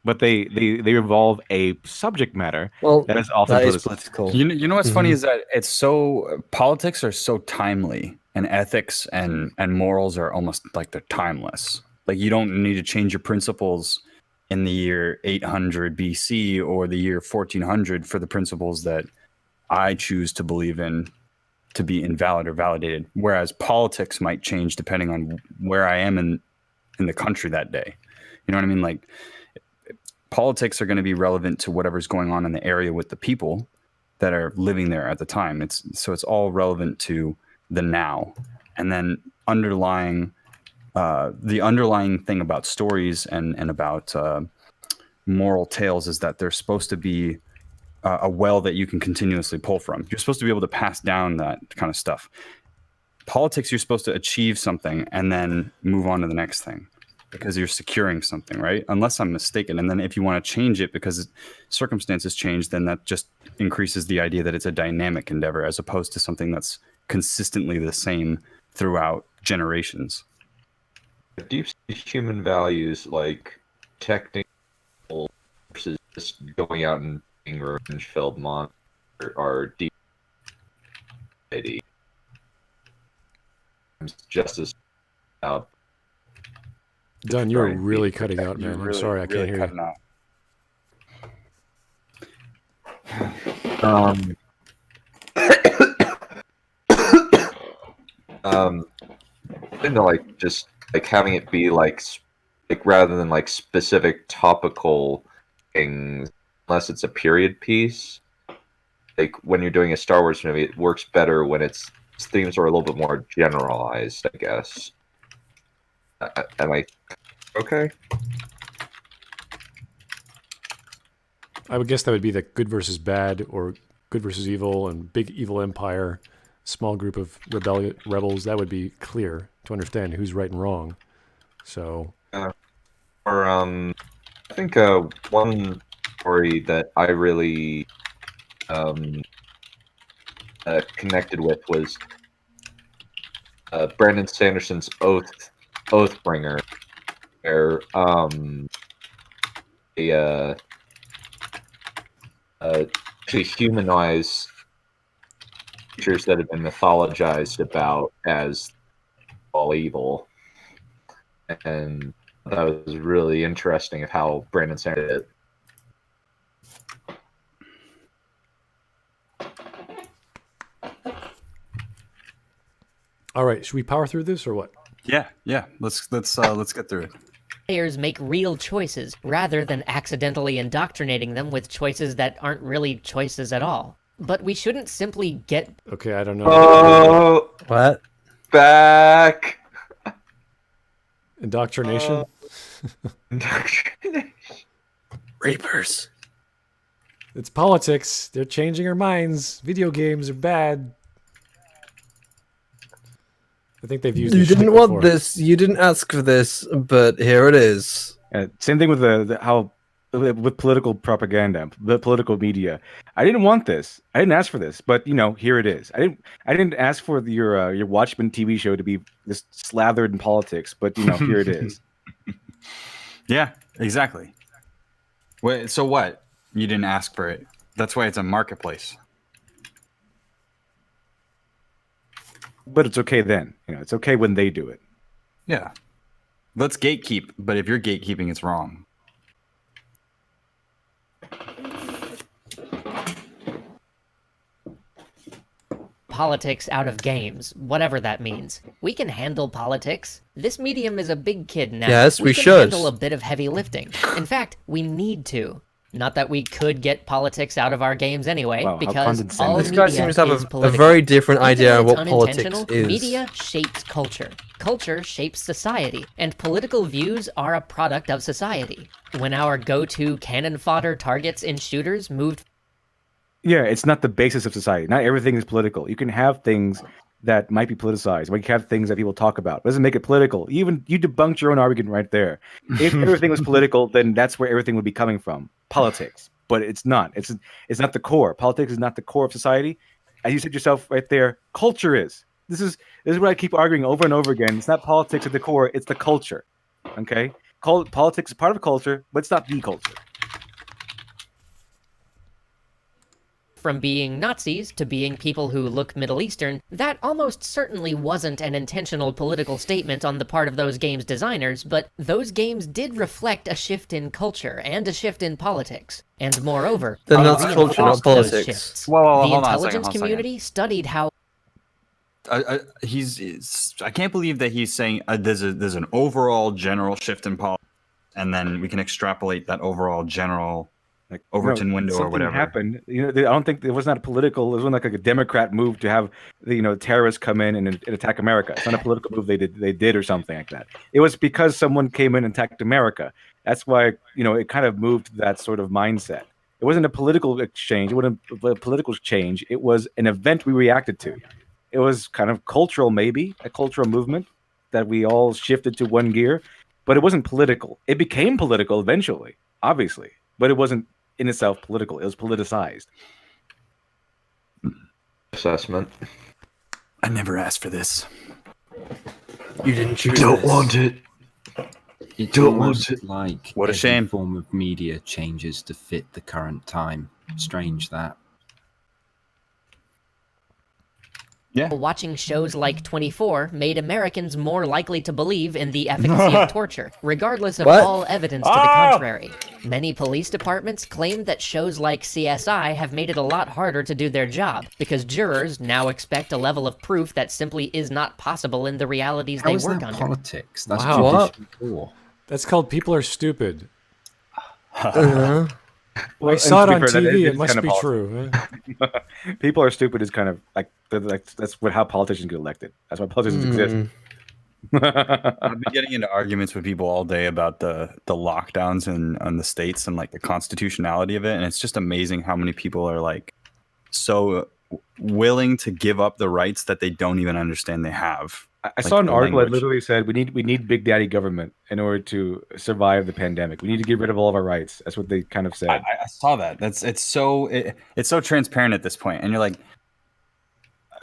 but they involve a subject matter that is often political. You know what's funny is that it's so politics are so timely and ethics and morals are almost like they're timeless. Like you don't need to change your principles in the year 800 BC or the year 1400 for the principles that I choose to believe in to be invalid or validated. Whereas politics might change depending on where I am in the country that day. You know what I mean? Like politics are going to be relevant to whatever's going on in the area with the people that are living there at the time. It's all relevant to the now. And then the underlying thing about stories and about moral tales is that they're supposed to be a well that you can continuously pull from. You're supposed to be able to pass down that kind of stuff. Politics, you're supposed to achieve something and then move on to the next thing because you're securing something, right? Unless I'm mistaken. And then if you want to change it because circumstances change, then that just increases the idea that it's a dynamic endeavor as opposed to something that's consistently the same throughout generations. Do you see human values like protecting versus just going out and being revenge-filled monster are deep society? Justice out. Dunn, you're really cutting out, man. I'm sorry, I can't hear you. Like just like having it be like rather than like specific topical things, unless it's a period piece. Like when you're doing a Star Wars movie, it works better when its themes are a little bit more generalized, I guess. Am I okay? I would guess that would be the good versus bad or good versus evil and big evil empire, small group of rebels. That would be clear to understand who's right and wrong. So, I think one story that I really connected with was Brandon Sanderson's Oathbringer, where to humanize creatures that have been mythologized about as all evil, and that was really interesting of how Brandon Sanderson did it. All right, should we power through this or what? Yeah. Let's get through it. Players make real choices rather than accidentally indoctrinating them with choices that aren't really choices at all. But we shouldn't simply get... Okay, I don't know. Oh, What? back. Indoctrination? Indoctrination. Reapers. It's politics. They're changing our minds. Video games are bad. I think they've used You this didn't shit want before. this. You didn't ask for this, but here it is. Same thing with with political propaganda, the political media. I didn't want this. I didn't ask for this, but here it is. I didn't ask for your Watchmen TV show to be this slathered in politics, but here it is. Yeah, exactly. Wait, so what? You didn't ask for it. That's why it's a marketplace. But it's okay then. It's okay when they do it. Yeah. Let's gatekeep, but if you're gatekeeping, it's wrong. politics out of games, whatever that means. We can handle politics. This medium is a big kid now. Yes, we can should. handle a bit of heavy lifting. In fact, we need to. Not that we could get politics out of our games anyway, Wow, how because condescending. all This guy media seems to have is a political. very different Even idea though of it's what politics unintentional, is. Media shapes culture. Culture shapes society, and political views are a product of society. When our go-to cannon fodder targets in shooters moved... Yeah, it's not the basis of society. Not everything is political. You can have things that might be politicized. We can have things that people talk about. It doesn't make it political. You debunked your own argument right there. If everything was political, then that's where everything would be coming from. Politics. But it's not. It's not the core. Politics is not the core of society. As you said yourself right there, culture is. This is what I keep arguing over and over again. It's not politics at the core. It's the culture. Okay? Politics is part of culture, but it's not the culture. from being Nazis to being people who look Middle Eastern, that almost certainly wasn't an intentional political statement on the part of those games' designers, but those games did reflect a shift in culture and a shift in politics. And moreover, Then they that's culture, not reinforced those politics. shifts. Whoa, The hold on a second, intelligence community studied how I can't believe that he's saying there's an overall general shift in politics, and then we can extrapolate that overall general like Overton window or whatever. Happened. I don't think it was not political. It wasn't like a Democrat move to have terrorists come in and attack America. It's not a political move they did or something like that. It was because someone came in and attacked America. That's why it kind of moved that sort of mindset. It wasn't a political exchange. It wasn't a political change. It was an event we reacted to. It was kind of cultural, maybe a cultural movement that we all shifted to one gear, but it wasn't political. It became political eventually, obviously, but it wasn't in itself political. It was politicized. Assessment. I never asked for this. You didn't choose Don't this. want it. It's Don't almost want it. like What a every shame. form of media changes to fit the current time. Strange that. Yeah. watching shows like 24 made Americans more likely to believe in the efficacy of torture, regardless of What? all evidence to the contrary. Many police departments claim that shows like CSI have made it a lot harder to do their job, because jurors now expect a level of proof that simply is not possible in the realities How they is work that under. politics? That's Wow. judicial law. That's called people are stupid. Uh-huh. I saw it to be on fair, that TV. is It must kind of be politics. true. Huh? People are stupid is kind of like that's how politicians get elected. That's why politicians exist. I've been getting into arguments with people all day about the lockdowns in the states and like the constitutionality of it, and it's just amazing how many people are like so willing to give up the rights that they don't even understand they have. I saw an the article that language. literally said we need big daddy government in order to survive the pandemic. We need to get rid of all of our rights. That's what they kind of said. I saw that. It's so transparent at this point, and you're like,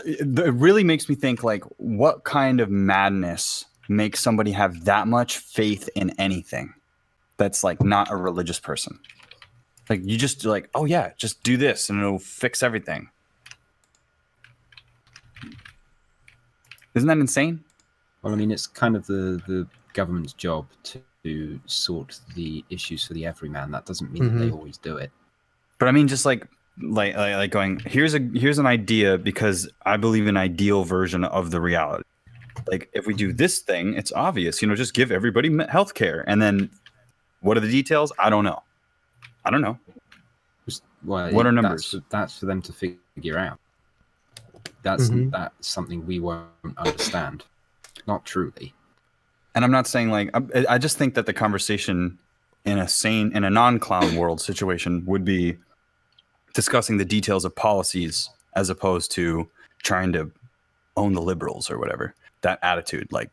it really makes me think like, what kind of madness makes somebody have that much faith in anything that's like not a religious person? Like you just like, oh yeah, just do this and it'll fix everything. Isn't that insane? Well, I mean, it's kind of the government's job to sort the issues for the everyman. That doesn't mean that they always do it. But I mean, just like going, here's an idea because I believe in an ideal version of the reality. Like if we do this thing, it's obvious, just give everybody healthcare. And then what are the details? I don't know. Well, What are numbers? That's for them to figure out. That's something we won't understand. Not truly. And I'm not saying like, I just think that the conversation in a non-clown world situation would be discussing the details of policies as opposed to trying to own the liberals or whatever. That attitude, like,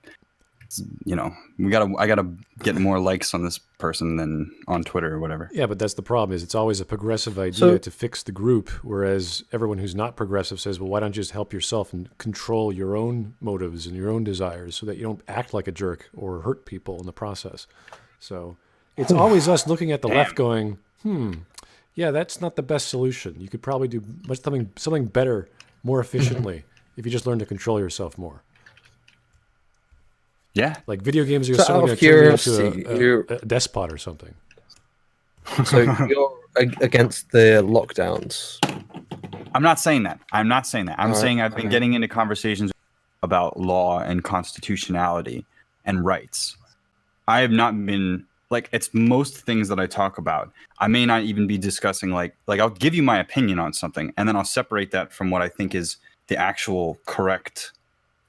I gotta get more likes on this person than on Twitter or whatever. Yeah, but that's the problem. Is it's always a progressive idea to fix the group, whereas everyone who's not progressive says, "Well, why don't you just help yourself and control your own motives and your own desires, so that you don't act like a jerk or hurt people in the process?" So it's always us looking at the left, going, "Yeah, that's not the best solution. You could probably do something better, more efficiently, if you just learn to control yourself more." Yeah, like video games are So suddenly out of going to turn you curiosity, into a despot or something. So you're against the lockdowns? I'm not saying that. I'm saying I've been getting into conversations about law and constitutionality and rights. I have not been like, it's most things that I talk about. I may not even be discussing like I'll give you my opinion on something, and then I'll separate that from what I think is the actual correct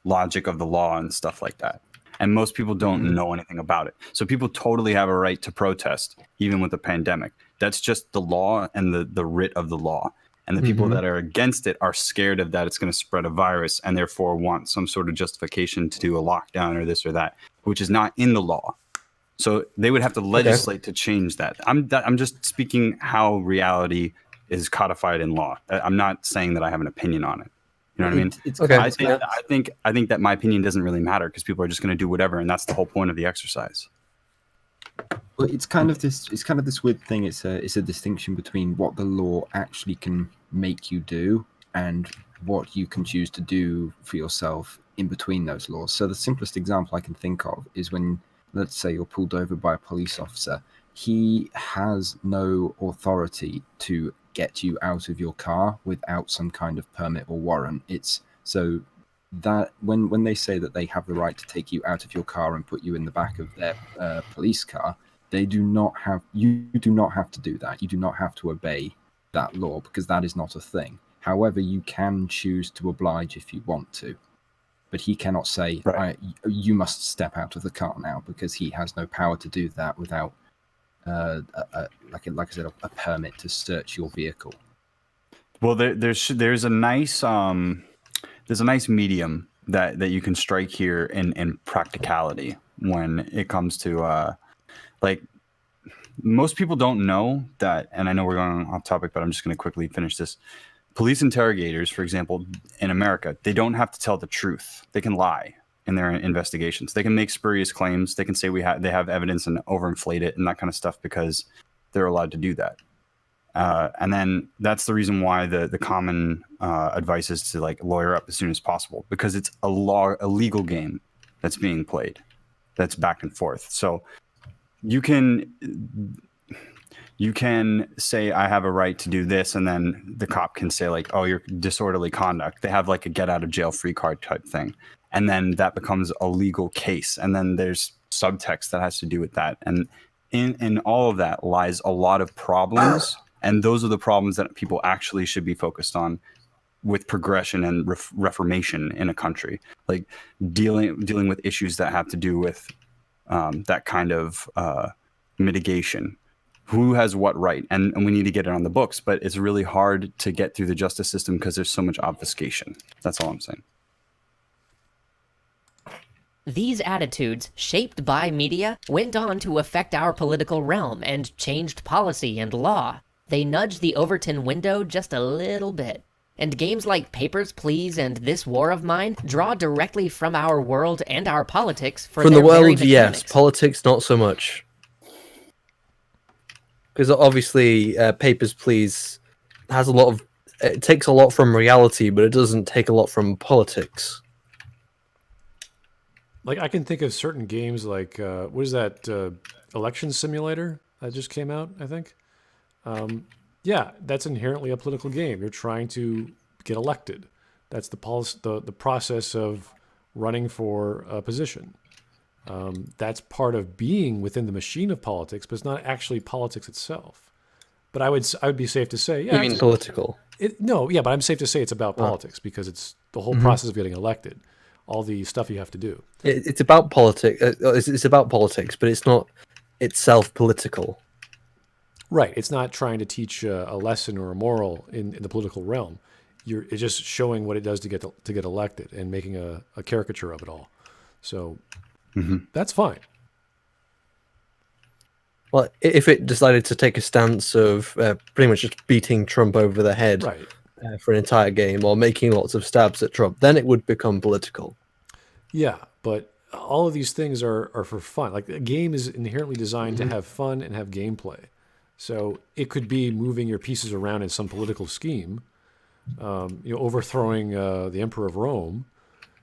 logic of the law and stuff like that. And most people don't know anything about it. So people totally have a right to protest, even with the pandemic. That's just the law and the writ of the law. And the people that are against it are scared of that it's going to spread a virus and therefore want some sort of justification to do a lockdown or this or that, which is not in the law. So they would have to legislate to change that. I'm just speaking how reality is codified in law. I'm not saying that I have an opinion on it. You know what I mean? It's Okay. I think that my opinion doesn't really matter because people are just going to do whatever, and that's the whole point of the exercise. But it's kind of this weird thing. It's a distinction between what the law actually can make you do and what you can choose to do for yourself in between those laws. So the simplest example I can think of is when, let's say, you're pulled over by a police officer. He has no authority to get you out of your car without some kind of permit or warrant. It's so that when they say that they have the right to take you out of your car and put you in the back of their police car, you do not have to do that. You do not have to obey that law because that is not a thing. However, you can choose to oblige if you want to. But he cannot say, Right. you must step out of the car now, because he has no power to do that without, like I said, a permit to search your vehicle. Well, there's a nice medium that you can strike here in practicality when it comes to like, most people don't know that, and I know we're going off topic, but I'm just going to quickly finish this. Police interrogators, for example, in America, they don't have to tell the truth. They can lie in their investigations. They can make spurious claims. They can say they have evidence and overinflate it and that kind of stuff because they're allowed to do that. And then that's the reason why the common advice is to like lawyer up as soon as possible, because it's a legal game that's being played, that's back and forth. So you can say I have a right to do this, and then the cop can say like, oh, you're disorderly conduct. They have like a get out of jail free card type thing, and then that becomes a legal case, and then there's subtext that has to do with that, and in all of that lies a lot of problems, and those are the problems that people actually should be focused on with progression and reformation in a country, like dealing with issues that have to do with that kind of mitigation. Who has what right, and we need to get it on the books, but it's really hard to get through the justice system because there's so much obfuscation. That's all I'm saying. These attitudes, shaped by media, went on to affect our political realm and changed policy and law. They nudged the Overton window just a little bit. And games like Papers, Please and This War of Mine draw directly from our world and our politics for from their the very world, yes. mechanics. Politics, not so much. Because obviously, Papers, Please has a lot of... It takes a lot from reality, but it doesn't take a lot from politics. Like, I can think of certain games like, what is that, Election Simulator that just came out, I think? Yeah, that's inherently a political game. You're trying to get elected. That's the process of running for a position. That's part of being within the machine of politics, but it's not actually politics itself. But I would be safe to say, yeah. You mean political? But I'm safe to say it's about politics because it's the whole process of getting elected, all the stuff you have to do. It's about politics. It's about politics, but it's not itself political. Right. It's not trying to teach a lesson or a moral in the political realm. It's just showing what it does to get elected and making a caricature of it all. So that's fine. Well, if it decided to take a stance of pretty much just beating Trump over the head for an entire game or making lots of stabs at Trump, then it would become political. Yeah, but all of these things are for fun. Like, a game is inherently designed to have fun and have gameplay. So it could be moving your pieces around in some political scheme, overthrowing the Emperor of Rome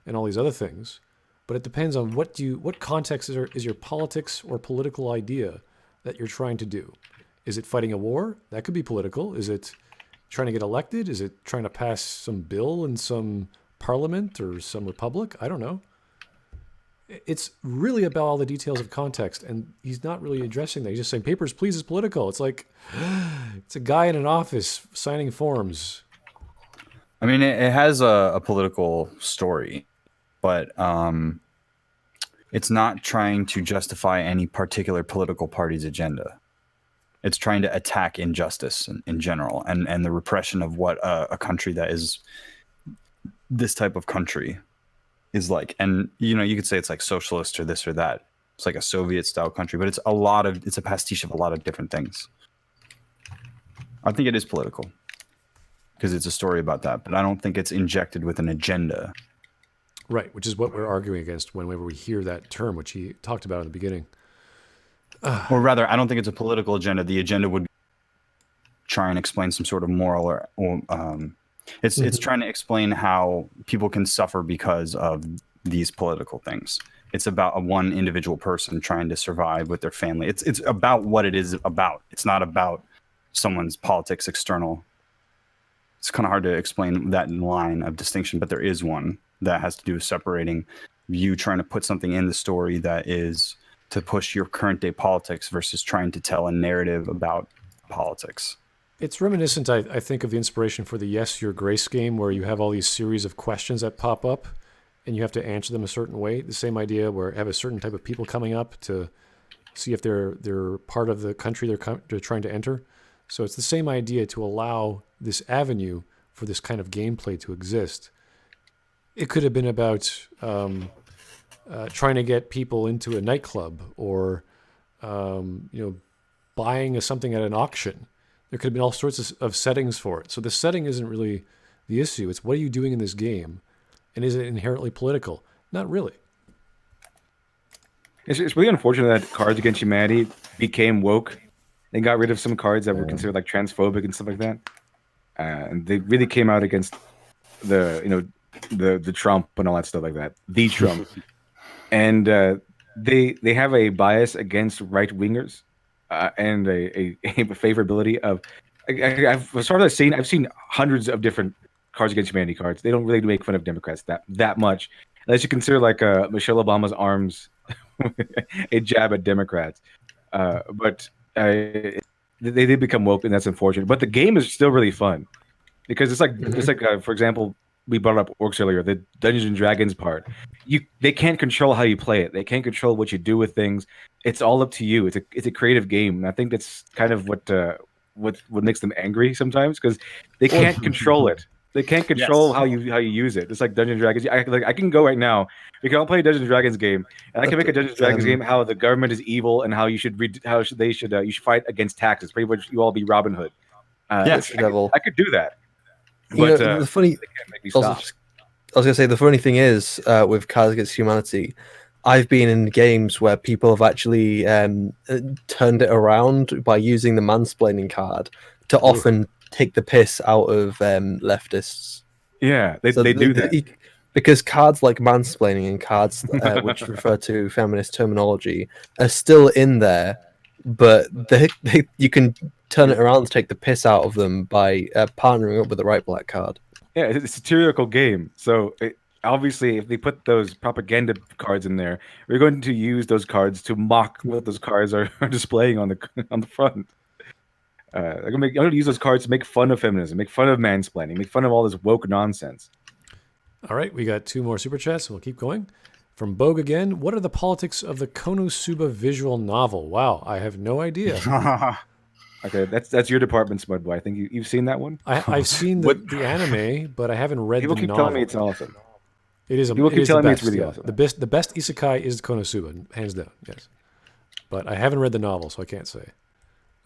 and all these other things. But it depends on what context is your politics or political idea that you're trying to do. Is it fighting a war? That could be political. Is it trying to get elected? Is it trying to pass some bill in some parliament or some republic? I don't know. It's really about all the details of context, and he's not really addressing that. He's just saying, Papers, Please is political. It's like, it's a guy in an office signing forms. I mean, it has a political story, but it's not trying to justify any particular political party's agenda. It's trying to attack injustice in general and the repression of what a country that is this type of country is like. And you could say it's like socialist or this or that. It's like a Soviet style country, but it's a pastiche of a lot of different things. I think it is political because it's a story about that, but I don't think it's injected with an agenda. Right, which is what we're arguing against whenever we hear that term, which he talked about in the beginning. Or rather, I don't think it's a political agenda. The agenda would try and explain some sort of moral or it's trying to explain how people can suffer because of these political things. It's about a one individual person trying to survive with their family. It's about what it is about. It's not about someone's politics external. It's kind of hard to explain that line of distinction, but there is one that has to do with separating you trying to put something in the story that is to push your current day politics versus trying to tell a narrative about politics. It's reminiscent, I think, of the inspiration for the Yes, Your Grace game, where you have all these series of questions that pop up, and you have to answer them a certain way. The same idea where you have a certain type of people coming up to see if they're part of the country they're trying to enter. So it's the same idea to allow this avenue for this kind of gameplay to exist. It could have been about trying to get people into a nightclub or buying something at an auction. There could have been all sorts of settings for it. So the setting isn't really the issue. It's what are you doing in this game? And is it inherently political? Not really. It's really unfortunate that Cards Against Humanity became woke. They got rid of some cards that were considered like transphobic and stuff like that. And they really came out against the Trump and all that stuff like that. The Trump. And they have a bias against right wingers. And a favorability of I've seen hundreds of different Cards Against Humanity cards. They don't really make fun of Democrats that much, unless you consider like Michelle Obama's arms a jab at Democrats. But they did become woke, and that's unfortunate. But the game is still really fun because it's like for example, we brought up orcs earlier, the Dungeons and Dragons part. They can't control how you play it. They can't control what you do with things. It's all up to you. It's a creative game, and I think that's kind of what makes them angry sometimes because they can't control it. They can't control how you use it. It's like Dungeons and Dragons. I can go right now. We can all play a Dungeons and Dragons game, and I can make a Dungeons and Dragons game how the government is evil and how you should you should fight against taxes. Pretty much, you all be Robin Hood. Yes, I could do that. But the funny, I was gonna say the funny thing is with Cards Against Humanity, I've been in games where people have actually turned it around by using the mansplaining card to often take the piss out of leftists. Yeah, they do that. Because cards like mansplaining and cards which refer to feminist terminology are still in there, but you can turn it around to take the piss out of them by partnering up with the right black card. Yeah, it's a satirical game. So obviously, if they put those propaganda cards in there, we're going to use those cards to mock what those cards are displaying on the front. I'm going to use those cards to make fun of feminism, make fun of mansplaining, make fun of all this woke nonsense. All right, we got 2 more super chats. We'll keep going. From Bogue again, what are the politics of the Konosuba visual novel? Wow, I have no idea. Okay, that's your department, Smudboy. I think you've seen that one. I've seen the anime, but I haven't read the novel. People keep telling me it's awesome. It is. People keep telling me it's really awesome. The best isekai is Konosuba, hands down. Yes, but I haven't read the novel, so I can't say.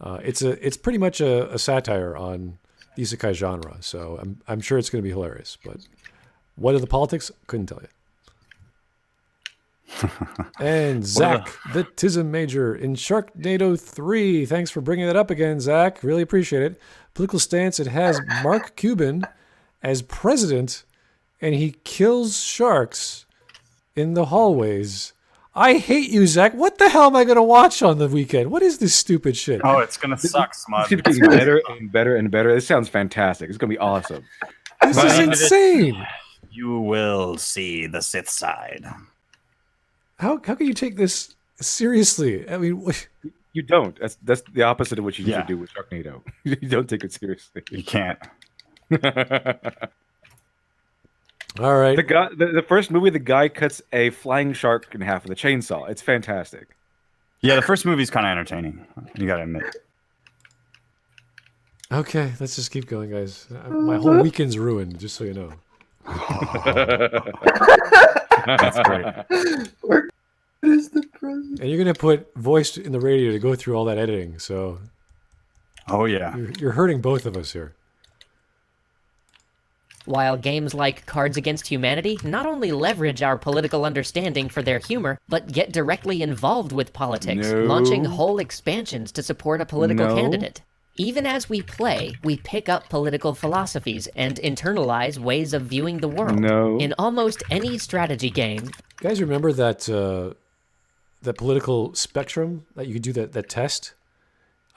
It's pretty much a satire on the isekai genre, so I'm sure it's going to be hilarious. But what are the politics? Couldn't tell you. And Zach, the Tism Major in Sharknado 3. Thanks for bringing that up again, Zach. Really appreciate it. Political stance, it has Mark Cuban as president, and he kills sharks in the hallways. I hate you, Zach. What the hell am I going to watch on the weekend? What is this stupid shit? Oh, it's going to suck, Smud. It's getting better and better and better. This sounds fantastic. It's going to be awesome. This is insane. You will see the Sith side. How can you take this seriously? I mean, you don't. That's the opposite of what you usually do with Sharknado. You don't take it seriously. You can't. All right. The first movie, the guy cuts a flying shark in half with a chainsaw. It's fantastic. Yeah, the first movie's kind of entertaining. You gotta admit. Okay, let's just keep going, guys. My whole weekend's ruined, just so you know. That's great. Where is the president? And you're gonna put voice in the radio to go through all that editing, so. Oh yeah. You're hurting both of us here. while games like Cards Against Humanity not only leverage our political understanding for their humor, but get directly involved with politics, launching whole expansions to support a political candidate. Even as we play, we pick up political philosophies and internalize ways of viewing the world. In almost any strategy game. You guys remember that the political spectrum that you could do that test?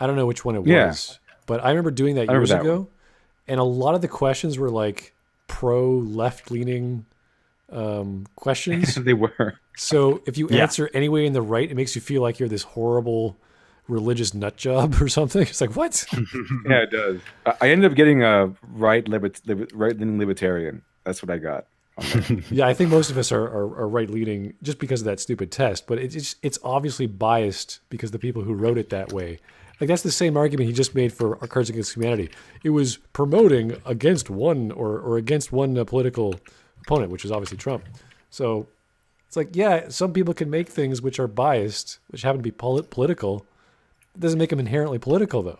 I don't know which one it was, but I remember doing that years ago. And a lot of the questions were like pro left-leaning questions. They were. So if you answer anyway in the right, it makes you feel like you're this horrible religious nut job or something. It's like, what? Yeah, it does. I ended up getting a right-leaning libertarian. That's what I got. Yeah, I think most of us are right-leaning just because of that stupid test. But it's obviously biased because the people who wrote it that way. Like, that's the same argument he just made for Cards Against Humanity. It was promoting against one or against one political opponent, which is obviously Trump. So it's like, yeah, some people can make things which are biased, which happen to be political. It doesn't make them inherently political, though.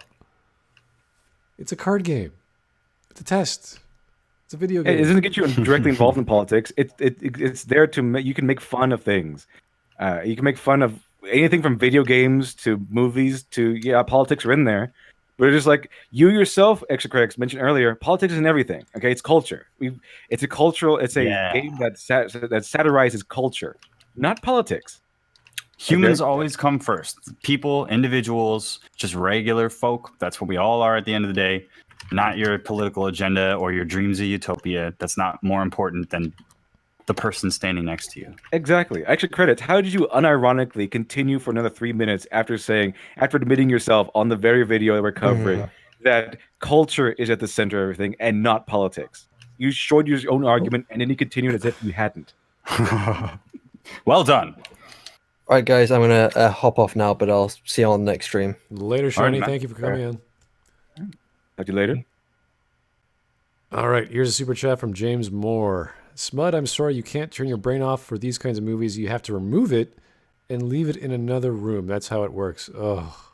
It's a card game. It's a test. It's a video game. It doesn't get you directly involved in politics. It's there to you can make fun of things. You can make fun of anything from video games to movies to politics are in there. But it's just like you yourself, Extra Critics mentioned earlier, politics isn't everything. Okay, it's culture. It's a game that satirizes culture, not politics. Humans always come first. People, individuals, just regular folk. That's what we all are at the end of the day. Not your political agenda or your dreams of utopia. That's not more important than the person standing next to you. Exactly. Extra credits. How did you unironically continue for another 3 minutes after admitting yourself on the very video that we're covering that culture is at the center of everything and not politics? You showed your own argument and then you continued as if you hadn't. Well done. All right, guys, I'm going to hop off now, but I'll see you on the next stream. Later, Shiny. Thank you for coming in. Talk to you later. All right, here's a super chat from James Moore. Smud, I'm sorry you can't turn your brain off for these kinds of movies. You have to remove it and leave it in another room. That's how it works. Oh.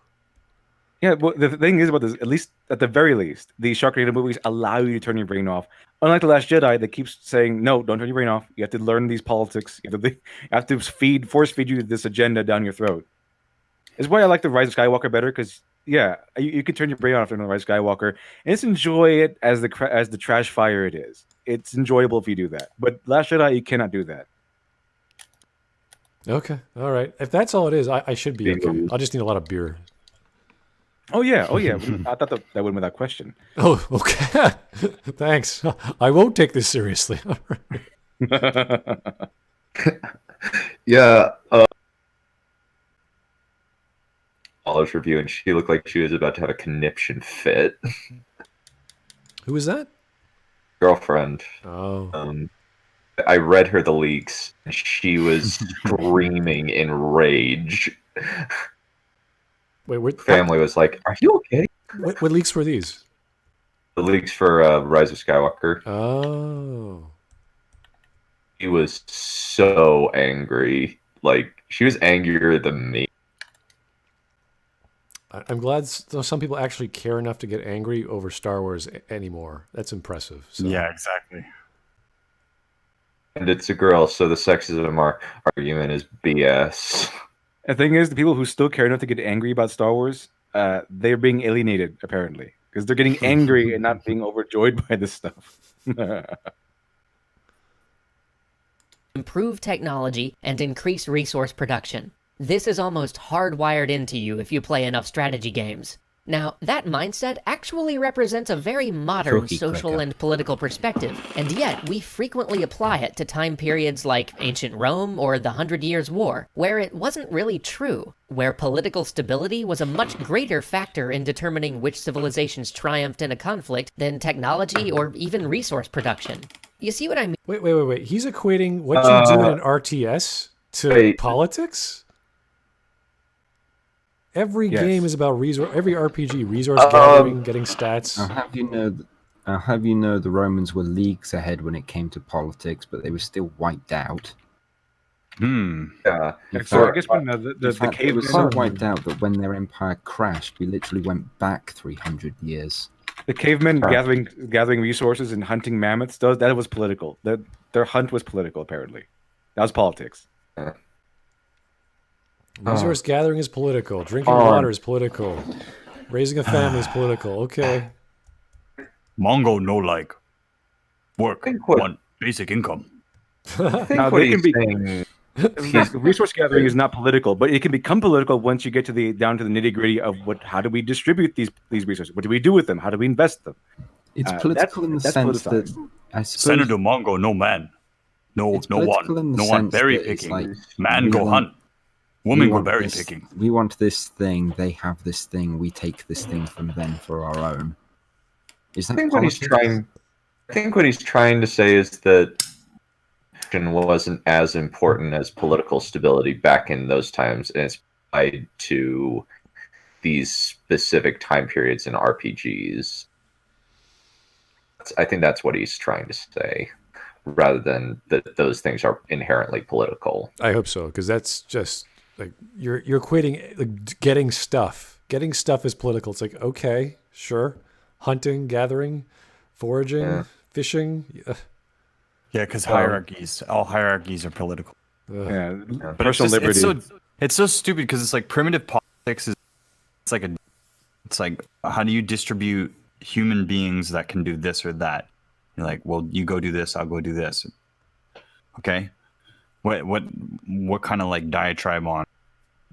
Yeah, well, the thing is about this, at the very least, the Sharknado movies allow you to turn your brain off. Unlike The Last Jedi, that keeps saying, no, don't turn your brain off. You have to learn these politics. You have to force feed you this agenda down your throat. It's why I like The Rise of Skywalker better, because you can turn your brain off during The Rise of Skywalker, and just enjoy it as the trash fire it is. It's enjoyable if you do that. But Last Jedi, you cannot do that. Okay. All right. If that's all it is, I should be okay. I'll just need a lot of beer. Oh, yeah. I thought that went without question. Oh, okay. Thanks. I won't take this seriously. Yeah. Olive's review, and she looked like she was about to have a conniption fit. Who was that? Girlfriend. Oh. I read her the leaks, and she was screaming in rage. Wait, family was like, "Are you okay?" What leaks were these? The leaks for Rise of Skywalker. Oh. She was so angry. Like, she was angrier than me. I'm glad some people actually care enough to get angry over Star Wars anymore. That's impressive. So. Yeah, exactly. And it's a girl, so the sexism argument is BS. The thing is, the people who still care enough to get angry about Star Wars, they're being alienated, apparently. Because they're getting angry and not being overjoyed by this stuff. Improve technology and increase resource production. This is almost hardwired into you if you play enough strategy games. Now, that mindset actually represents a very modern social and political perspective, and yet we frequently apply it to time periods like ancient Rome or the 100 Years' War, where it wasn't really true, where political stability was a much greater factor in determining which civilizations triumphed in a conflict than technology or even resource production. You see what I mean? Wait. He's equating what you do in an RTS to politics? Every game is about resource. Every RPG, resource gathering, getting stats. I'll have you know the Romans were leagues ahead when it came to politics, but they were still wiped out. Yeah. So I guess when the cave was so wiped out that when their empire crashed, we literally went back 300 years. The cavemen gathering resources and hunting mammoths, that was political. Their hunt was political, apparently. That was politics. Resource gathering is political. Drinking water is political. Raising a family is political. Okay. Mongo no like work want basic income. Now they can be. Resource gathering is not political, but it can become political once you get down to the nitty gritty of how do we distribute these resources? What do we do with them? How do we invest them? It's political in the sense that I suppose Senator Mongo no man, no one berry picking. Like, man go hunt, woman go berry picking. We want this thing. They have this thing. We take this thing from them for our own. Is that I think what he's trying to say is that wasn't as important as political stability back in those times, and it's tied to these specific time periods in RPGs. I think that's what he's trying to say, rather than that those things are inherently political. I hope so, because that's just like you're equating like, getting stuff. Getting stuff is political. It's like, okay, sure, hunting, gathering, foraging, fishing. Yeah, because all hierarchies are political. Yeah, but personal liberty. It's so stupid because it's like primitive politics it's like how do you distribute human beings that can do this or that? You're like, well, you go do this, I'll go do this. Okay, what kind of like diatribe on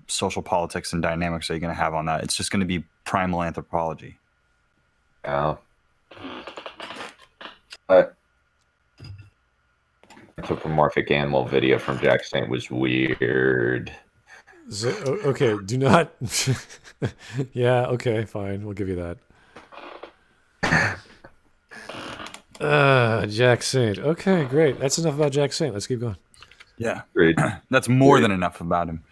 social politics and dynamics are you going to have on that? It's just going to be primal anthropology. Yeah. Anthropomorphic animal video from Jack Saint was weird. So, okay, do not. Yeah, okay, fine. We'll give you that. Jack Saint. Okay, great. That's enough about Jack Saint. Let's keep going. Yeah, Great. That's more than enough about him.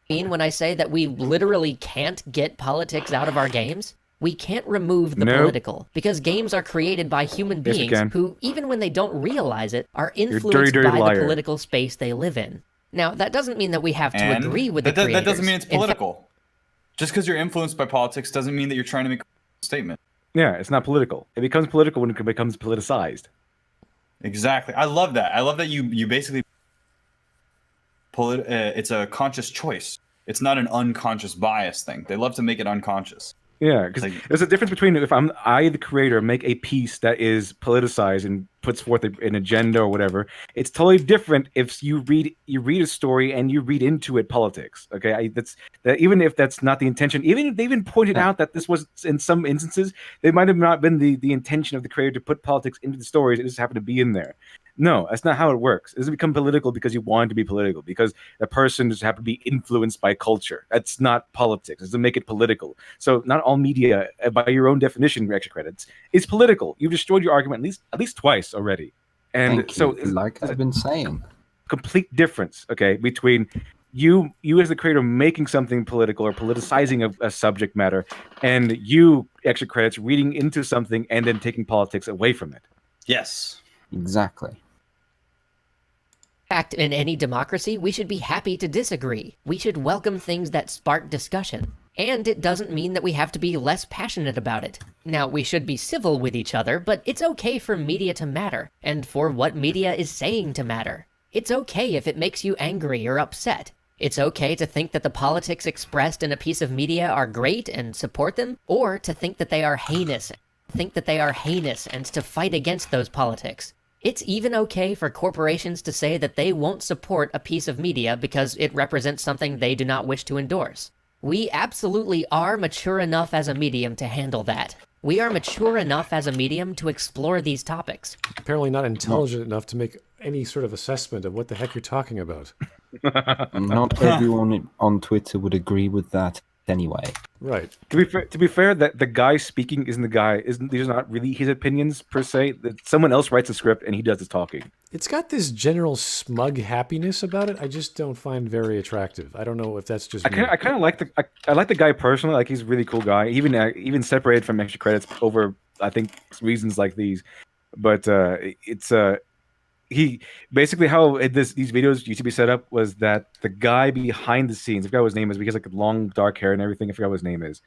When I say that we literally can't get politics out of our games, we can't remove the political, because games are created by human beings who, even when they don't realize it, are influenced by the political space they live in. Now, that doesn't mean that we have to agree with the creators. That doesn't mean it's political. Just because you're influenced by politics doesn't mean that you're trying to make a statement. Yeah, it's not political. It becomes political when it becomes politicized. Exactly. I love that. I love that you basically it's a conscious choice. It's not an unconscious bias thing. They love to make it unconscious. Yeah, because there's a difference between if I, the creator, make a piece that is politicized and puts forth an agenda or whatever. It's totally different if you read a story and you read into it politics. Okay, even if that's not the intention. Even if they even pointed out that this was in some instances, they might have not been the intention of the creator to put politics into the stories. It just happened to be in there. No, that's not how it works. It doesn't become political because you want it to be political, because a person just happened to be influenced by culture. That's not politics. It doesn't make it political. So not all media, by your own definition, extra credits, is political. You've destroyed your argument at least twice already. And like I've been saying, complete difference, okay, between you as the creator making something political or politicizing a subject matter, and you, extra credits, reading into something and then taking politics away from it. Yes. Exactly. fact, in any democracy, we should be happy to disagree. We should welcome things that spark discussion. And it doesn't mean that we have to be less passionate about it. Now, we should be civil with each other, but it's okay for media to matter, and for what media is saying to matter. It's okay if it makes you angry or upset. It's okay to think that the politics expressed in a piece of media are great and support them, or to think that they are heinous, and to fight against those politics. It's even okay for corporations to say that they won't support a piece of media because it represents something they do not wish to endorse. We absolutely are mature enough as a medium to handle that. We are mature enough as a medium to explore these topics. Apparently not intelligent enough to make any sort of assessment of what the heck you're talking about. Not everyone on Twitter would agree with that anyway. Right. To be fair, that the guy speaking these are not really his opinions per se. That someone else writes the script and he does the talking. It's got this general smug happiness about it. I just don't find very attractive. I don't know if that's just me. I kind of like the guy personally. Like, he's a really cool guy. Even separated from extra credits over, I think, reasons like these. But he basically, how these videos used to be set up was that the guy behind the scenes, I forgot what his name is, because like long dark hair and everything, I forgot what his name is,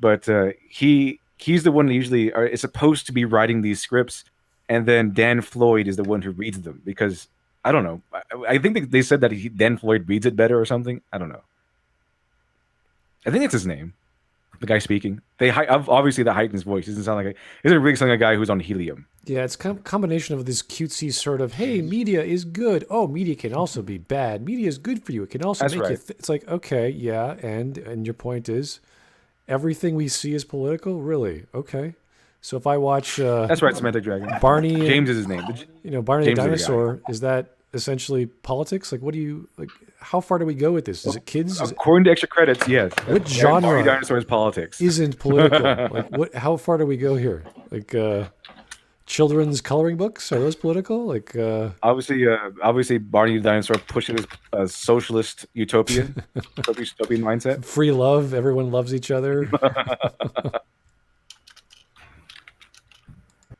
but he he's the one that usually is supposed to be writing these scripts, and then Dan Floyd is the one who reads them, because I don't know. I think they said that Dan Floyd reads it better or something. I don't know. I think it's his name, the guy speaking. Obviously the height in his voice doesn't sound like isn't really sounding like a guy who's on helium. Yeah, it's a combination of this cutesy sort of, hey, media is good. Oh, media can also be bad. Media is good for you. It can also make you. It's like, okay, yeah, and your point is, everything we see is political. Really? Okay. So if I watch, that's right, Semantic Dragon. Barney. James is his name. Barney the dinosaur. Is that essentially politics? Like, what do you like? How far do we go with this? Is it kids? According to extra credits, yes. What genre? Barney Dinosaur is politics. Isn't political. Like, what? How far do we go here? Like, children's coloring books, are those political? Like, obviously, Barney the dinosaur pushes a socialist utopian mindset. Free love. Everyone loves each other.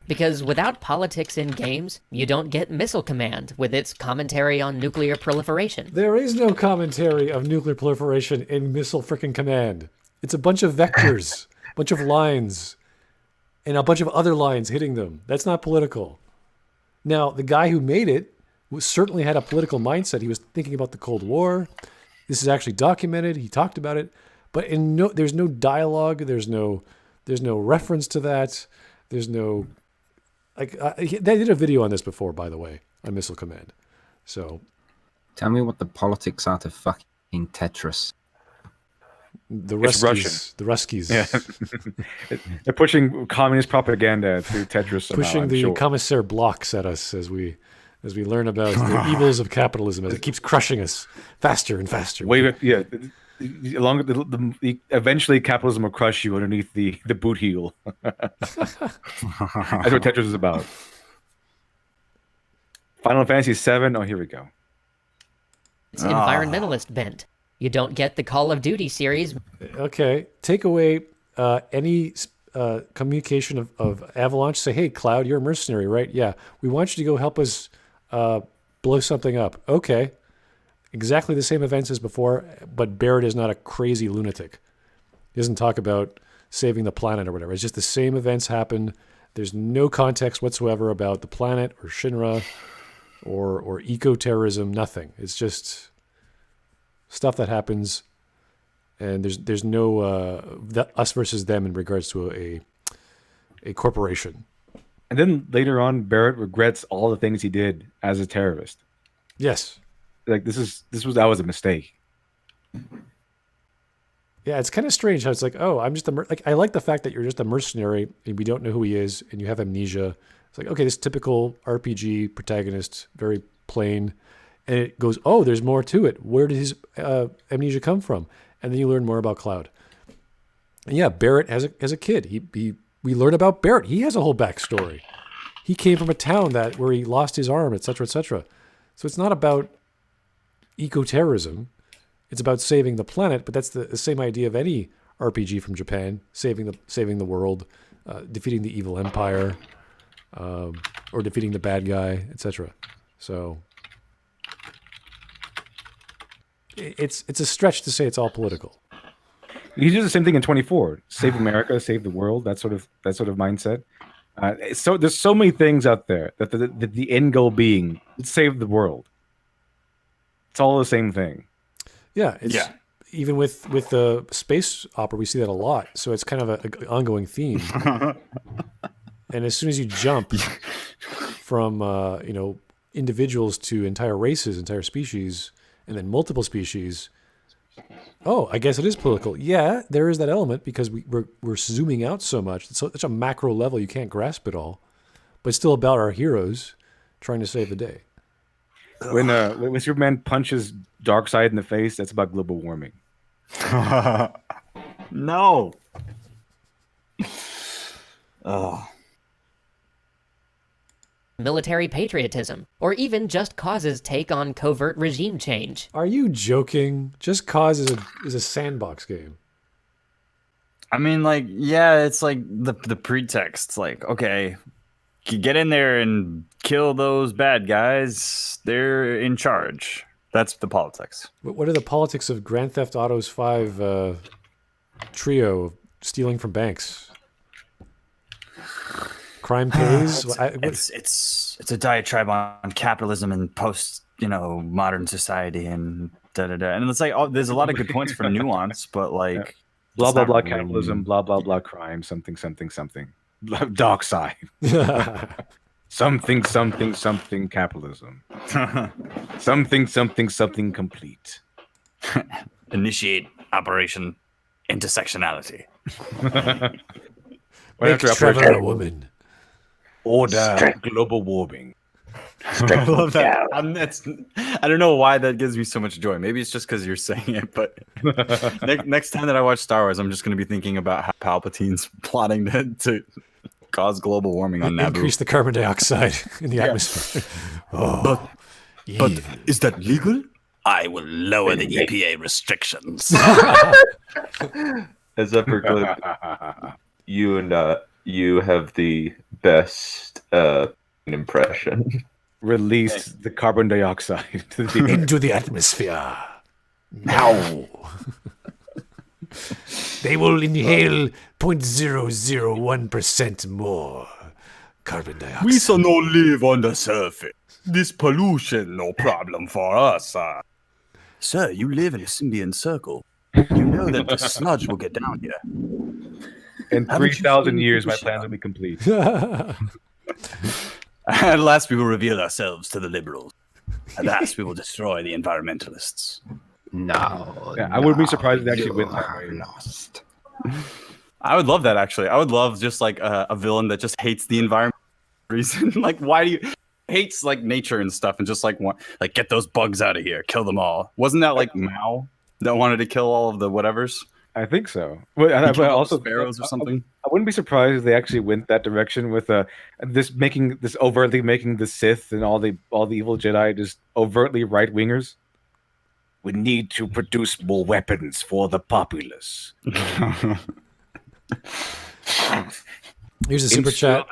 Because without politics in games, you don't get Missile Command with its commentary on nuclear proliferation. There is no commentary of nuclear proliferation in Missile frickin' Command. It's a bunch of vectors, a bunch of lines, and a bunch of other lines hitting them. That's not political. Now, the guy who made it certainly had a political mindset. He was thinking about the Cold War. This is actually documented. He talked about it. But there's no dialogue. There's no reference to that. There's no... they did a video on this before, by the way, on Missile Command. So, tell me what the politics are to fucking Tetris. The Ruskies. The Ruskies. Yeah. They're pushing communist propaganda through Tetris somehow, pushing the Commissaire blocks at us as we learn about the evils of capitalism as it keeps crushing us faster and faster. Eventually capitalism will crush you underneath the boot heel. That's what Tetris is about. Final Fantasy VII. Oh, here we go. It's environmentalist bent. You don't get the Call of Duty series. Okay, take away any communication of Avalanche. Say, hey, Cloud, you're a mercenary, right? Yeah, we want you to go help us blow something up. Okay. Exactly the same events as before, but Barrett is not a crazy lunatic. He doesn't talk about saving the planet or whatever. It's just the same events happen. There's no context whatsoever about the planet or Shinra or eco-terrorism, nothing. It's just stuff that happens, and there's no us versus them in regards to a corporation. And then later on, Barrett regrets all the things he did as a terrorist. Yes. Like that was a mistake. Yeah, it's kind of strange how it's like, oh, I'm just I like the fact that you're just a mercenary and we don't know who he is and you have amnesia. It's like, okay, this typical RPG protagonist, very plain, and it goes, oh, there's more to it. Where did his amnesia come from? And then you learn more about Cloud. And yeah, Barrett as a kid, we learn about Barrett. He has a whole backstory. He came from a town where he lost his arm, etc., etc. So it's not about eco-terrorism. It's about saving the planet, but that's the same idea of any RPG from Japan, saving the world, defeating the evil empire, or defeating the bad guy, etc. So it's a stretch to say it's all political. You do the same thing in 24. Save America, save the world. That sort of mindset. So there's so many things out there that the end goal being save the world. It's all the same thing. Yeah, even with the space opera, we see that a lot. So it's kind of an ongoing theme. And as soon as you jump from individuals to entire races, entire species, and then multiple species, oh, I guess it is political. Yeah, there is that element because we're zooming out so much. It's such a macro level you can't grasp it all. But it's still about our heroes trying to save the day. When Superman punches Darkseid in the face, that's about global warming. No. Oh. Military patriotism, or even Just Cause's take on covert regime change. Are you joking? Just Cause is a sandbox game. I mean, like, yeah, it's like the pretext. Like, okay, you get in there and kill those bad guys. They're in charge. That's the politics. What are the politics of Grand Theft Auto's 5 trio of stealing from banks? Crime pays. It's a diatribe on capitalism and post, modern society and da-da-da. And it's like, there's a lot of good points for nuance, but like... Blah, blah, blah, capitalism, blah, blah, blah, crime, something, something, something. Dark side. Something, something, something, capitalism. Something, something, something, complete. Initiate Operation Intersectionality. Make Trevor a woman. Order global warming. I love that. I don't know why that gives me so much joy. Maybe it's just because you're saying it, but next time that I watch Star Wars, I'm just going to be thinking about how Palpatine's plotting to cause global warming on Naboo. Increase the carbon dioxide in the atmosphere. But is that legal? I will lower the EPA restrictions. As Upper Glib, you have the best impression. Release the carbon dioxide into the atmosphere. Now. They will inhale 0.001% more carbon dioxide. We shall not live on the surface. This pollution, no problem for us. Sir, you live in a symbiont circle. You know that the sludge will get down here. In 3,000 years, my plans will be complete. At last, we will reveal ourselves to the liberals. At last, we will destroy the environmentalists. No. Yeah, I wouldn't be surprised if they actually went that way. Lost. I would love that, actually. I would love just like a villain that just hates the environment for reason. Like, why do you hates like nature and stuff and just like get those bugs out of here, kill them all? Wasn't that like Mao that wanted to kill all of the whatevers? I think so. But also sparrows or something. I wouldn't be surprised if they actually went that direction with overtly making the Sith and all the evil Jedi just overtly right wingers. We need to produce more weapons for the populace. Here's a super chat.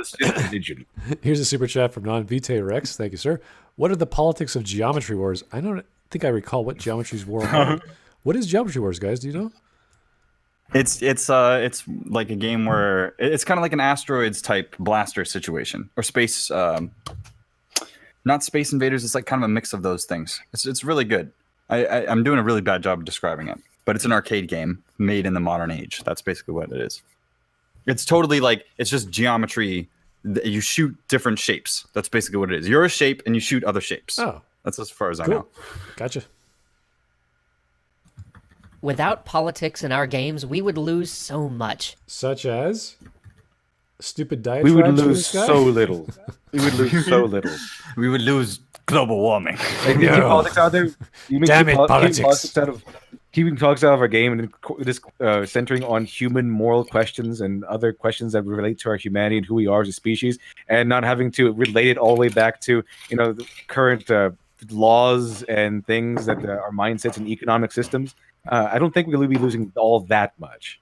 Here's a super chat from Non-Vitae Rex. Thank you, sir. What are the politics of Geometry Wars? I don't think I recall what Geometry Wars are. What is Geometry Wars, guys? Do you know? It's like a game where it's kind of like an asteroids type blaster situation or space, not Space Invaders. It's like kind of a mix of those things. It's really good. I'm doing a really bad job of describing it, but it's an arcade game made in the modern age. That's basically what it is. It's totally like, it's just geometry. You shoot different shapes. That's basically what it is. You're a shape and you shoot other shapes. Oh, that's as far as cool. I know. Gotcha. Without politics in our games, we would lose so much. Such as stupid diatribes. We would lose so little. We would lose so little. We would lose global warming. Like, keep politics out there. Damn it, politics. Keeping politics out of our game and just centering on human moral questions and other questions that relate to our humanity and who we are as a species, and not having to relate it all the way back to the current laws and things that our mindsets and economic systems. I don't think we'll be losing all that much.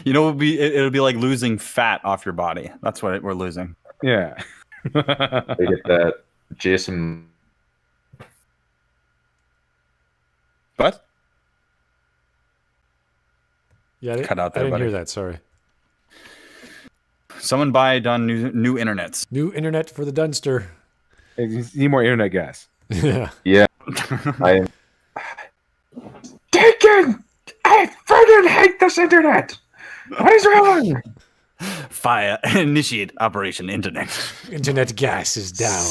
It'll be like losing fat off your body. That's what we're losing. Yeah. They get that, Jason. What? Yeah, cut out there. I didn't buddy. hear that. Sorry. Someone buy Dunn new internets. New internet for the Dunster. You need more internet gas. Yeah. Yeah. I freaking hate this internet. What is wrong? Fire. Initiate Operation Internet. Internet gas is down.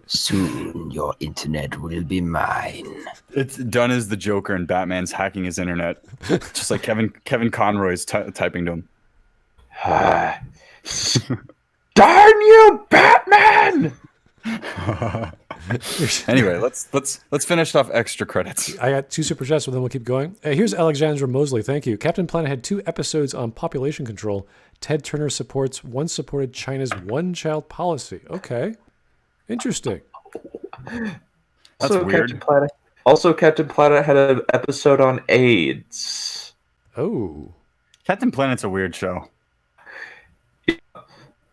Soon your internet will be mine. It's Dunn as the Joker and Batman's hacking his internet. Just like Kevin Conroy's typing to him. Darn you, Batman! Anyway, let's finish off extra credits. I got 2 super chats, so then we'll keep going. Here's Alexandra Mosley. Thank you. Captain Planet had 2 episodes on population control. Ted Turner once supported China's one-child policy. Okay. Interesting. That's weird. Captain Planet had an episode on AIDS. Oh. Captain Planet's a weird show.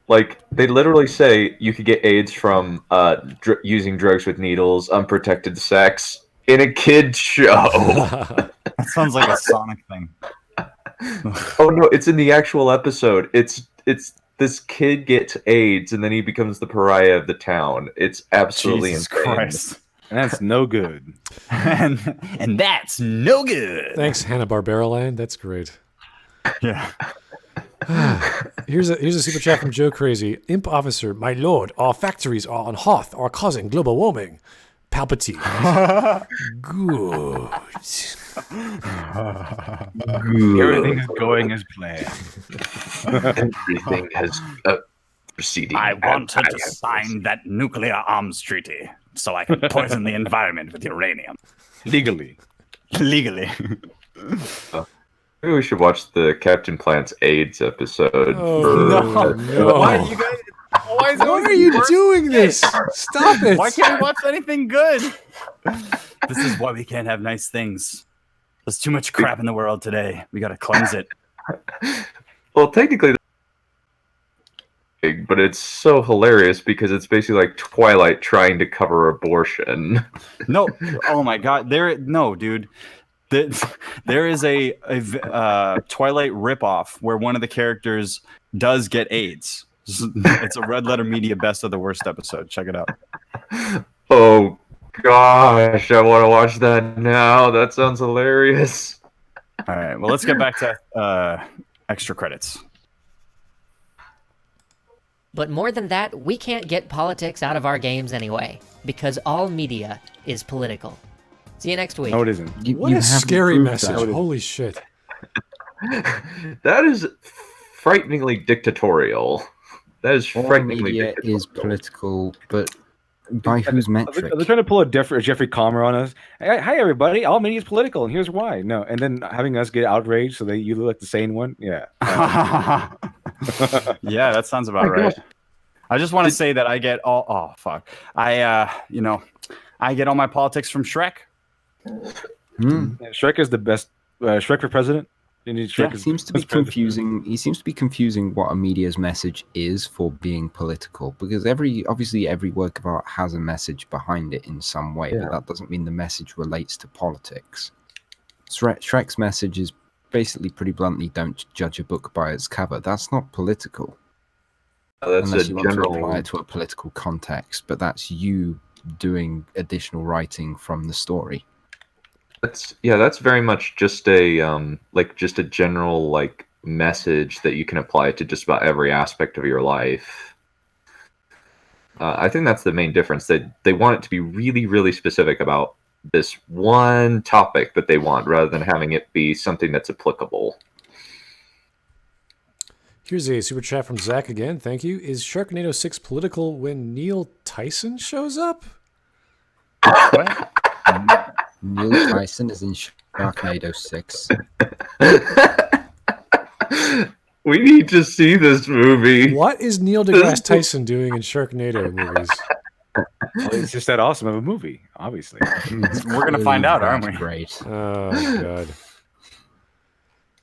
Like, they literally say you could get AIDS from using drugs with needles, unprotected sex, in a kid's show. That sounds like a Sonic thing. Oh no, it's in the actual episode. It's this kid gets AIDS and then he becomes the pariah of the town. It's absolutely Jesus insane. Christ. And that's no good. and that's no good. Thanks, Hanna-Barbera Land. That's great. Yeah. Here's a super chat from Joe Crazy. Imp Officer, my lord, our factories are on Hoth are causing global warming. Palpatine. Good. Everything is going as planned. Everything has proceeding. I wanted to sign that nuclear arms treaty so I can poison the environment with uranium. Legally. Legally. Maybe we should watch the Captain Plant's AIDS episode. Oh, no. Why are you guys? Why are you doing this? Stop it. Why can't we watch anything good? This is why we can't have nice things. There's too much crap in the world today. We gotta cleanse it. Well, technically, but it's so hilarious because it's basically like Twilight trying to cover abortion. No, oh my god, no, dude. There is a Twilight ripoff where one of the characters does get AIDS. It's a Red Letter Media Best of the Worst episode. Check it out. Oh gosh, I want to watch that now. That sounds hilarious. All right, well, let's get back to extra credits. But more than that, we can't get politics out of our games anyway, because all media is political. See you next week. No, it isn't. What a scary message. Holy shit. That is frighteningly dictatorial. That is All frighteningly media dictatorial. is political, but by whose metric? They're trying to pull a Jeffrey Calmer on us. Hi, everybody. All media is political, and here's why. No, and then having us get outraged so that you look like the sane one. Yeah. Yeah, that sounds about right. I just want to say that I get all. Oh fuck! I get all my politics from Shrek. Yeah, Shrek is the best. Shrek for president. Shrek seems to be confusing. He seems to be confusing what a media's message is for being political, because obviously every work of art has a message behind it in some way, but that doesn't mean the message relates to politics. Shrek's message is basically pretty bluntly, don't judge a book by its cover. That's not political. That's unless a you want to general. apply it to a political context, but that's you doing additional writing from the story. That's very much just a just a general message that you can apply to just about every aspect of your life. I think that's the main difference. They want it to be really, really specific about this one topic that they want, rather than having it be something that's applicable. Here's a super chat from Zach again. Thank you. Is Sharknado 6 political when Neil Tyson shows up? What? Neil Tyson is in Sharknado 6. We need to see this movie. What is Neil deGrasse Tyson doing in Sharknado movies? Well, it's just that awesome of a movie, obviously. We're gonna find out, aren't we? Great. Oh, God.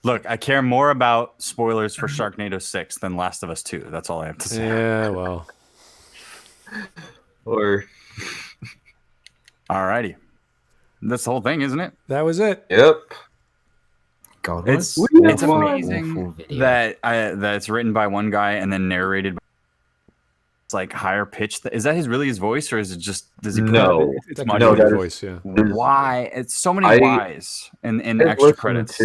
Look, I care more about spoilers for Sharknado 6 than Last of Us 2. That's all I have to say. Yeah, well. Or Alrighty. That's the whole thing, isn't it? That was it. yep. God, It's what an amazing awful video. that it's written by one guy and then narrated by it's like higher pitched. Is that really his voice, or is it just does he put No. it's That much could be that the is- voice, yeah. why it's so many I- whys in I've extra listened credits.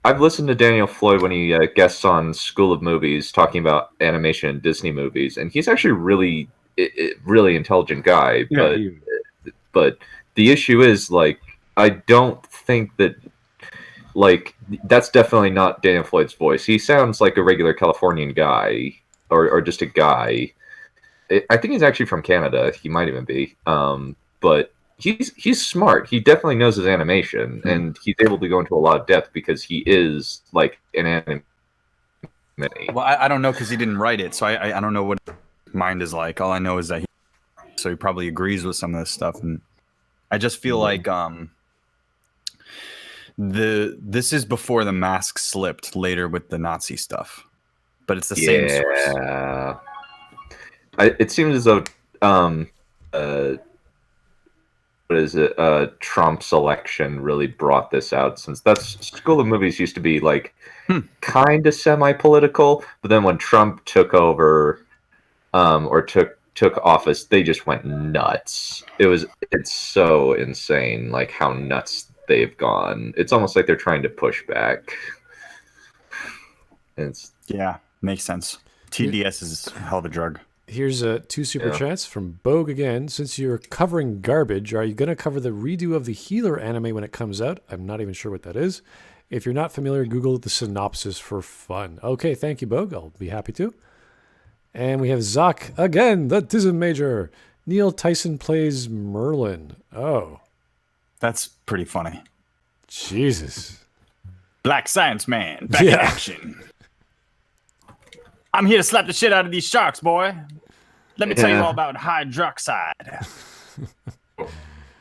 I've listened to Daniel Floyd when he guests on School of Movies talking about animation and Disney movies, and he's actually really intelligent guy. Yeah, But the issue is, I don't think that, that's definitely not Daniel Floyd's voice. He sounds like a regular Californian guy, or just a guy. I think he's actually from Canada. He might even be. But he's smart. He definitely knows his animation, and he's able to go into a lot of depth because he is an anime. Well, I don't know because he didn't write it, so I don't know what his mind is like. All I know is that he probably agrees with some of this stuff, and I just feel like this is before the mask slipped later with the Nazi stuff, but it's the same source. Yeah. It seems as though is it? Trump's election really brought this out, since that's School of Movies used to be like kind of semi-political, but then when Trump took over, or took office, they just went nuts. It's so insane, like how nuts they've gone. It's almost like they're trying to push back. Yeah, makes sense. TDS is a hell of a drug. Here's 2 super chats from Bogue again. Since you're covering garbage, are you going to cover the redo of the Healer anime when it comes out? I'm not even sure what that is. If you're not familiar, Google the synopsis for fun. Okay, thank you, Bogue. I'll be happy to. And we have Zoc again, the Tism Major. Neil Tyson plays Merlin. Oh. That's pretty funny. Jesus. Black Science Man, back in action. I'm here to slap the shit out of these sharks, boy. Let me tell you all about hydroxide.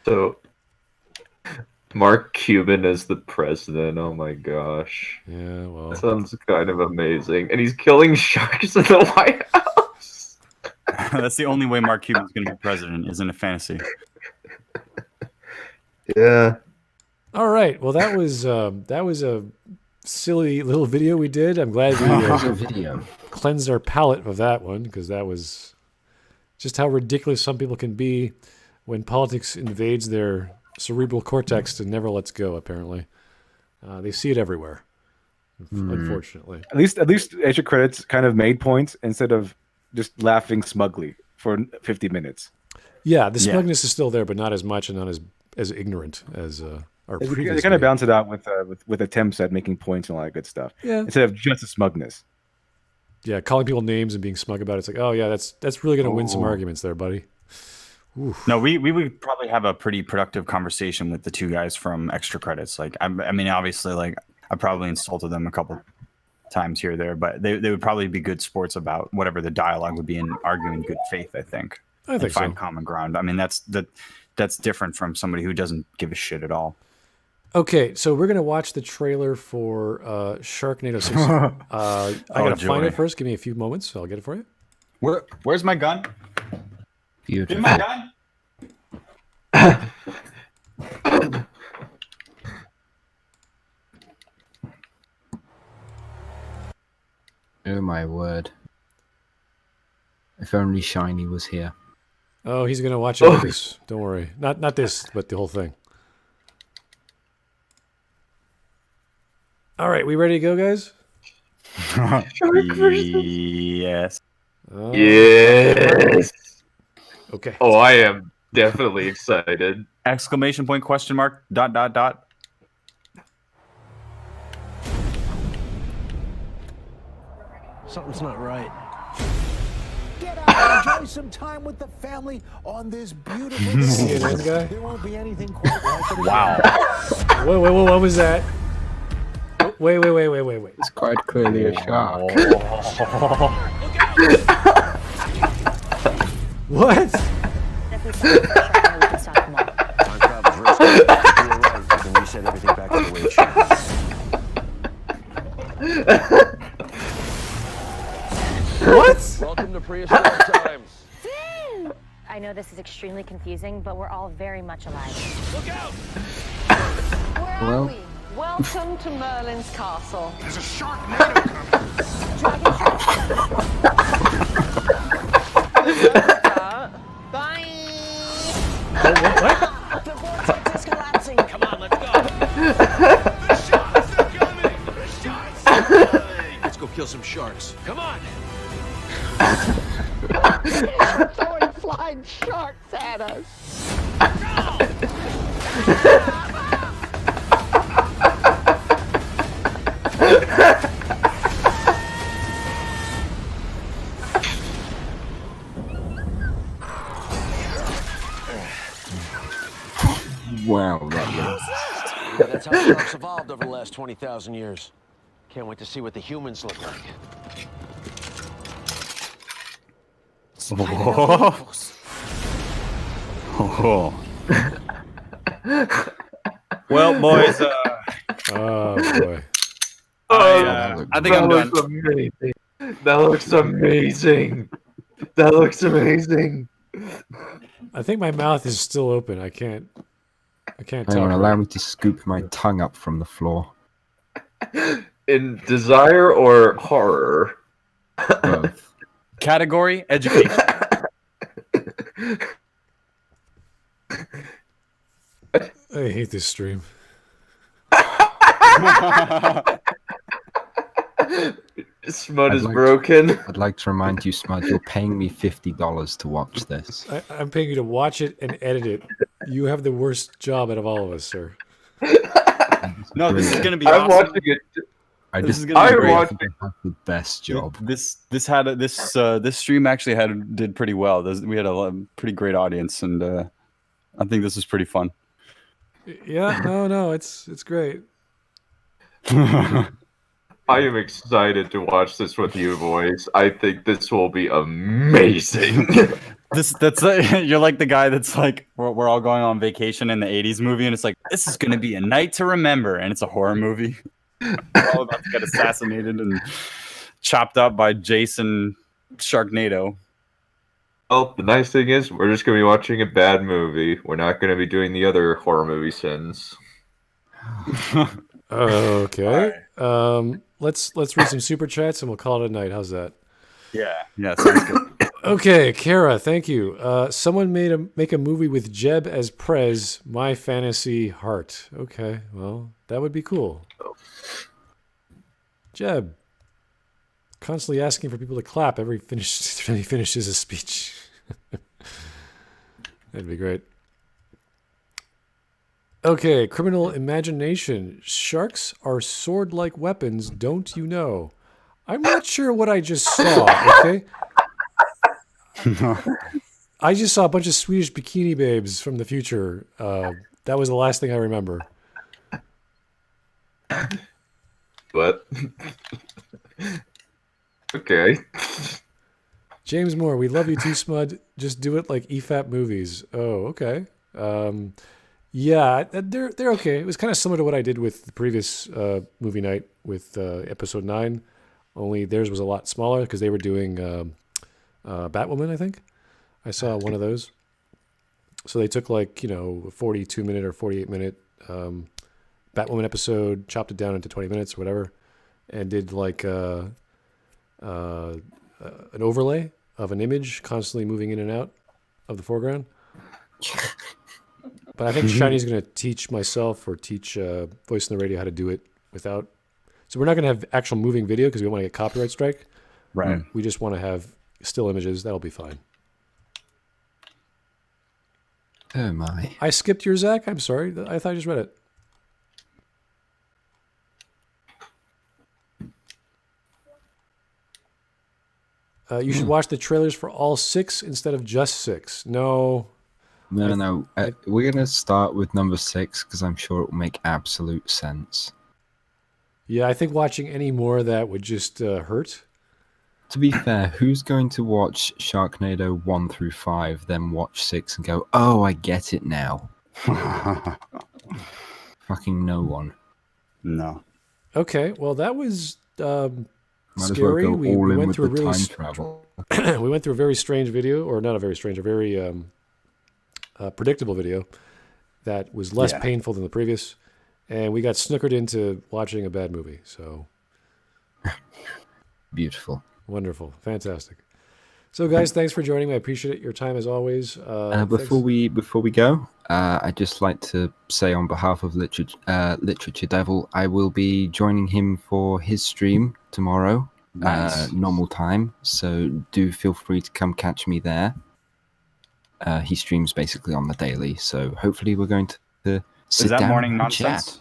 So, Mark Cuban is the president. Oh my gosh. Yeah, well. That sounds kind of amazing. And he's killing sharks in the White House. That's the only way Mark Cuban's going to be president, is in a fantasy. Yeah. All right. Well, that was a silly little video we did. I'm glad we cleansed our palate of that one, because that was just how ridiculous some people can be when politics invades their cerebral cortex and never lets go. Apparently, they see it everywhere. Unfortunately, at least extra credits kind of made points instead of just laughing smugly for 50 minutes. Yeah, the smugness is still there, but not as much and not as ignorant as our previous. They kind of balance it out with attempts at making points and all that good stuff. Yeah, instead of just the smugness. Yeah, calling people names and being smug about it. It's like, oh yeah, that's really going to win some arguments there, buddy. Oof. No, we would probably have a pretty productive conversation with the 2 guys from Extra Credits. Like, I mean, obviously, like, I probably insulted them a couple times here or there, but they would probably be good sports about whatever the dialogue would be and argue in good faith, I think. I think find common ground. I mean, that's different from somebody who doesn't give a shit at all. Okay, so we're going to watch the trailer for Sharknado 6. I got to find it first. Give me a few moments. I'll get it for you. Where's my gun? Beautiful. Give my gun? Oh my word. If only Shiny was here. Oh, he's going to watch it with this. Don't worry. Not this, but the whole thing. All right, we ready to go, guys? Yes. Yes. Okay. Oh, I am definitely excited. Exclamation point, question mark, ... Something's not right. Get out and enjoy some time with the family on this beautiful CNN guy? There won't be anything quite like it. Wow. Wait, what was that? Wait. It's quite clearly a shark. What? Time travel's risky. If you're right, I can reset everything back to the way it should be. What? Welcome to prehistoric times. I know this is extremely confusing, but we're all very much alive. Look out! Where are we? Welcome to Merlin's castle. There's a Sharknado Dragon Bye. What? The vortex is collapsing. Come on, let's go. The sharks are coming. The sharks are coming. Let's go kill some sharks. Come on. Throwing flying sharks at us. Wow, Yeah, that's how sharks evolved over the last 20,000 years. Can't wait to see what the humans look like. Well, boys, Oh boy. I think I'm done. That looks amazing. That looks amazing. I think my mouth is still open. I can't I can't Hang talk. on, right. allow me to scoop my tongue up from the floor. In desire or horror? Both. Category: education. I hate this stream. Smud is like broken. I'd like to remind you, Smud, you're paying me $50 to watch this. I'm paying you to watch it and edit it. You have the worst job out of all of us, sir. No, this is gonna be I'm awesome. watching it. This is gonna be great. I have the best job. This stream actually did pretty well. We had a pretty great audience, and I think this is pretty fun. Yeah, no, it's great. I am excited to watch this with you boys. I think this will be amazing. You're like the guy that's like, we're all going on vacation in the 80s movie, and it's like, this is gonna be a night to remember, and it's a horror movie. We're all about to get assassinated and chopped up by Jason Sharknado. Well, the nice thing is we're just going to be watching a bad movie. We're not going to be doing the other horror movie sins. Okay. Let's read some super chats and we'll call it a night. How's that? Yeah, sounds good. Okay, Kara, thank you. Someone make a movie with Jeb as Prez, My Fantasy Heart. Okay, well, that would be cool. Jeb, constantly asking for people to clap every time he finishes a speech. That'd be great. Okay, Criminal Imagination. Sharks are sword-like weapons, don't you know? I'm not sure what I just saw, okay? I just saw a bunch of Swedish bikini babes from the future. That was the last thing I remember. But okay. James Moore, we love you too, Smud. Just do it like EFAP movies. Oh, okay. Yeah, they're okay. It was kind of similar to what I did with the previous movie night with episode 9. Only theirs was a lot smaller because they were doing Batwoman, I think. I saw one of those. So they took a 42-minute or 48-minute Batwoman episode, chopped it down into 20 minutes or whatever, and did an overlay of an image constantly moving in and out of the foreground. But I think Shiny's going to teach myself or teach Voice in the Radio how to do it without. So we're not going to have actual moving video because we don't want to get copyright strike. Right. We just want to have still images. That'll be fine. Oh my. I skipped your Zach. I'm sorry. I thought I just read it. You should watch the trailers for all 6 instead of just 6. No. No. We're going to start with number 6 because I'm sure it will make absolute sense. Yeah, I think watching any more of that would just hurt. To be fair, who's going to watch Sharknado 1 through 5, then watch 6 and go, oh, I get it now? Fucking no one. No. Okay, well, that was Might as well scary. go We all in went with through a the really time travel. we went through a very strange video, or not a very strange, a very predictable video that was less painful than the previous, and we got snookered into watching a bad movie. So Beautiful. Wonderful, fantastic. So, guys, thanks for joining me. I appreciate your time as always. Before we go, I'd just like to say on behalf of LiteratureDevil, I will be joining him for his stream tomorrow, normal time. So do feel free to come catch me there. He streams basically on the daily, so hopefully we're going to sit Is that down Morning and Nonsense? chat.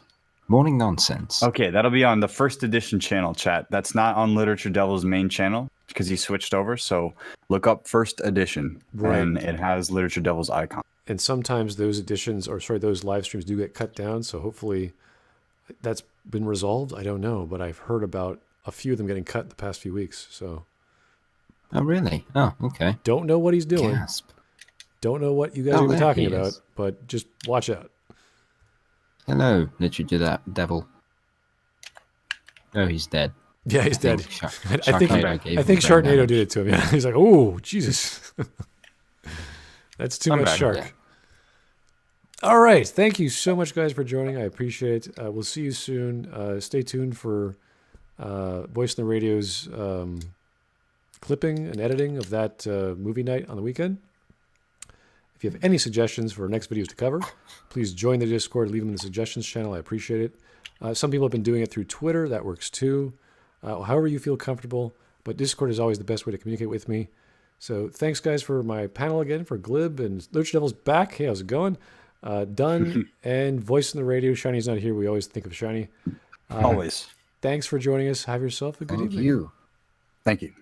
Morning Nonsense. Okay, that'll be on the first edition channel, chat. That's not on Literature Devil's main channel because he switched over. So look up first edition, and it has Literature Devil's icon. And sometimes those those live streams do get cut down. So hopefully that's been resolved. I don't know, but I've heard about a few of them getting cut the past few weeks. So. Oh, really? Oh, okay. Don't know what he's doing. Gasp. Don't know what you guys are even talking about, but just watch out. Hello, Literature Devil. Oh, he's dead. Yeah, he's dead. I think Sharknado Sharknado did it to him. Yeah, he's like, oh, Jesus. That's too much shark. Yeah. All right. Thank you so much, guys, for joining. I appreciate it. We'll see you soon. Stay tuned for Voice in the Radio's clipping and editing of that movie night on the weekend. If you have any suggestions for next videos to cover, please join the Discord. Leave them in the suggestions channel. I appreciate it. Some people have been doing it through Twitter. That works too. However you feel comfortable. But Discord is always the best way to communicate with me. So thanks, guys, for my panel again, for Glib and LiteratureDevil's back. Hey, how's it going? Dunn and Voice in the Radio. Shiny's not here. We always think of Shiny. Always. Thanks for joining us. Have yourself a good evening. You. Thank you.